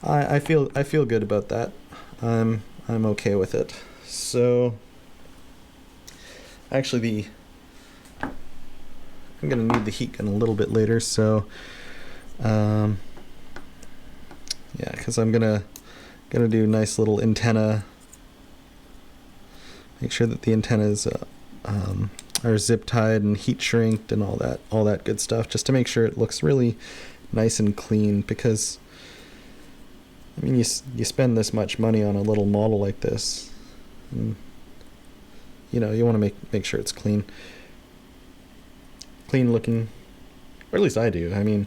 I feel good about that. I'm okay with it. So actually I'm gonna need the heat gun a little bit later, so yeah, because I'm gonna do a nice little antenna. Make sure that the antennas are zip tied and heat shrinked and all that good stuff, just to make sure it looks really nice and clean, because I mean, you spend this much money on a little model like this, and, you know, you want to make sure it's clean looking, or at least I do. I mean,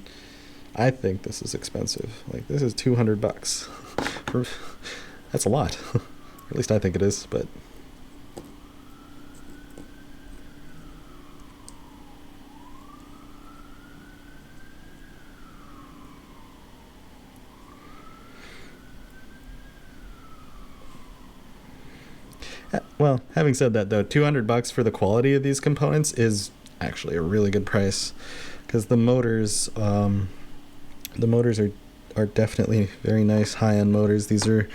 I think this is expensive. Like, this is $200. That's a lot. At least I think it is, but well, having said that though, $200 for the quality of these components is actually a really good price, because the motors are definitely very nice high-end motors. These are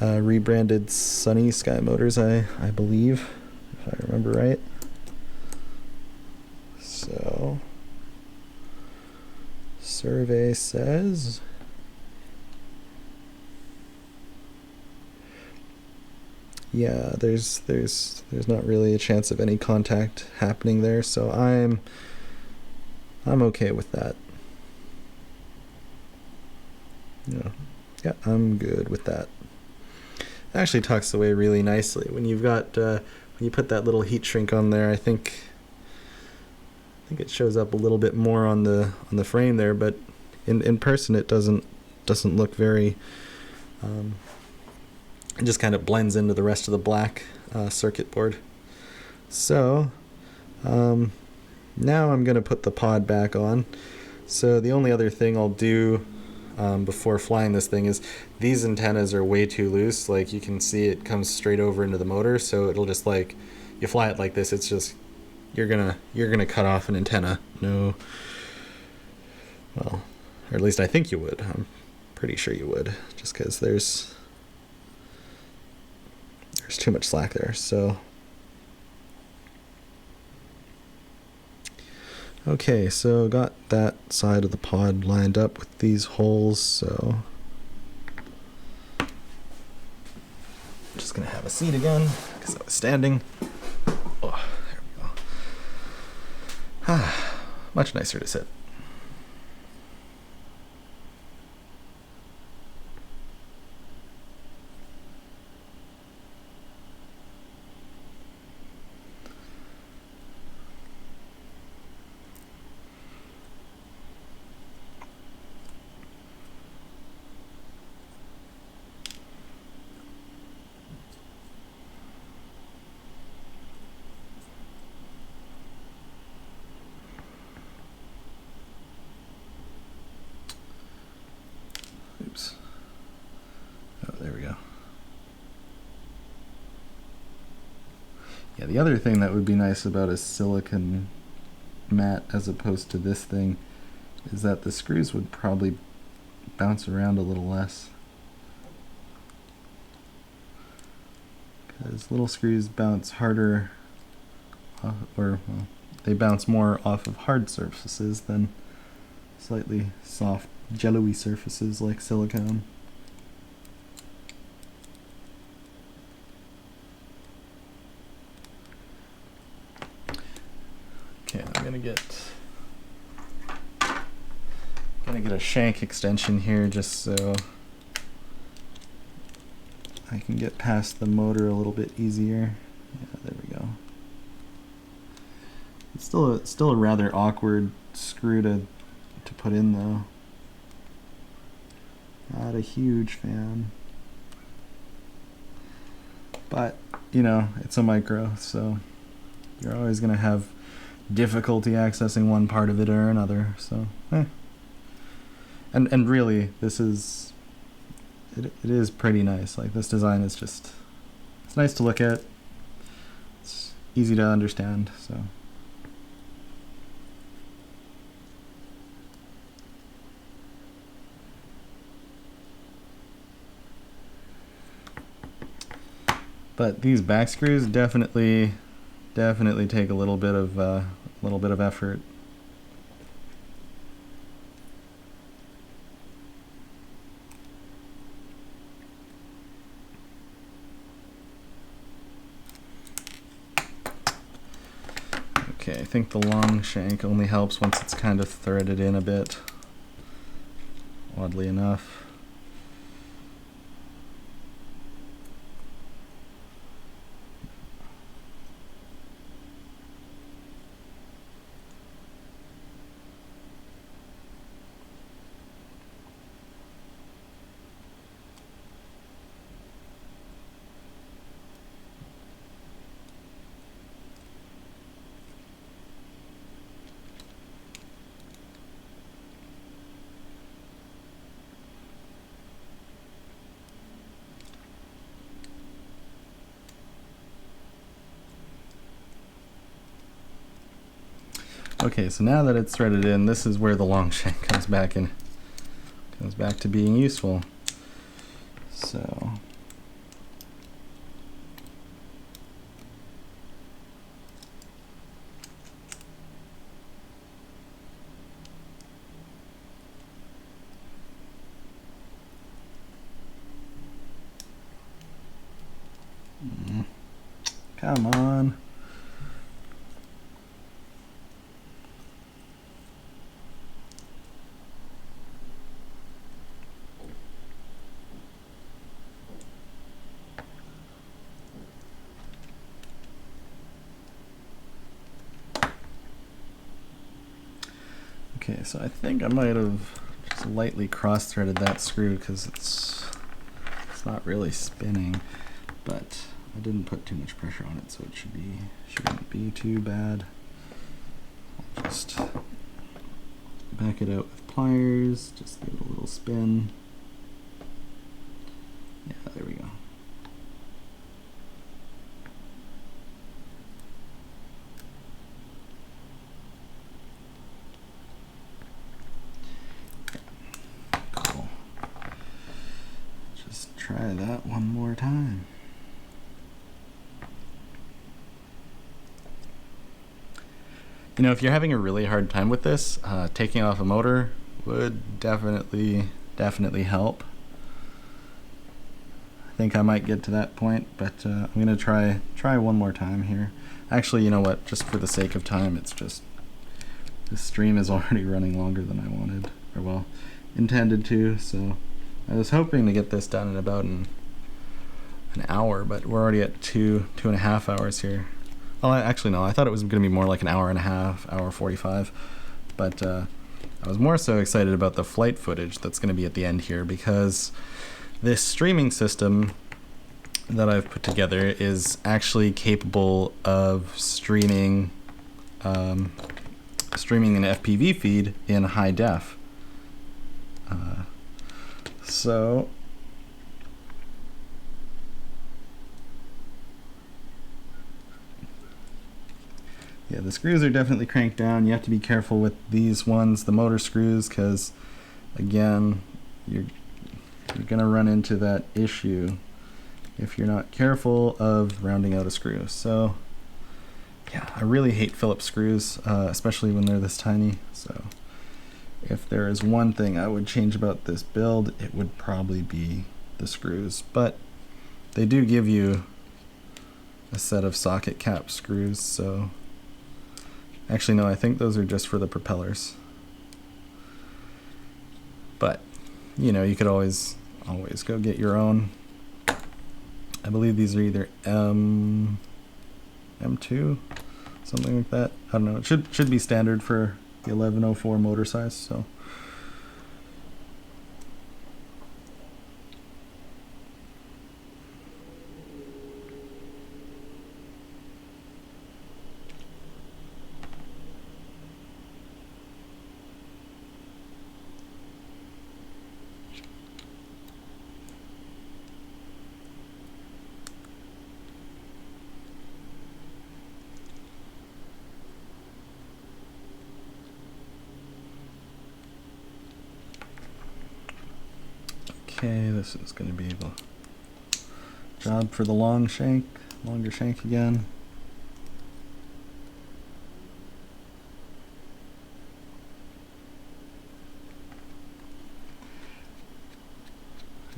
rebranded Sunny Sky motors, I believe, if I remember right. So survey says yeah, there's not really a chance of any contact happening there, so I'm okay with that. Yeah, I'm good with that. It actually tucks away really nicely when you've got you put that little heat shrink on there, I think it shows up a little bit more on the frame there, but in person it doesn't look very. It just kind of blends into the rest of the black circuit board. So now I'm going to put the pod back on. So the only other thing I'll do before flying this thing is these antennas are way too loose. Like you can see it comes straight over into the motor, so it'll just like, you fly it like this, it's just, you're gonna cut off an antenna. No, well, or at least I think you would. I'm pretty sure you would, just because there's too much slack there. So okay, so got that side of the pod lined up with these holes, so I'm just gonna have a seat again because I was standing. Oh, there we go. Ah, much nicer to sit. Oops. Oh, there we go. Yeah, the other thing that would be nice about a silicon mat as opposed to this thing is that the screws would probably bounce around a little less. Because little screws bounce harder, or well, they bounce more off of hard surfaces than slightly soft, jello-y surfaces like silicone. Okay, I'm gonna get a shank extension here just so I can get past the motor a little bit easier. Yeah, there we go. It's still a rather awkward screw to put in though. Not a huge fan. But, you know, it's a micro, so you're always going to have difficulty accessing one part of it or another, so And really, this is, it is pretty nice. Like, this design is just, it's nice to look at. It's easy to understand, so. But these back screws definitely take a little bit of effort. Okay, I think the long shank only helps once it's kind of threaded in a bit, oddly enough. Okay, so now that it's threaded in, this is where the long shank comes back to being useful. So come on. Okay, so I think I might have just lightly cross-threaded that screw because it's not really spinning, but I didn't put too much pressure on it, so it shouldn't be too bad. I'll just back it out with pliers, just give it a little spin. Yeah, there we go. Cool. Just try that one more time. You know, if you're having a really hard time with this, taking off a motor would definitely help. I think I might get to that point, but I'm gonna try one more time here. Actually, you know what? Just for the sake of time, it's just this stream is already running longer than I wanted, or well, intended to. So I was hoping to get this done in about an hour, but we're already at 2.5 hours here. Well, actually, no, I thought it was going to be more like an hour and a half, hour 45. But I was more so excited about the flight footage that's going to be at the end here, because this streaming system that I've put together is actually capable of streaming an FPV feed in high def. So yeah, the screws are definitely cranked down. You have to be careful with these ones, the motor screws, because again, you're gonna run into that issue if you're not careful of rounding out a screw. So yeah, I really hate Phillips screws, especially when they're this tiny. So if there is one thing I would change about this build, it would probably be the screws. But they do give you a set of socket cap screws, so actually, no, I think those are just for the propellers. But, you know, you could always go get your own. I believe these are either M2, something like that. I don't know. It should be standard for the 1104 motor size, so. Okay, this is going to be the job for the longer shank again.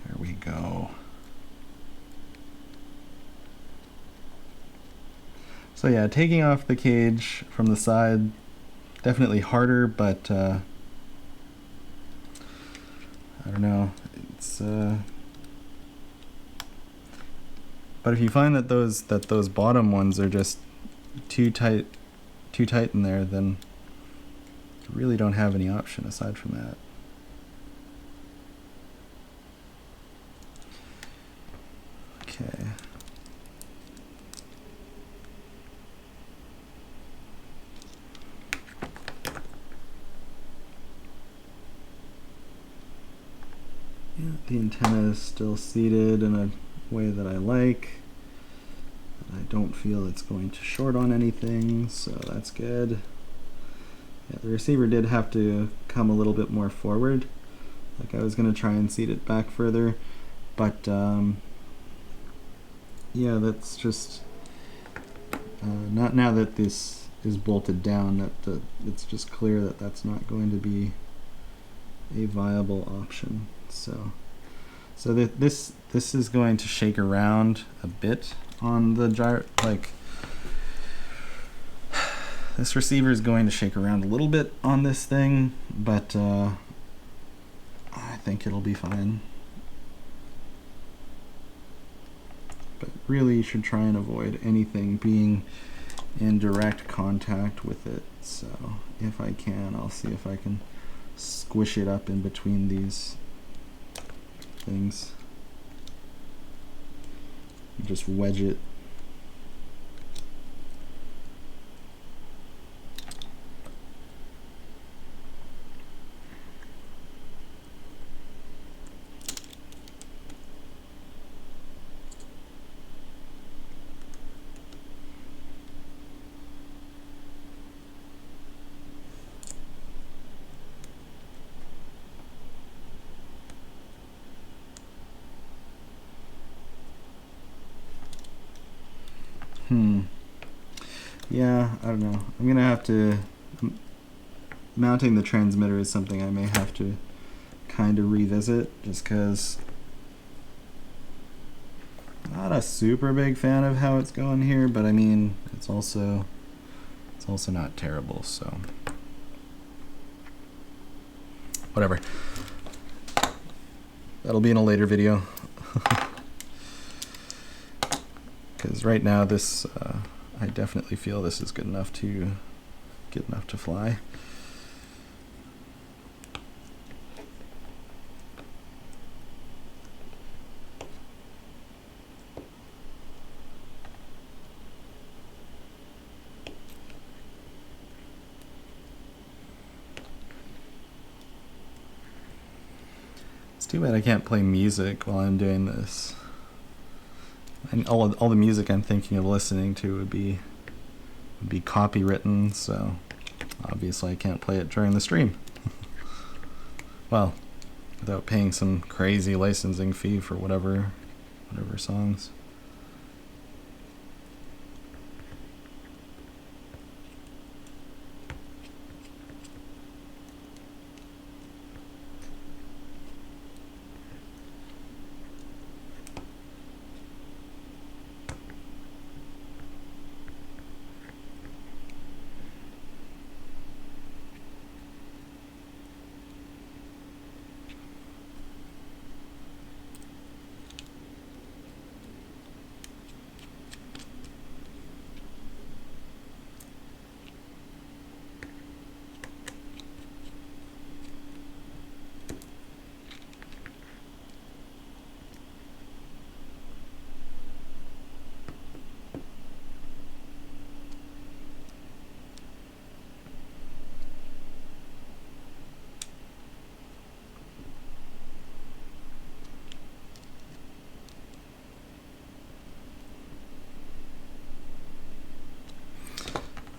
There we go. So yeah, taking off the cage from the side, definitely harder, but I don't know. It's but if you find that those bottom ones are just too tight in there, then you really don't have any option aside from that. Okay. Yeah, the antenna is still seated in a way that I like. I don't feel it's going to short on anything, so that's good. Yeah, the receiver did have to come a little bit more forward. Like I was going to try and seat it back further, but yeah, that's just not now that this is bolted down, that it's just clear that that's not going to be a viable option. So this is going to shake around a bit on the gyro. Like this receiver is going to shake around a little bit on this thing, but I think it'll be fine. But really, you should try and avoid anything being in direct contact with it. So if I can, I'll see if I can squish it up in between these things. Just wedge it. Yeah, I don't know. I'm gonna have to... Mounting the transmitter is something I may have to kind of revisit, just because not a super big fan of how it's going here, but I mean, it's also not terrible, so whatever. That'll be in a later video. Because right now this, I definitely feel this is good enough to fly. It's too bad I can't play music while I'm doing this. And all the music I'm thinking of listening to would be copywritten, so obviously I can't play it during the stream. Well, without paying some crazy licensing fee for whatever songs.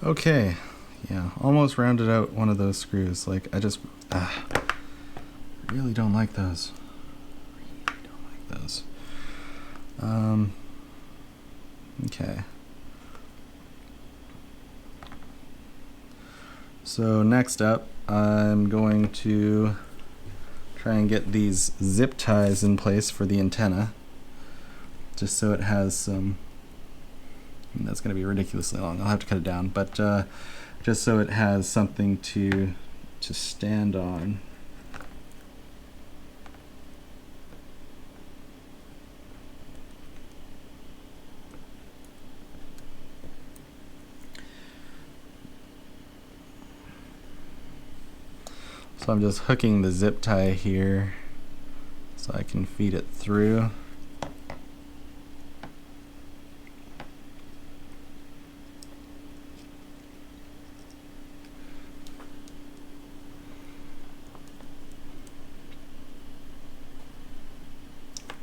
Okay, yeah, almost rounded out one of those screws. Like, I just really don't like those. Really don't like those. Okay. So next up, I'm going to try and get these zip ties in place for the antenna, just so it has some... That's going to be ridiculously long. I'll have to cut it down, but just so it has something to stand on. So I'm just hooking the zip tie here so I can feed it through.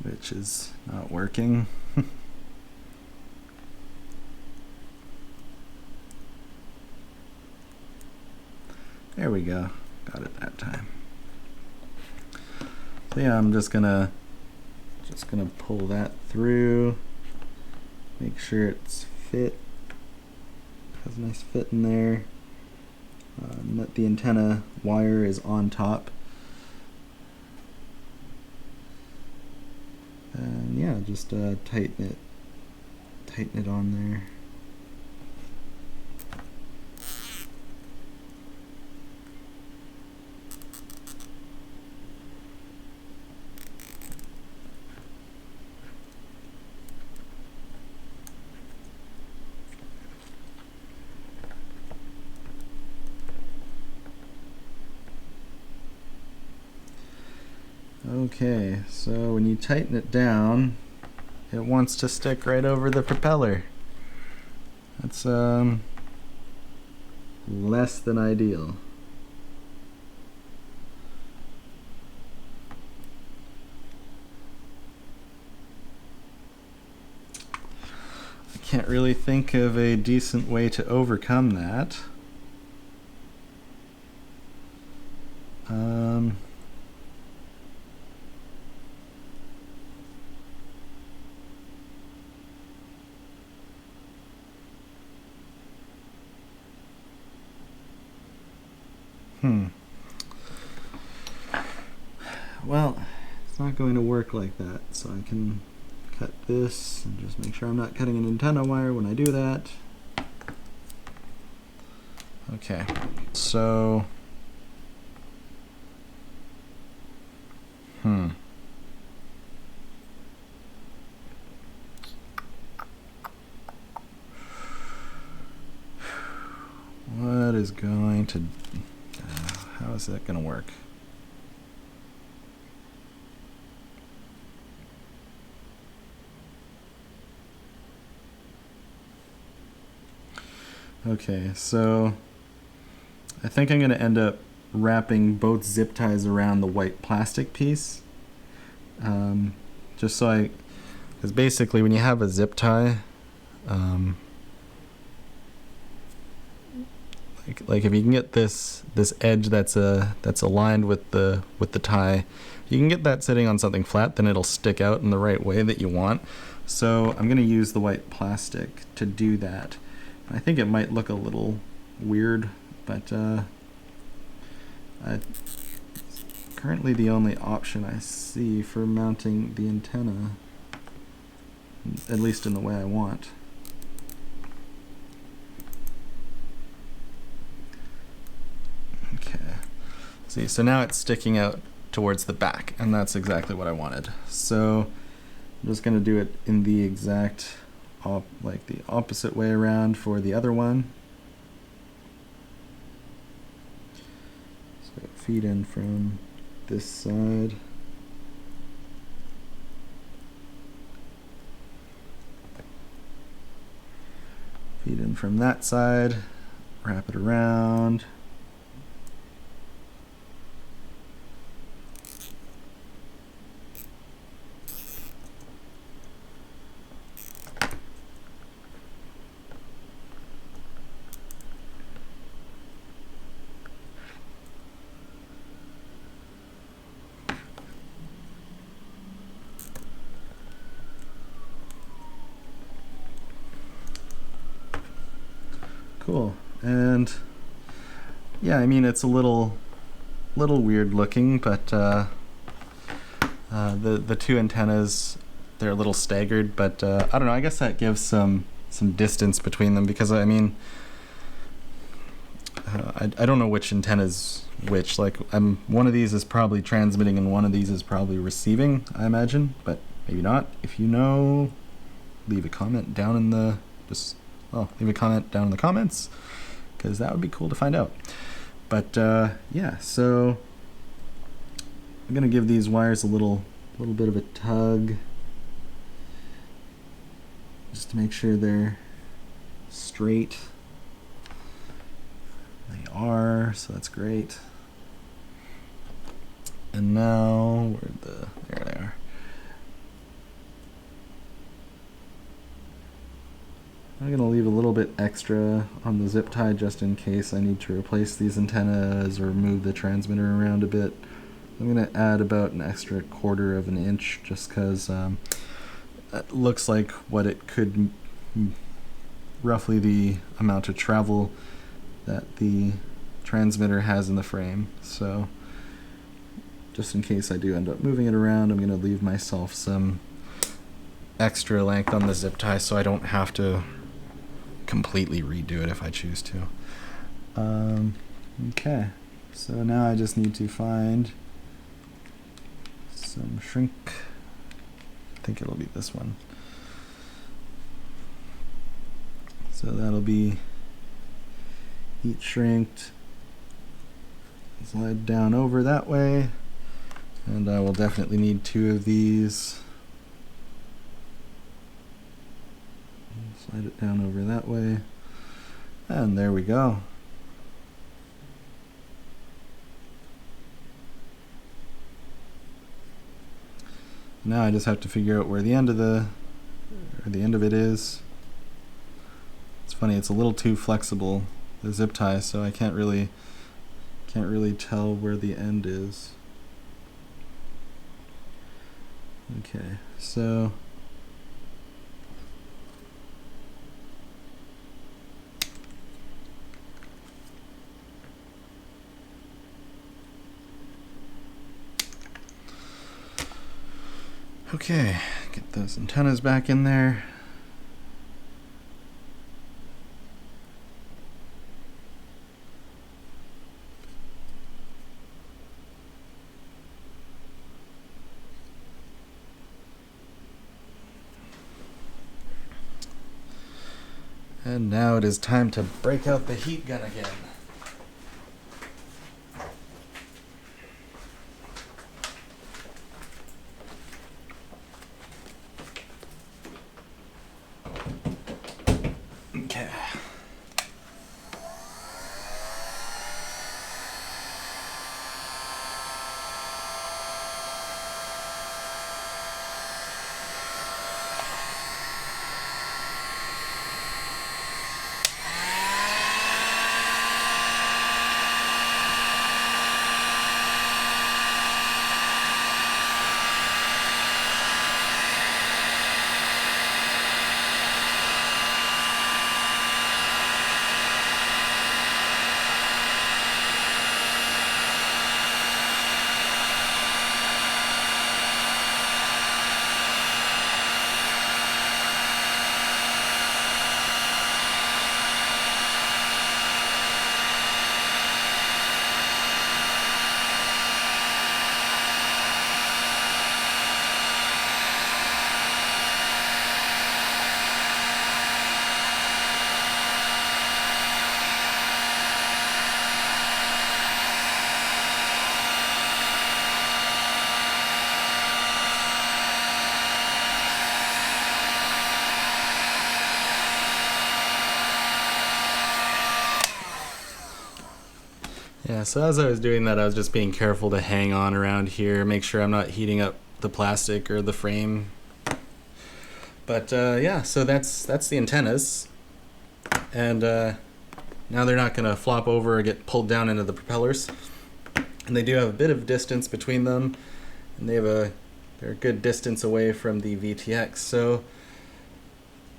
Which is not working. There we go. Got it that time. So yeah, I'm just gonna pull that through. Make sure it's fit. Has a nice fit in there. And that the antenna wire is on top. And yeah, just tighten it on there. Okay, so when you tighten it down, it wants to stick right over the propeller. That's less than ideal. I can't really think of a decent way to overcome that. Well, it's not going to work like that, so I can cut this and just make sure I'm not cutting an antenna wire when I do that. Okay, so what is going to how is that going to work? Okay, so I think I'm going to end up wrapping both zip ties around the white plastic piece. Just so because basically when you have a zip tie, like if you can get this edge that's aligned with the tie, you can get that sitting on something flat, then it'll stick out in the right way that you want. So I'm going to use the white plastic to do that. I think it might look a little weird, but currently the only option I see for mounting the antenna, at least in the way I want. Okay, see, so now it's sticking out towards the back, and that's exactly what I wanted. So I'm just going to do it in the exact like the opposite way around for the other one. So feed in from this side. Feed in from that side, wrap it around. Cool. And yeah, I mean, it's a little weird looking, but the two antennas, they're a little staggered, but I don't know, I guess that gives some distance between them, because I mean, I don't know which antenna's which. Like, one of these is probably transmitting and one of these is probably receiving, I imagine, but maybe not. If you know, leave a comment down in the leave a comment down in the comments, because that would be cool to find out. But yeah, so I'm gonna give these wires a little bit of a tug, just to make sure they're straight. They are, so that's great. And now there they are. I'm going to leave a little bit extra on the zip tie just in case I need to replace these antennas or move the transmitter around a bit. I'm going to add about an extra 1/4 of an inch just because that looks like what it could, roughly the amount of travel that the transmitter has in the frame. So just in case I do end up moving it around, I'm going to leave myself some extra length on the zip tie so I don't have to completely redo it if I choose to. Okay, so now I just need to find some shrink. I think it'll be this one. So that'll be heat shrinked, slide down over that way, And I will definitely need 2 of these. Slide it down over that way. And there we go. Now I just have to figure out where the end of it is. It's funny, it's a little too flexible, the zip tie, so I can't really tell where the end is. Okay, so okay, get those antennas back in there. And now it is time to break out the heat gun again. Okay. Yeah, so as I was doing that, I was just being careful to hang on around here, make sure I'm not heating up the plastic or the frame. But yeah, so that's the antennas. And now they're not going to flop over or get pulled down into the propellers. And they do have a bit of distance between them, and they're a good distance away from the VTX. So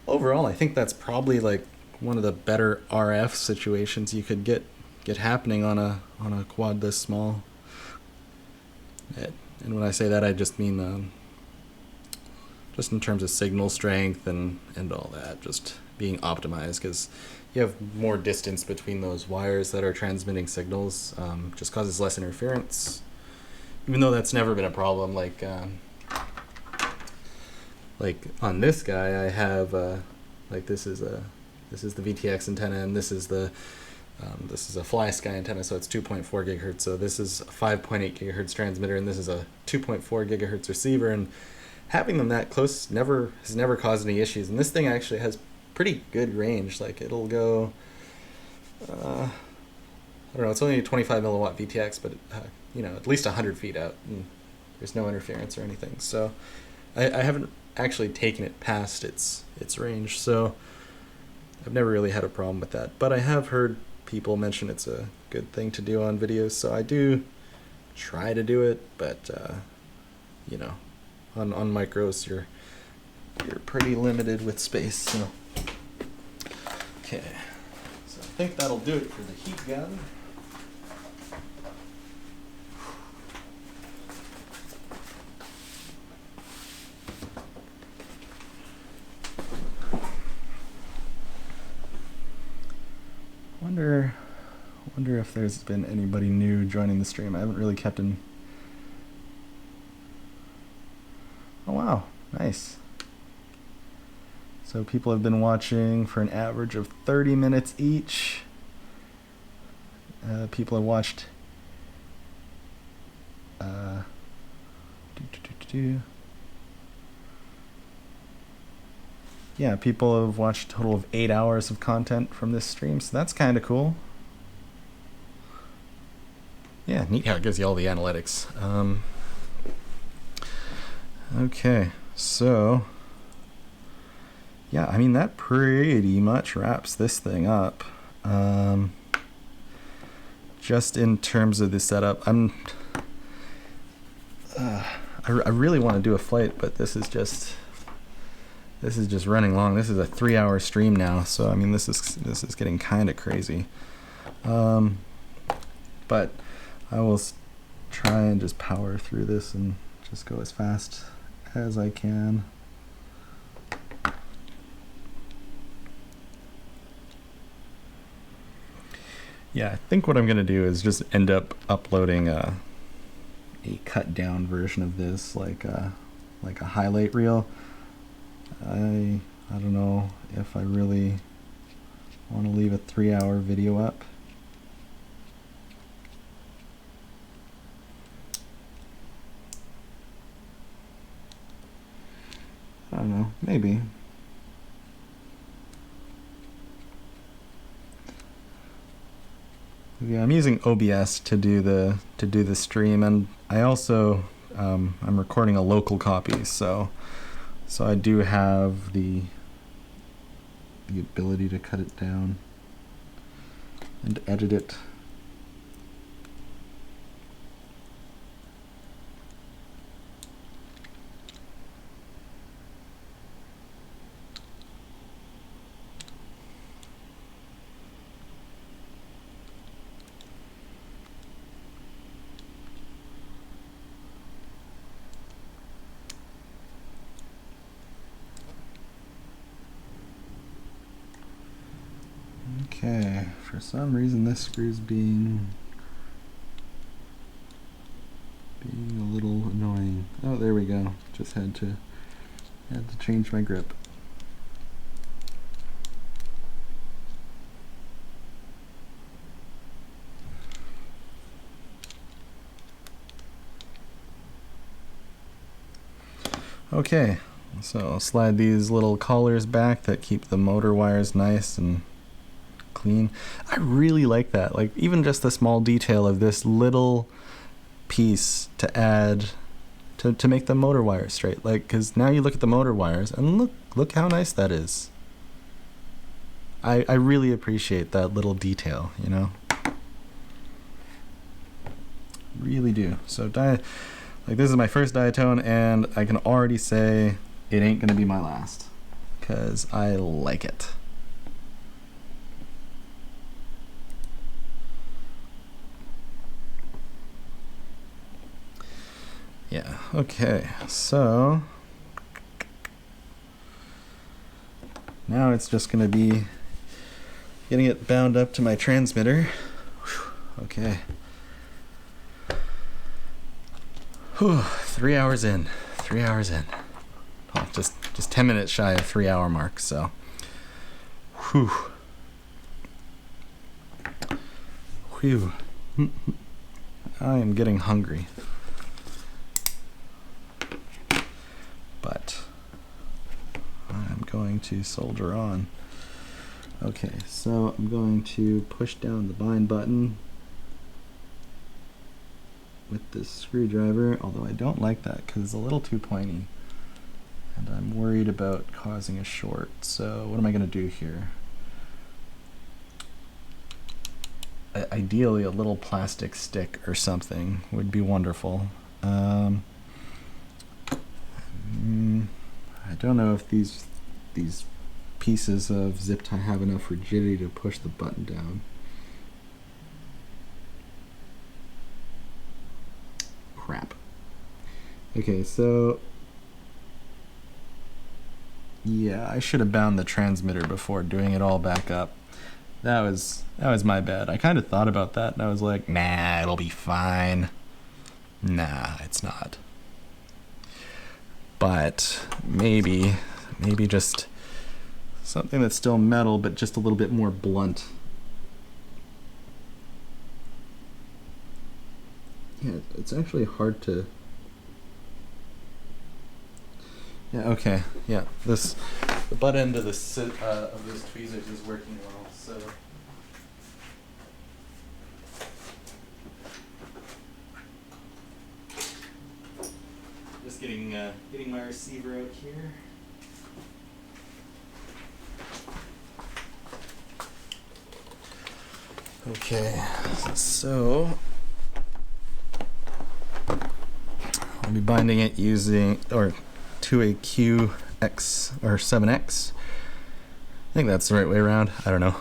overall, I think that's probably like one of the better RF situations you could get happening on a quad this small. And when I say that, I just mean just in terms of signal strength and all that, just being optimized, because you have more distance between those wires that are transmitting signals. Just causes less interference, even though that's never been a problem. Like on this guy, I have like this is the VTX antenna, and this is a FrSky antenna, so it's 2.4 gigahertz. So this is a 5.8 gigahertz transmitter, and this is a 2.4 gigahertz receiver. And having them that close has never caused any issues. And this thing actually has pretty good range. Like it'll go, I don't know, it's only a 25 milliwatt VTX, but at least 100 feet out, and there's no interference or anything. So I haven't actually taken it past its range, so I've never really had a problem with that. But I have heard people mention it's a good thing to do on videos, so I do try to do it. But on micros, you're pretty limited with space. So okay, so I think that'll do it for the heat gun. Wonder if there's been anybody new joining the stream. I haven't really kept in. Oh wow, nice. So people have been watching for an average of 30 minutes each. People have watched Yeah, people have watched a total of 8 hours of content from this stream, so that's kind of cool. Yeah, neat how it gives you all the analytics. Okay, so yeah, I mean, that pretty much wraps this thing up. Just in terms of the setup, I really want to do a flight, but this is just running long. This is a 3-hour stream now, so I mean, this is getting kind of crazy. But I will try and just power through this and just go as fast as I can. Yeah, I think what I'm gonna do is just end up uploading a cut down version of this, like a highlight reel. I don't know if I really want to leave a 3-hour video up. I don't know, maybe. Yeah, I'm using OBS to do the stream, and I also I'm recording a local copy, so I do have the ability to cut it down and edit it. Okay, for some reason this screw's being a little annoying. Oh, there we go. Just had to change my grip. Okay, so I'll slide these little collars back that keep the motor wires nice and clean. I really like that. Like, even just the small detail of this little piece to add to make the motor wires straight. Like, because now you look at the motor wires and look how nice that is. I really appreciate that little detail, you know. Really do. So like, this is my first Diatone, and I can already say it ain't gonna be my last, because I like it. Yeah, okay, so now it's just gonna be getting it bound up to my transmitter. Whew, okay. Whew, 3 hours in. 3 hours in. Oh, just 10 minutes shy of 3-hour mark, so. Whew. Whew. I am getting hungry. But I'm going to solder on. Okay, so I'm going to push down the bind button with this screwdriver, although I don't like that because it's a little too pointy and I'm worried about causing a short. So what am I going to do here? Ideally a little plastic stick or something would be wonderful. I don't know if these pieces of zip tie have enough rigidity to push the button down. Crap. Okay, so yeah, I should have bound the transmitter before doing it all back up. That was my bad. I kind of thought about that and I was like, nah, it'll be fine. Nah, it's not. But maybe just something that's still metal but just a little bit more blunt. Yeah, it's actually hard to Yeah, okay. Yeah, the butt end of of those tweezers is working well, so. Just getting my receiver out here. Okay, so I'll be binding it using to a QX or 7X. I think that's the right way around. I don't know.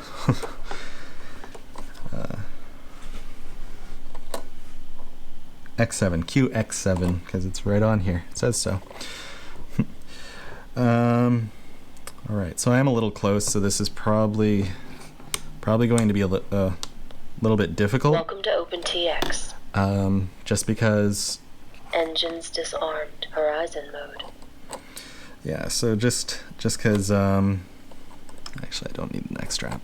X7, QX7, because it's right on here. It says so. All right, so I am a little close, so this is probably going to be a little bit difficult. Welcome to OpenTX. Just because. Engines disarmed. Horizon mode. Yeah, so just because. Actually, I don't need the neck strap,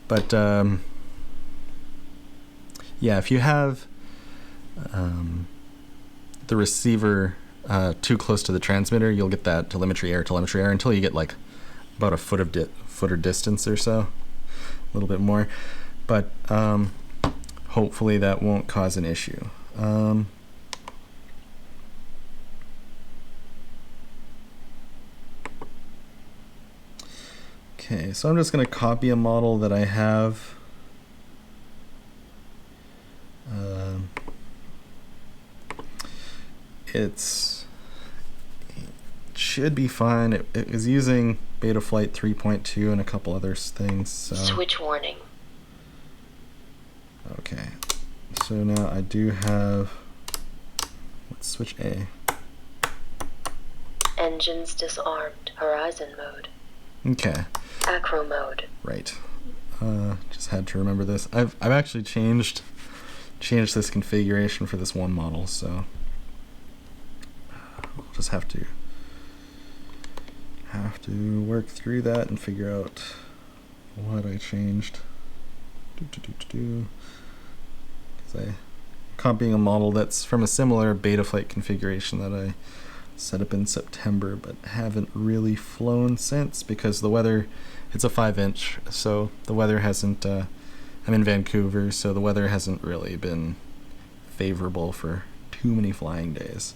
but yeah, if you have the receiver too close to the transmitter, you'll get that telemetry error until you get like about a foot of distance or so, a little bit more, but hopefully that won't cause an issue. Okay, so I'm just going to copy a model that I have. It should be fine. It was using Betaflight 3.2 and a couple other things. So. Switch warning. Okay, so now I do have. Let's switch A. Engines disarmed. Horizon mode. Okay. Acro mode. Right. Just had to remember this. I've actually changed this configuration for this one model, so I'll just have to work through that and figure out what I changed. Because I'm copying a model that's from a similar Betaflight configuration that I set up in September, but haven't really flown since because the weather. It's a 5-inch, so the weather hasn't. I'm in Vancouver, so the weather hasn't really been favorable for too many flying days.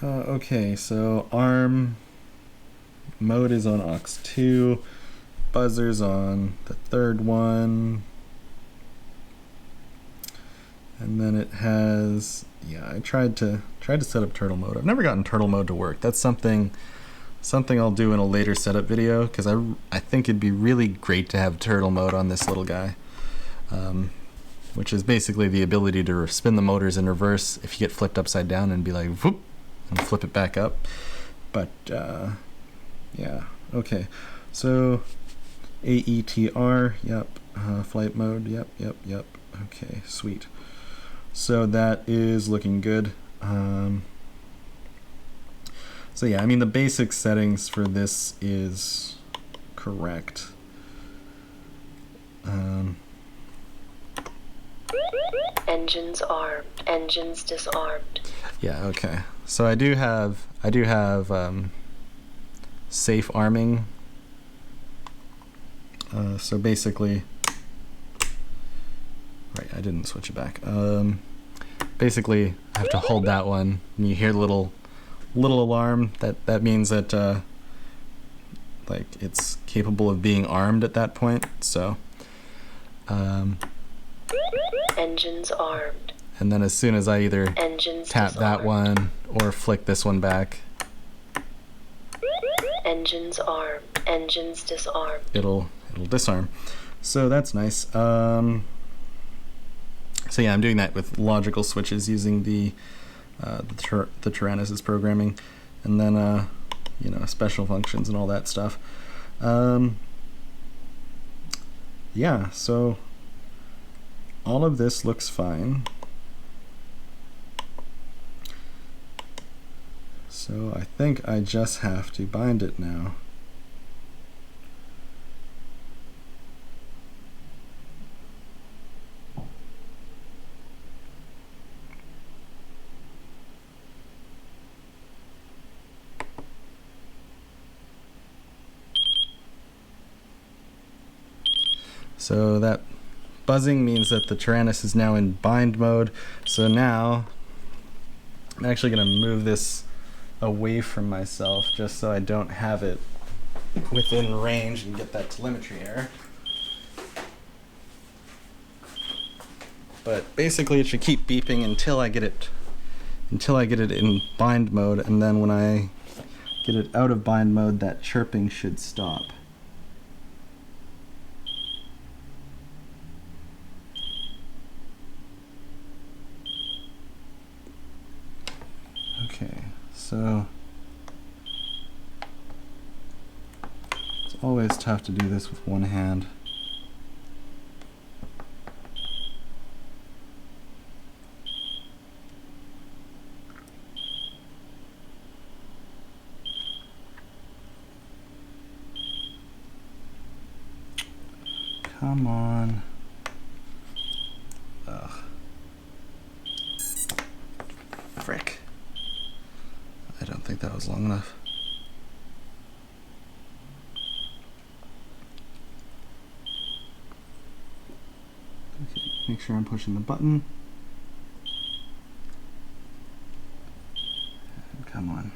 Okay, so arm mode is on aux 2, buzzer's on the third one, and then it has, yeah, I tried to set up turtle mode. I've never gotten turtle mode to work. That's something I'll do in a later setup video, because I think it'd be really great to have turtle mode on this little guy, which is basically the ability to spin the motors in reverse if you get flipped upside down and be like, whoop, and flip it back up. But yeah, okay, so AETR, yep, flight mode, yep, okay, sweet. So that is looking good. So yeah, I mean the basic settings for this is correct. Engines armed. Engines disarmed. Yeah, okay. So I do have safe arming. So basically, right, I didn't switch it back. Basically, I have to hold that one, and you hear the little alarm. That means that like it's capable of being armed at that point. So. Engines armed. And then as soon as I either tap that one or flick this one back, engines armed. Engines disarmed. It'll disarm. So that's nice. So yeah, I'm doing that with logical switches using the Tyrannus's programming, and then you know, special functions and all that stuff. Yeah, so all of this looks fine. So I think I just have to bind it now. So that buzzing means that the Tyrannus is now in bind mode. So now I'm actually going to move this away from myself just so I don't have it within range and get that telemetry error. But basically it should keep beeping until I get it in bind mode, and then when I get it out of bind mode, that chirping should stop. Okay, so it's always tough to do this with one hand. Come on. Ugh. Frick. I don't think that was long enough. Okay, make sure I'm pushing the button. And come on.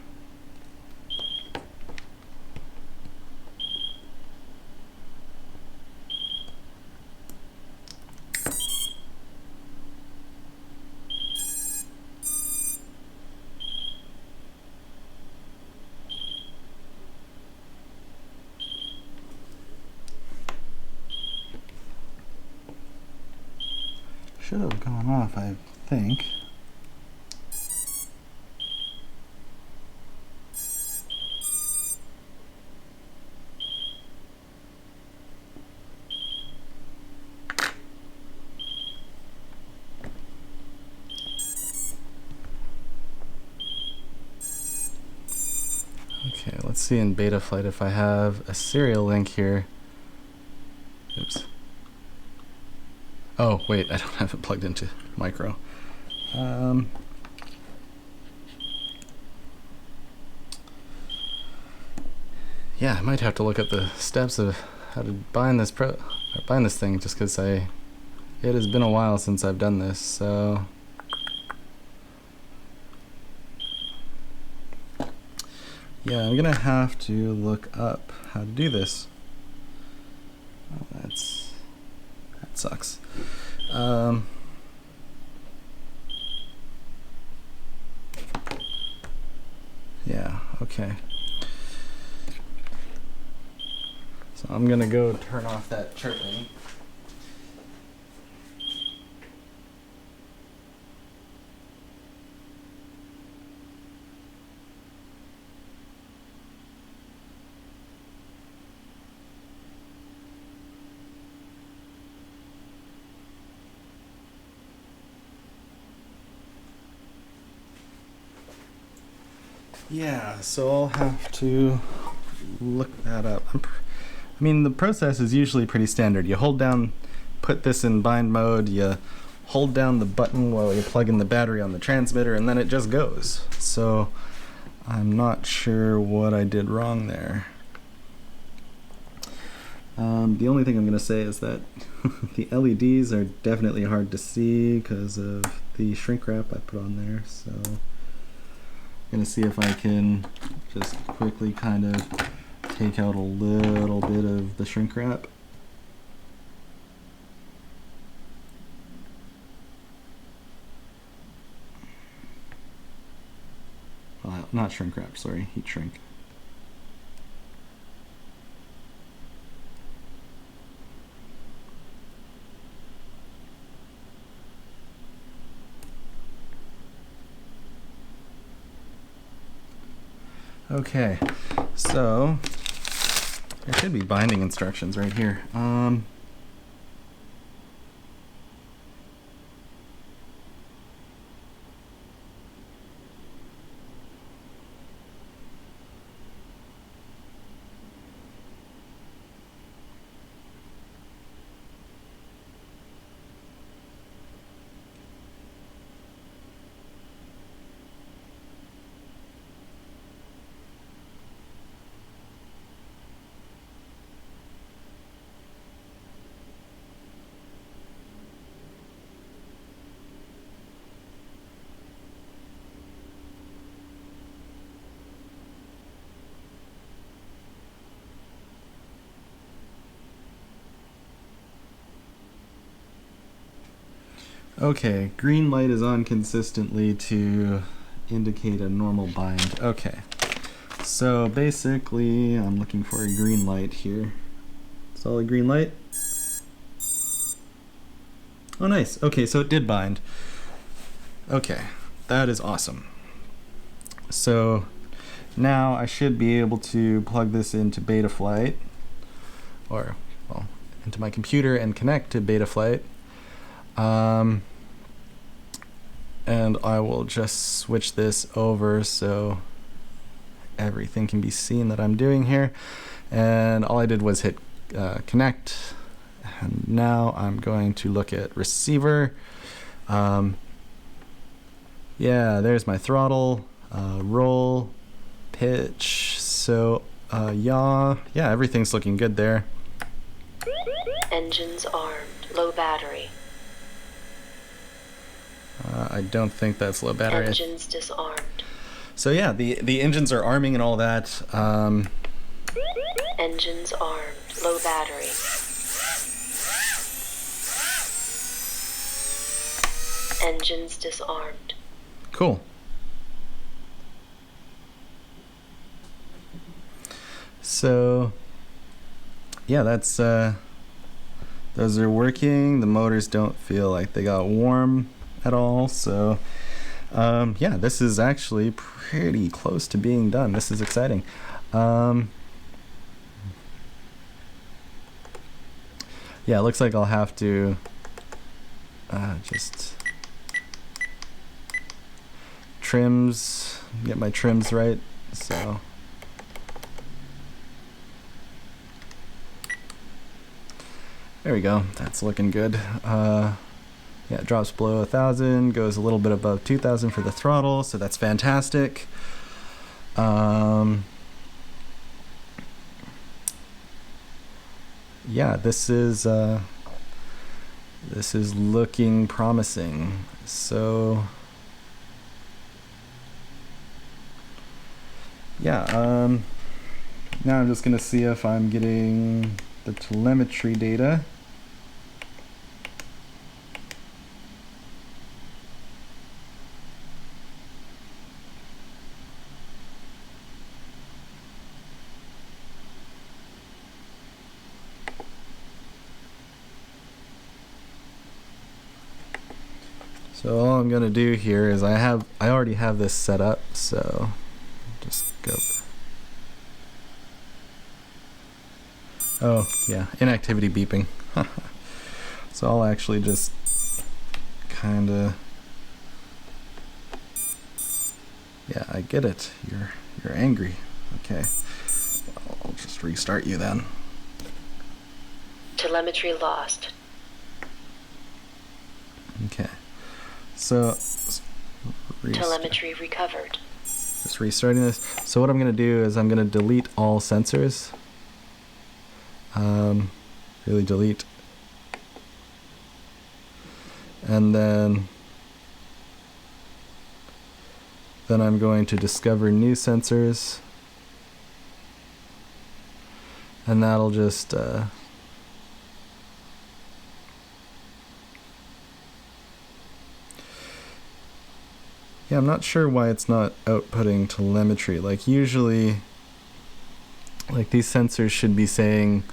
Should have gone off, I think. Okay, let's see in Betaflight if I have a serial link here. Oops. Oh, wait, I don't have it plugged into micro. Yeah, I might have to look at the steps of how to bind this thing, just because it has been a while since I've done this, so yeah, I'm gonna have to look up how to do this. Oh, that sucks. Yeah, okay. So I'm gonna go turn off that chirping. Yeah, so I'll have to look that up. I mean, the process is usually pretty standard. You hold down, put this in bind mode, you hold down the button while you plug in the battery on the transmitter, and then it just goes. So I'm not sure what I did wrong there. The only thing I'm going to say is that the LEDs are definitely hard to see because of the shrink wrap I put on there. So I'm going to see if I can just quickly kind of take out a little bit of the shrink wrap. Well, not shrink wrap, sorry, heat shrink. Okay, so there should be binding instructions right here. Okay, green light is on consistently to indicate a normal bind. Okay, so basically I'm looking for a green light here. Solid green light. Oh nice, okay, so it did bind. Okay, that is awesome. So now I should be able to plug this into Betaflight, or well, into my computer and connect to Betaflight. And I will just switch this over so everything can be seen that I'm doing here. And all I did was hit connect. And now I'm going to look at receiver. Yeah, there's my throttle, roll, pitch. So yeah, everything's looking good there. Engines armed. Low battery. I don't think that's low battery. Engines disarmed. So yeah, the engines are arming and all that. Engines armed. Low battery. Engines disarmed. Cool. So yeah, that's those are working. The motors don't feel like they got warm at all. So yeah, this is actually pretty close to being done. This is exciting. Yeah, it looks like I'll have to just get my trims right. So there we go. That's looking good. Yeah, it drops below 1,000, goes a little bit above 2,000 for the throttle, so that's fantastic. Yeah, this is looking promising. So yeah, now I'm just gonna see if I'm getting the telemetry data. So all I'm gonna do here is I already have this set up, so just go. Oh yeah, inactivity beeping. So I'll actually just kinda, yeah, I get it. You're angry. Okay, I'll just restart you then. Telemetry lost. Okay. So Telemetry recovered. just restarting this. So what I'm going to do is I'm going to delete all sensors. Really delete. And then I'm going to discover new sensors. And that'll just yeah, I'm not sure why it's not outputting telemetry. Like usually, like these sensors should be saying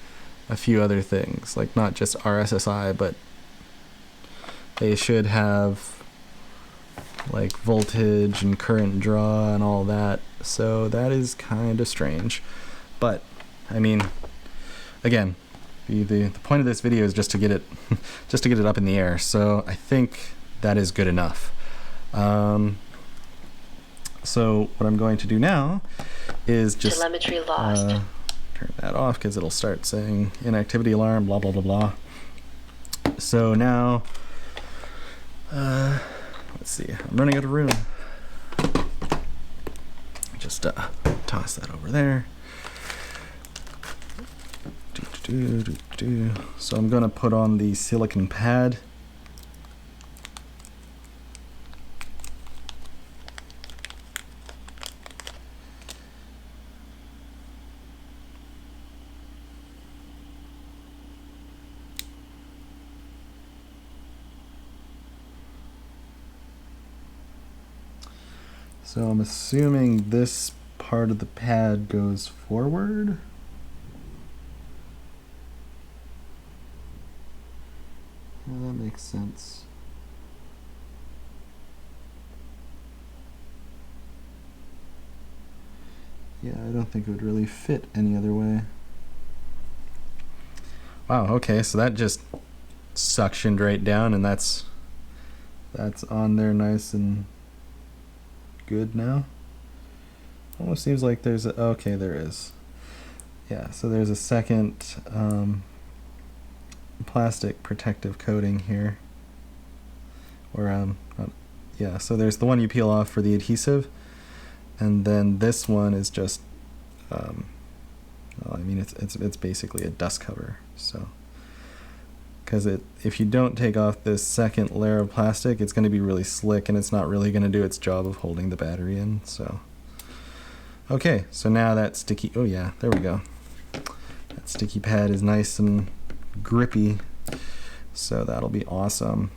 a few other things, like not just RSSI, but they should have like voltage and current draw and all that So that is kind of strange. But, I mean, again, the point of this video is just to get it just to get it up in the air. So I think that is good enough. So what I'm going to do now is just telemetry lost. Turn that off because it'll start saying inactivity alarm, blah blah blah blah. So now, let's see, I'm running out of room. Just toss that over there. So I'm going to put on the silicon pad. So I'm assuming this part of the pad goes forward. Yeah, that makes sense. Yeah, I don't think it would really fit any other way. Wow, okay, so that just suctioned right down, and that's on there nice and good now. Almost seems like there's a, okay, there is. Yeah, so there's a second plastic protective coating here. Or yeah, so there's the one you peel off for the adhesive, and then this one is just well, I mean it's basically a dust cover. So because if you don't take off this second layer of plastic, it's going to be really slick and it's not really going to do its job of holding the battery in. So okay, so now that sticky, oh yeah, there we go. That sticky pad is nice and grippy, so that'll be awesome.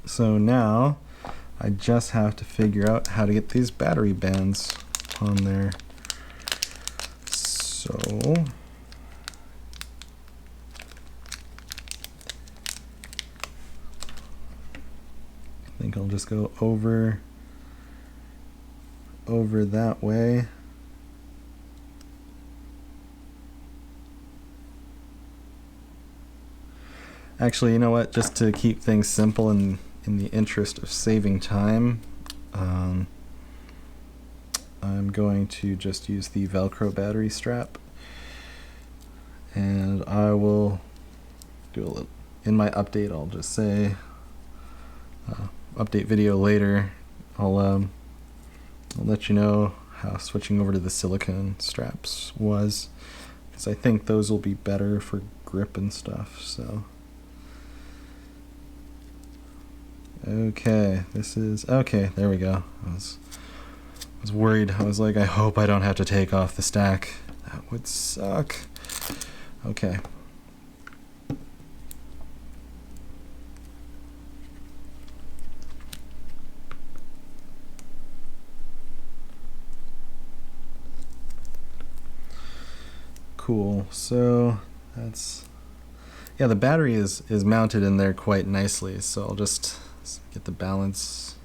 So now I just have to figure out how to get these battery bands on there. So I think I'll just go over that way. Actually, you know what? Just to keep things simple and in the interest of saving time, I'm going to just use the Velcro battery strap, and I will do a little, in my update I'll just say update video later, I'll let you know how switching over to the silicone straps was, because I think those will be better for grip and stuff. So okay, this is okay, there we go. I was worried. I was like, I hope I don't have to take off the stack. That would suck. Okay. Cool. So that's, yeah, the battery is mounted in there quite nicely, so I'll just get the balance.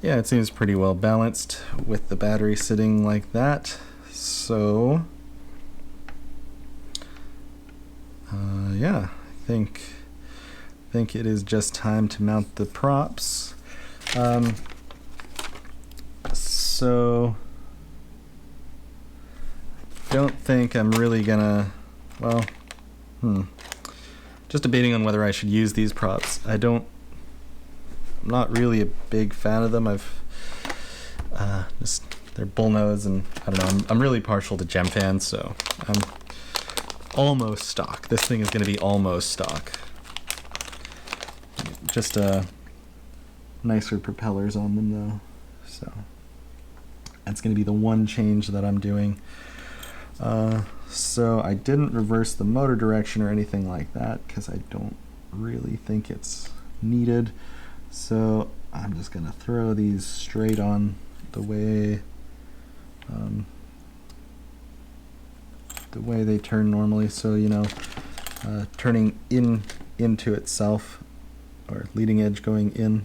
Yeah, it seems pretty well balanced with the battery sitting like that. So yeah, I think it is just time to mount the props. So I don't think I'm really gonna, well, just debating on whether I should use these props. I'm not really a big fan of them. They're bullnose, and I don't know, I'm really partial to gem fans, so I'm almost stock. This thing is going to be almost stock. Just nicer propellers on them though, so that's going to be the one change that I'm doing. So I didn't reverse the motor direction or anything like that because I don't really think it's needed. So I'm just going to throw these straight on the way the way they turn normally. So, you know, turning into itself, or leading edge going in.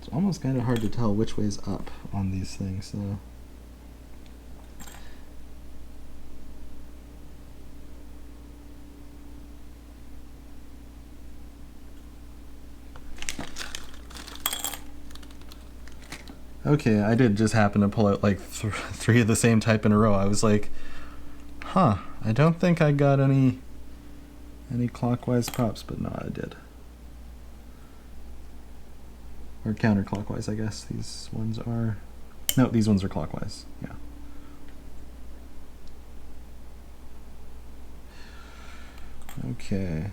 It's almost kind of hard to tell which way's up on these things, so. Okay, I did just happen to pull out like three of the same type in a row. I was like, huh, I don't think I got any clockwise props, but no, I did. Or counterclockwise, I guess. These ones are, no, these ones are clockwise, yeah. Okay.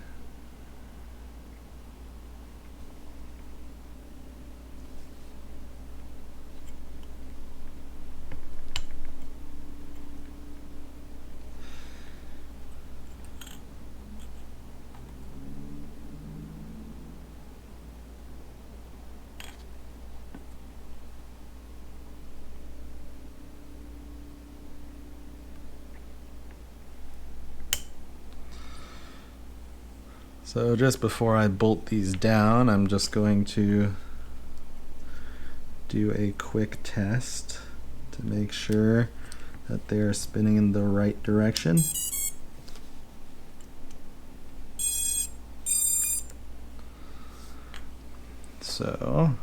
So just before I bolt these down, I'm just going to do a quick test to make sure that they're spinning in the right direction. So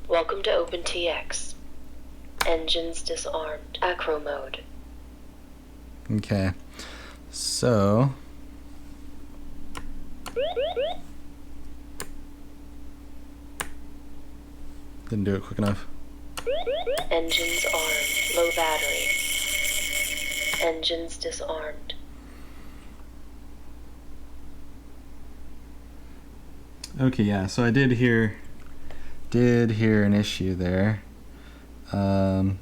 Welcome to OpenTX. Engines disarmed. Acro mode. okay, so didn't do it quick enough. Engines armed. Low battery. Engines disarmed. Okay, yeah, so I did hear an issue there. So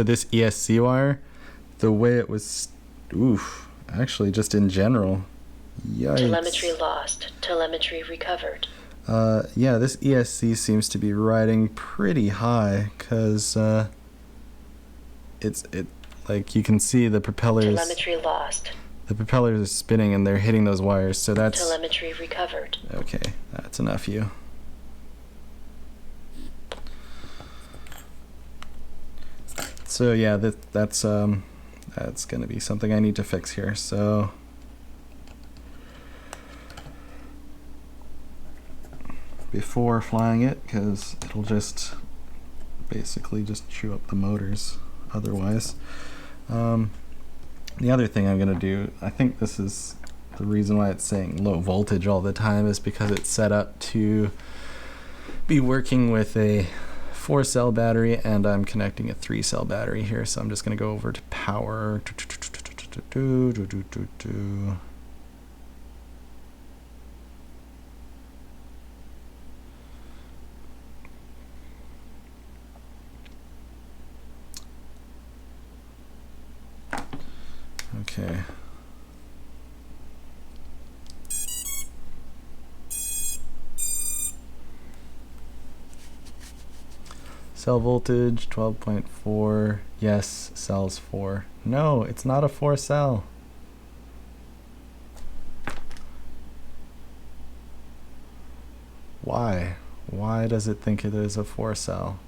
this ESC wire, the way it was, actually just in general, yikes. Telemetry lost. Telemetry recovered. Yeah, this ESC seems to be riding pretty high, because like you can see the propellers. Telemetry lost. The propellers are spinning and they're hitting those wires, so that's. Telemetry recovered. Okay, that's enough, you. So yeah, that's gonna be something I need to fix here. So before flying it, because it'll just basically just chew up the motors otherwise. The other thing I'm gonna do, I think this is the reason why it's saying low voltage all the time, is because it's set up to be working with a 4-cell battery, and I'm connecting a 3-cell battery here, so I'm just going to go over to power. Okay. Cell voltage 12.4. Yes, cells 4. No, it's not a 4-cell. Why? Why does it think it is a 4-cell?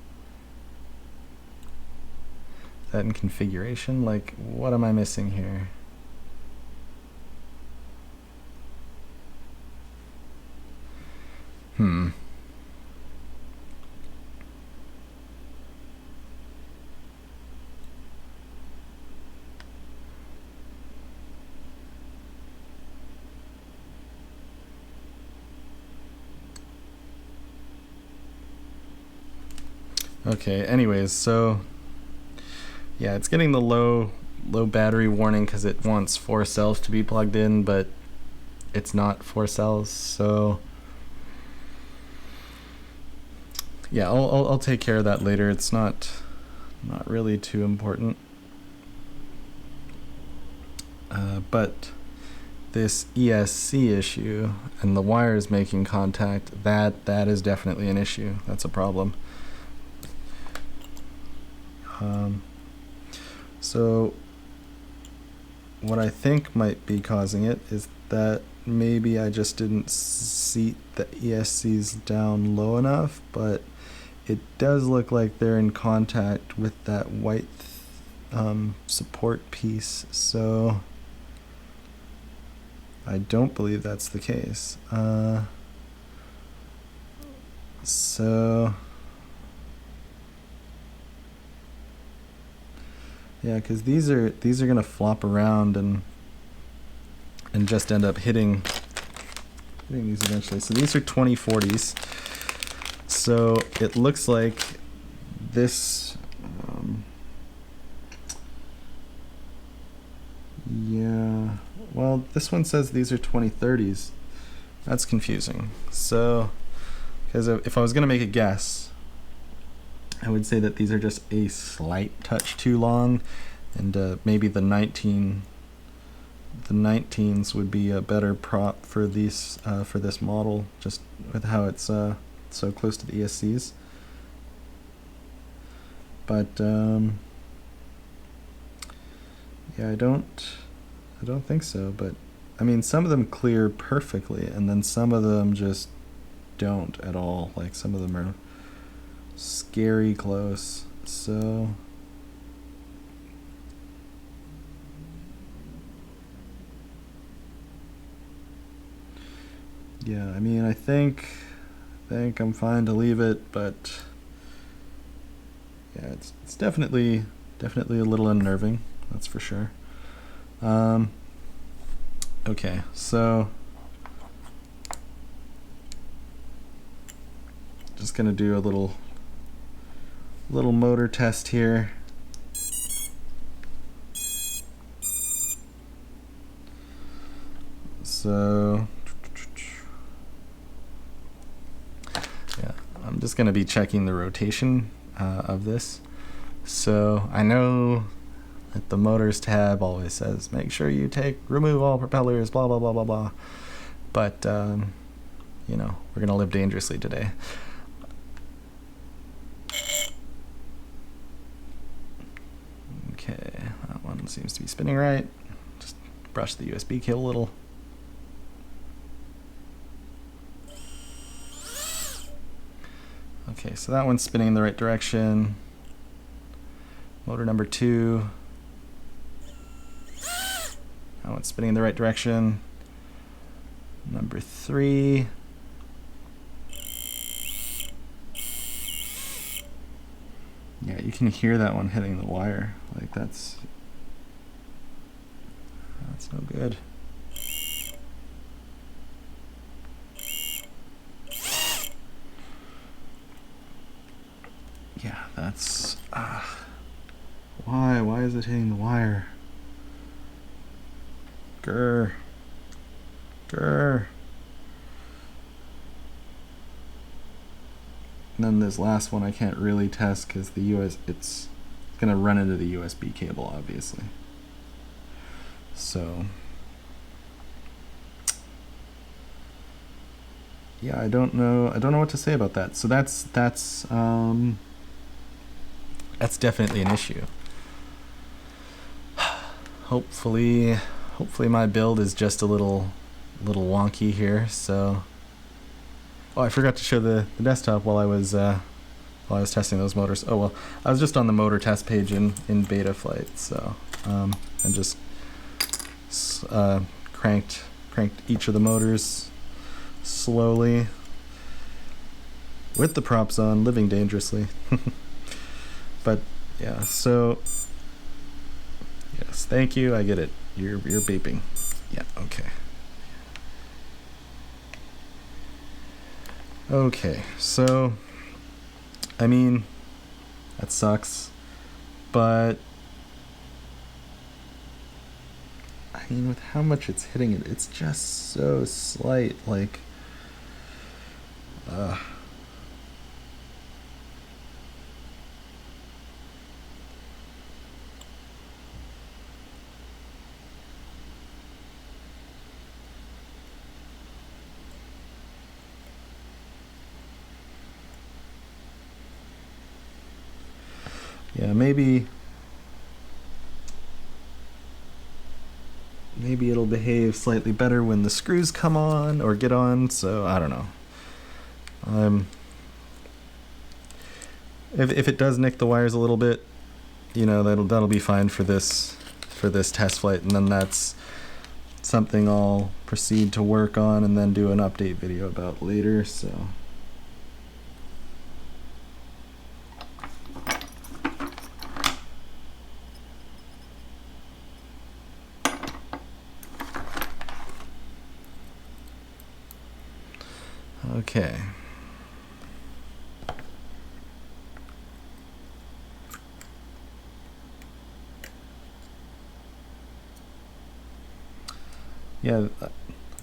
Is that in configuration? Like, what am I missing here? Okay, anyways, so yeah, it's getting the low battery warning because it wants 4 cells to be plugged in, but it's not 4 cells, so yeah, I'll take care of that later. It's not really too important. But this ESC issue and the wire is making contact, that is definitely an issue. That's a problem. So what I think might be causing it is that maybe I just didn't seat the ESCs down low enough, but it does look like they're in contact with that white support piece, so I don't believe that's the case. So yeah, because these are gonna flop around and just end up hitting these eventually. So these are 2040s. So it looks like this. Yeah. Well, this one says these are 2030s. That's confusing. So, because if I was gonna make a guess, I would say that these are just a slight touch too long, and maybe the 19s would be a better prop for these for this model, just with how it's so close to the ESCs. But yeah, I don't think so. But I mean, some of them clear perfectly, and then some of them just don't at all. Like some of them are scary close. So yeah, I mean, I think I'm fine to leave it, but yeah, it's definitely a little unnerving, that's for sure. Okay, so just gonna do a little motor test here. So yeah, I'm just gonna be checking the rotation of this. So I know that the motors tab always says make sure you remove all propellers, blah blah blah blah blah, but you know, we're gonna live dangerously today. Okay, that one seems to be spinning right. Just brush the USB cable a little. Okay, so that one's spinning in the right direction. Motor number 2. That one's spinning in the right direction. Number 3. Yeah, you can hear that one hitting the wire. Like that's no good. Yeah, that's why is it hitting the wire? Grr. And then this last one I can't really test because it's gonna run into the USB cable, obviously. So yeah, I don't know what to say about that. So that's definitely an issue. Hopefully my build is just a little wonky here. So oh, I forgot to show the desktop while I was testing those motors. Oh well, I was just on the motor test page in Betaflight, so and just cranked each of the motors slowly with the props on, living dangerously. But yeah, so yes, thank you. I get it. You're beeping. Yeah. Okay. Okay. So, I mean, that sucks, but I mean, with how much it's hitting it, it's just so slight. Like, yeah, maybe it'll behave slightly better when the screws come on or get on, so I don't know. If it does nick the wires a little bit, you know, that'll be fine for this test flight, and then that's something I'll proceed to work on and then do an update video about later, so. Okay. Yeah, I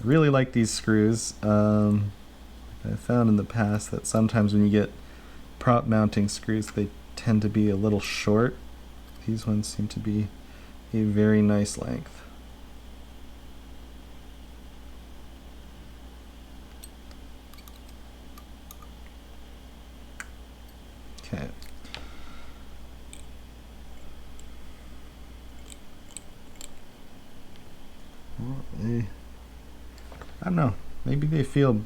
really like these screws. I found in the past that sometimes when you get prop mounting screws, they tend to be a little short. These ones seem to be a very nice length. Okay. Well, I don't know, maybe they feel,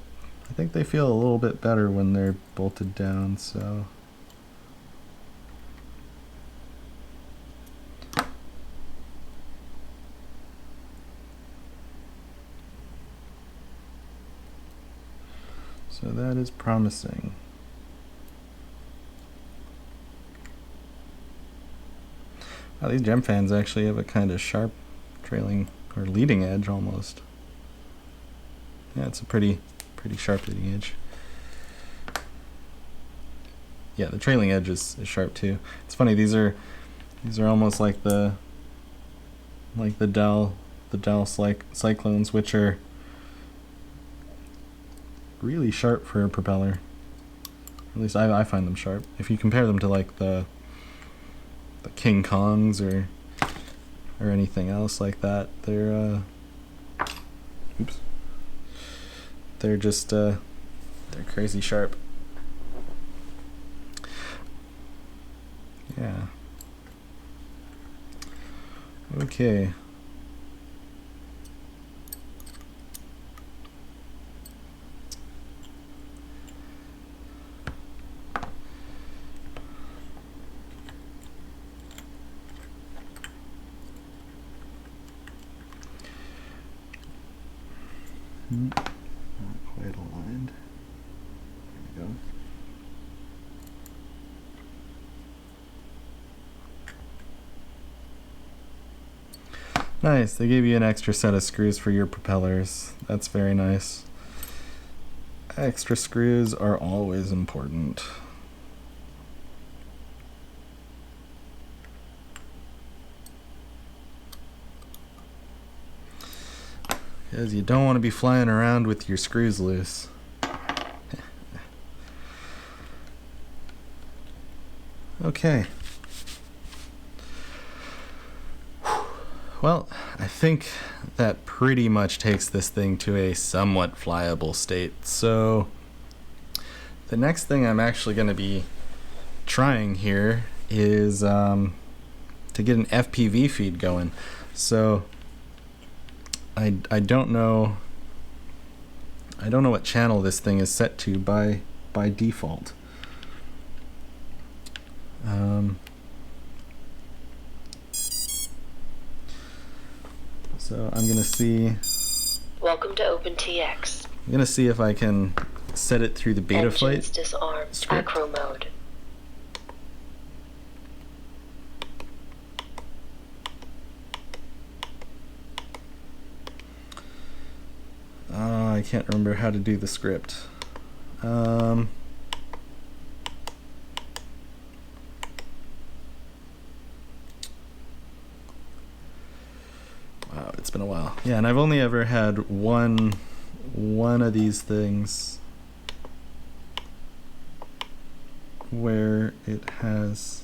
I think they feel a little bit better when they're bolted down, so. So that is promising. Wow, these gem fans actually have a kind of sharp trailing or leading edge almost. Yeah, it's a pretty sharp leading edge. Yeah, the trailing edge is sharp too. It's funny, these are almost like the Dell Cyclones, which are really sharp for a propeller. At least I find them sharp. If you compare them to like the King Kongs or anything else like that, they're oops. They're just they're crazy sharp. Yeah. Okay. Not quite aligned. There we go. Nice, they gave you an extra set of screws for your propellers. That's very nice. Extra screws are always important. Because you don't want to be flying around with your screws loose. Okay. Well, I think that pretty much takes this thing to a somewhat flyable state. So the next thing I'm actually going to be trying here is to get an FPV feed going. So I don't know what channel this thing is set to by default. So I'm gonna see. Welcome to OpenTX. I'm gonna see if I can set it through the beta Engines flight disarmed. script. Acro mode. I can't remember how to do the script. Wow, it's been a while. Yeah, and I've only ever had one of these things where it has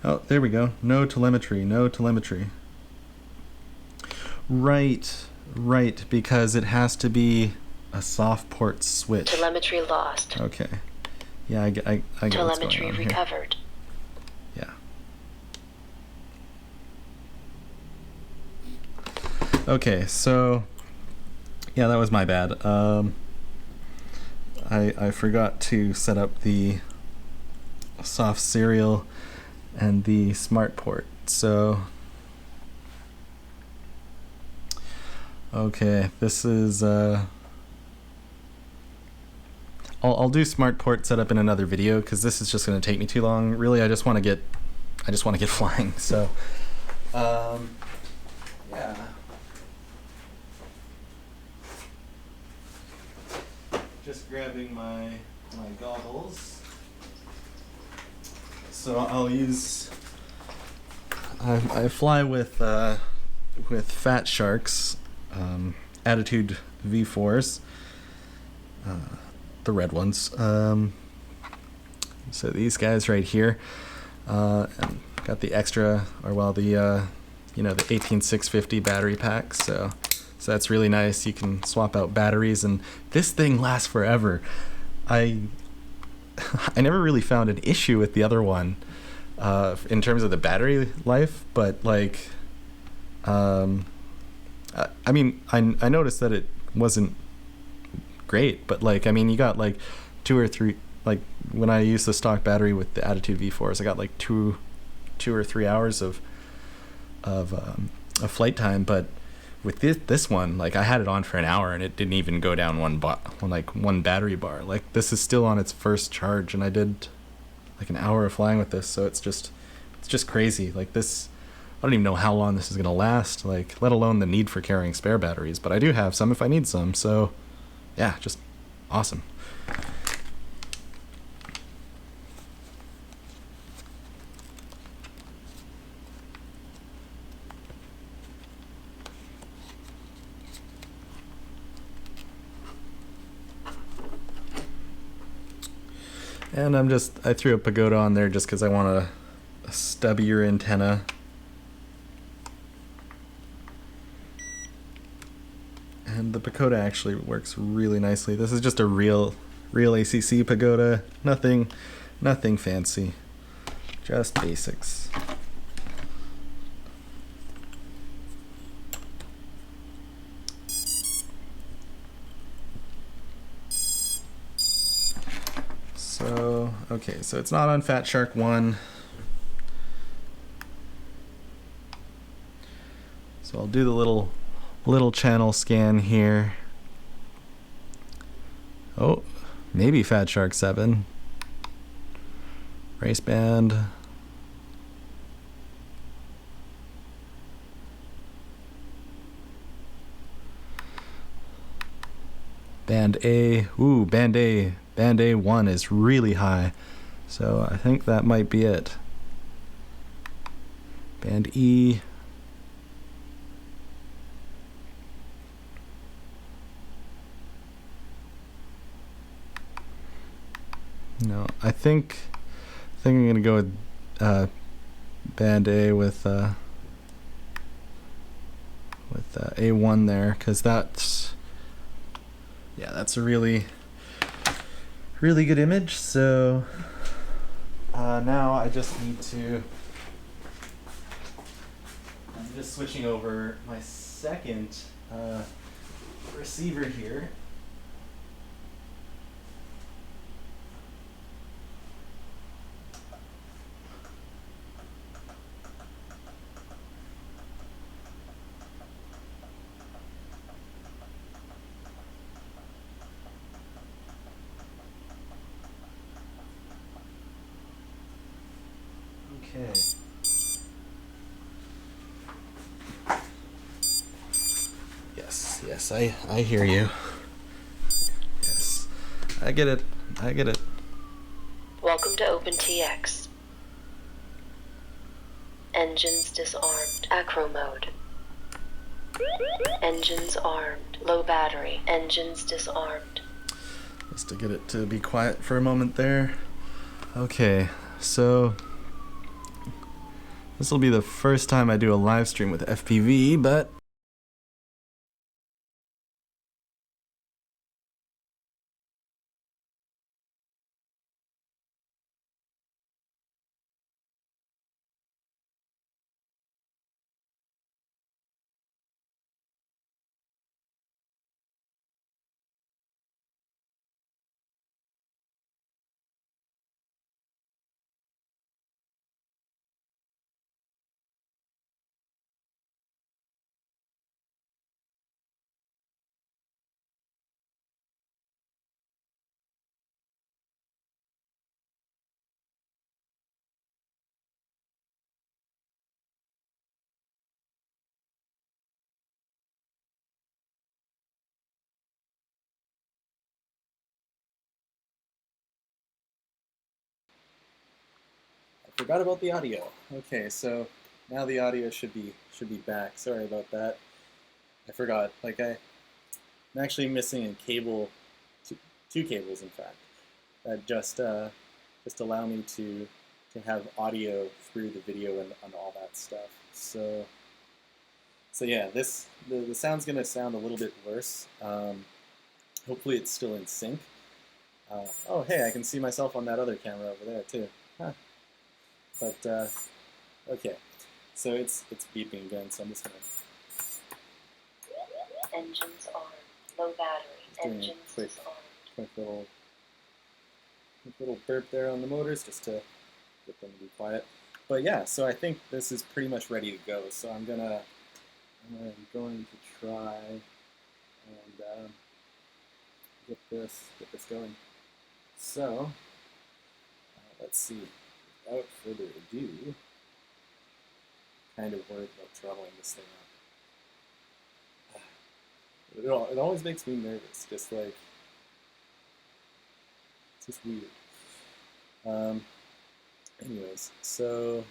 oh, there we go. No telemetry, no telemetry. Right. Right, because it has to be a soft port switch. Telemetry lost. Okay. Yeah, I get what's going Telemetry on here. recovered. Yeah. Okay, so yeah, that was my bad. I forgot to set up the soft serial and the smart port. So okay, this is I'll do smart port setup in another video because this is just going to take me too long. Really, I just want to get flying. So yeah. Just grabbing my goggles. So I'll use. I fly with Fat Shark's Attitude V4s, the red ones. So these guys right here, and got the extra, or well, the the 18650 battery pack. So that's really nice. You can swap out batteries, and this thing lasts forever. I never really found an issue with the other one in terms of the battery life, but like, I mean, I noticed that it wasn't great, but like, I mean, you got like 2 or 3, like when I used the stock battery with the Attitude V4s, I got like 2 or 3 hours of flight time, but with this one, like I had it on for an hour and it didn't even go down one battery bar. Like this is still on its first charge, and I did like an hour of flying with this, so it's just crazy. Like this, I don't even know how long this is gonna last, like let alone the need for carrying spare batteries, but I do have some if I need some. So yeah, just awesome. And I threw a pagoda on there just because I want a stubbier antenna. And the pagoda actually works really nicely. This is just a real ACC pagoda. Nothing fancy. Just basics. So, okay, so it's not on Fat Shark 1. So I'll do the little channel scan here. Oh, maybe Fat Shark 7. Race band. Band A. Ooh, Band A. Band A1 is really high, so I think that might be it. Band E. No, I think I'm gonna go with Band A with A1 there, because that's a really good image. So now I just need to. I'm just switching over my second receiver here. Okay. Yes, I hear you. Yes, I get it. Welcome to OpenTX. Engines disarmed. Acro mode. Engines armed. Low battery. Engines disarmed. Just to get it to be quiet for a moment there. Okay, so this will be the first time I do a live stream with FPV, but forgot about the audio. Okay, so now the audio should be back. Sorry about that. I forgot. I'm actually missing a cable, two cables in fact, that just allow me to have audio through the video and all that stuff. So yeah, the sound's gonna sound a little bit worse. Hopefully it's still in sync. Oh hey, I can see myself on that other camera over there too. Huh. But okay, so it's beeping again, so I'm just gonna. Engines on. Low battery. Engines disarmed. Quick little burp there on the motors just to get them to be quiet. But yeah, so I think this is pretty much ready to go. So I'm going to try and get this going. So let's see. Without further ado, kind of worried about troubling this thing up. It always makes me nervous, just like, it's just weird. Anyways, so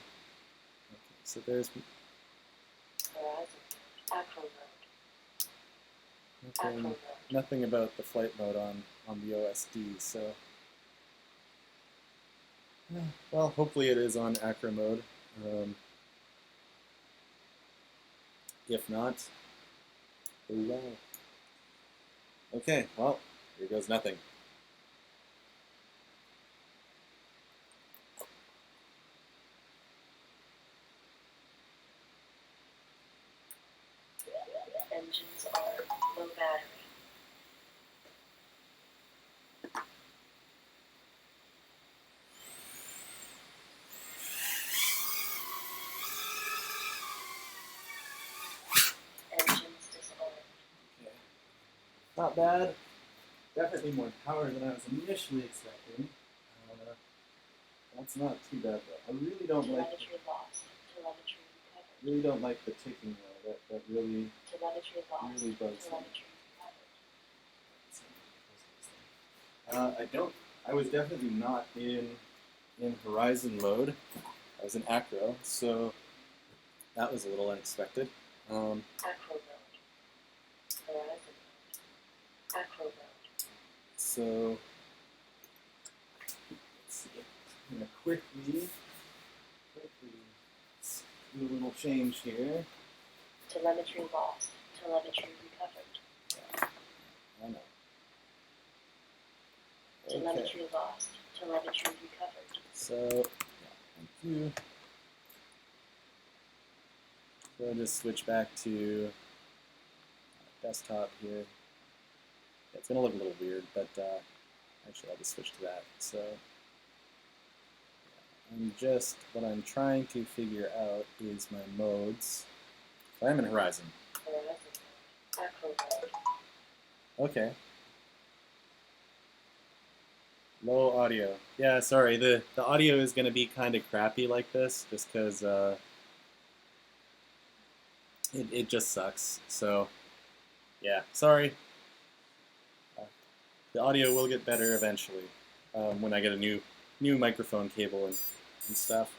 there's nothing about the flight mode on the OSD, so well, hopefully it is on acro mode. If not, oh well. Okay, well, here goes nothing. Engines are. Low battery. Engines disarmed. Okay. Not bad. Definitely more power than I was initially expecting. That's not too bad though. I really don't Telemetry lost. Telemetry recovered. really don't like the ticking though. That really Telemetry lost. really bugs me. Telemetry recovered. I was definitely not in horizon mode. I was in acro, so that was a little unexpected. Acro mode. Horizon mode. Acro mode. So let's see. I'm gonna quickly do a little change here. Telemetry lost. Telemetry recovered. Yeah, I know. Telemetry lost. Telemetry recovered. So, yeah, thank you. So I'll just switch back to desktop here. It's going to look a little weird, but actually I'll just switch to that. So what I'm trying to figure out is my modes. So I'm in horizon. Horizon mode. Acro mode. Okay. Low audio. Yeah, sorry. The audio is going to be kind of crappy like this, just because it just sucks. So, yeah, sorry. The audio will get better eventually when I get a new microphone cable and stuff.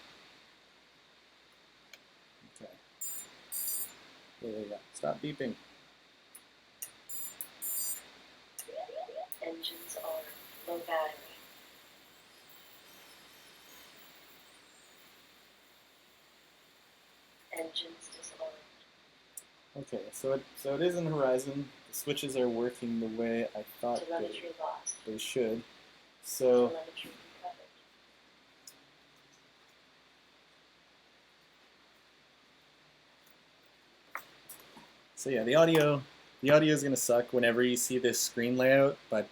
Okay. Yeah. Stop beeping. Engines on. Low battery. Engines disarmed. Okay, so it is in horizon. The switches are working the way I thought Telemetry lost. they should. So Telemetry recovered. yeah, the audio is gonna suck whenever you see this screen layout, but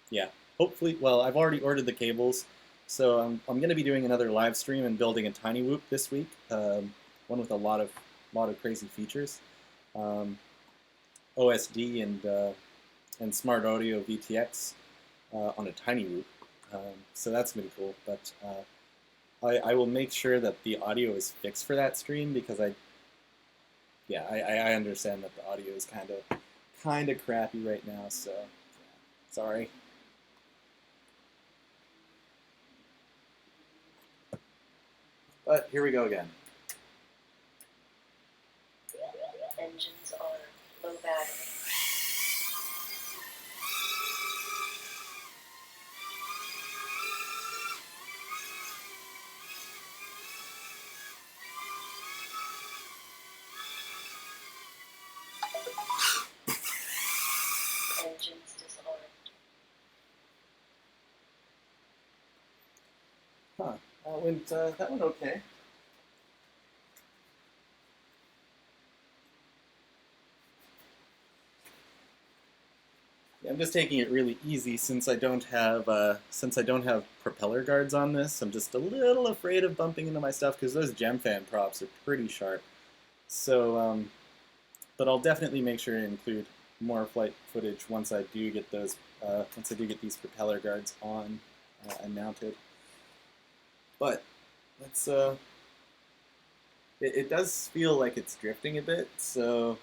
yeah, hopefully. Well, I've already ordered the cables, so I'm gonna be doing another live stream and building a tiny whoop this week. One with a lot of crazy features, OSD and smart audio VTX on a tiny whoop. So that's gonna be cool. But I will make sure that the audio is fixed for that stream because I understand that the audio is kind of crappy right now. So sorry. But here we go again. Engines on. Low battery. Engines disarmed. Huh. That went okay. Yeah, I'm just taking it really easy since I don't have propeller guards on this. I'm just a little afraid of bumping into my stuff because those gem fan props are pretty sharp. So, but I'll definitely make sure to include more flight footage once I do get those. Once I do get these propeller guards on and mounted. But let's. It does feel like it's drifting a bit, so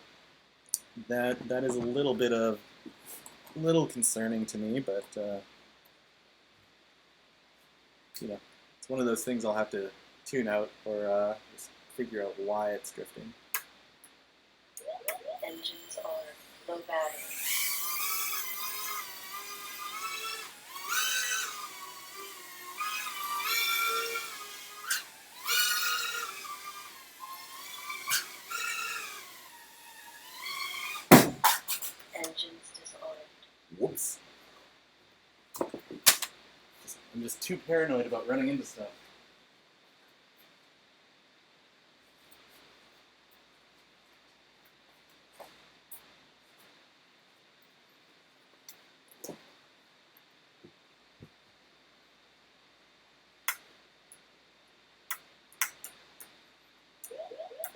that is a little concerning to me, but you know, it's one of those things I'll have to tune out or just figure out why it's drifting. Engines on. Low battery. Engines disarmed. Whoops. I'm just too paranoid about running into stuff.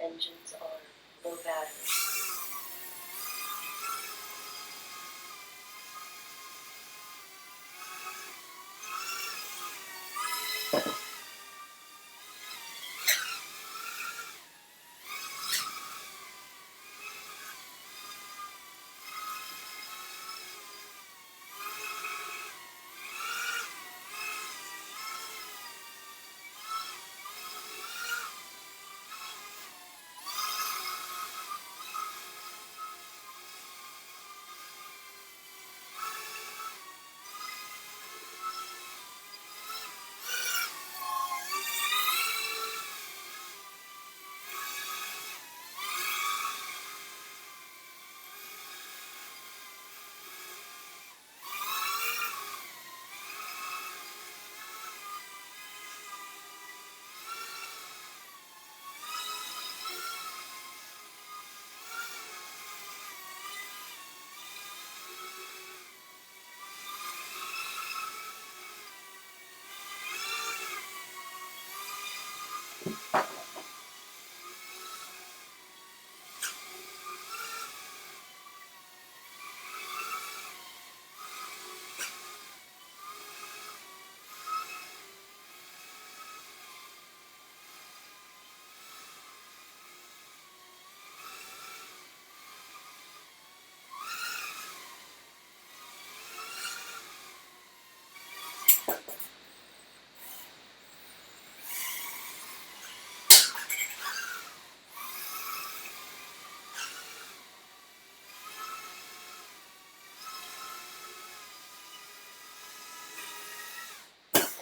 Engines on. Low battery.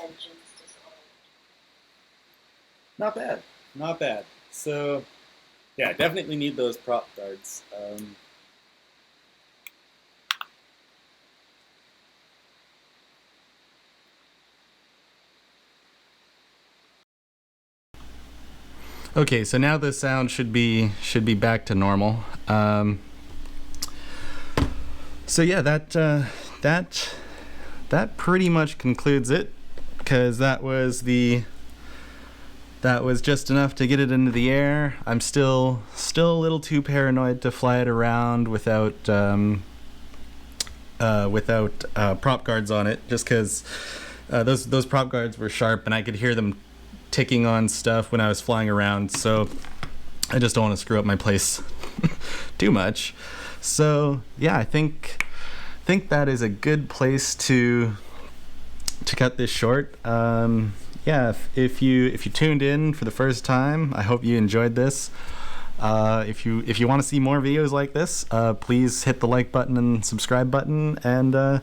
Engines disarmed. Not bad. Not bad. So, yeah, definitely need those prop guards. Okay, so now the sound should be back to normal. So yeah, that pretty much concludes it, because that was just enough to get it into the air. I'm still a little too paranoid to fly it around without prop guards on it, just because those prop guards were sharp and I could hear them ticking on stuff when I was flying around, so I just don't want to screw up my place too much. So yeah, I think that is a good place to cut this short. yeah, if you tuned in for the first time, I hope you enjoyed this. If you want to see more videos like this, please hit the like button and subscribe button. And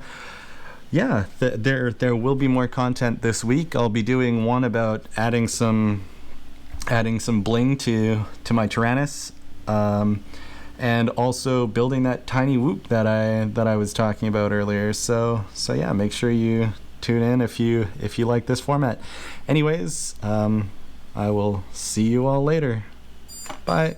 yeah, there will be more content this week. I'll be doing one about adding some bling to my Tyrannus, and also building that tiny whoop that I was talking about earlier. So yeah, make sure you tune in if you like this format. Anyways, I will see you all later. Bye.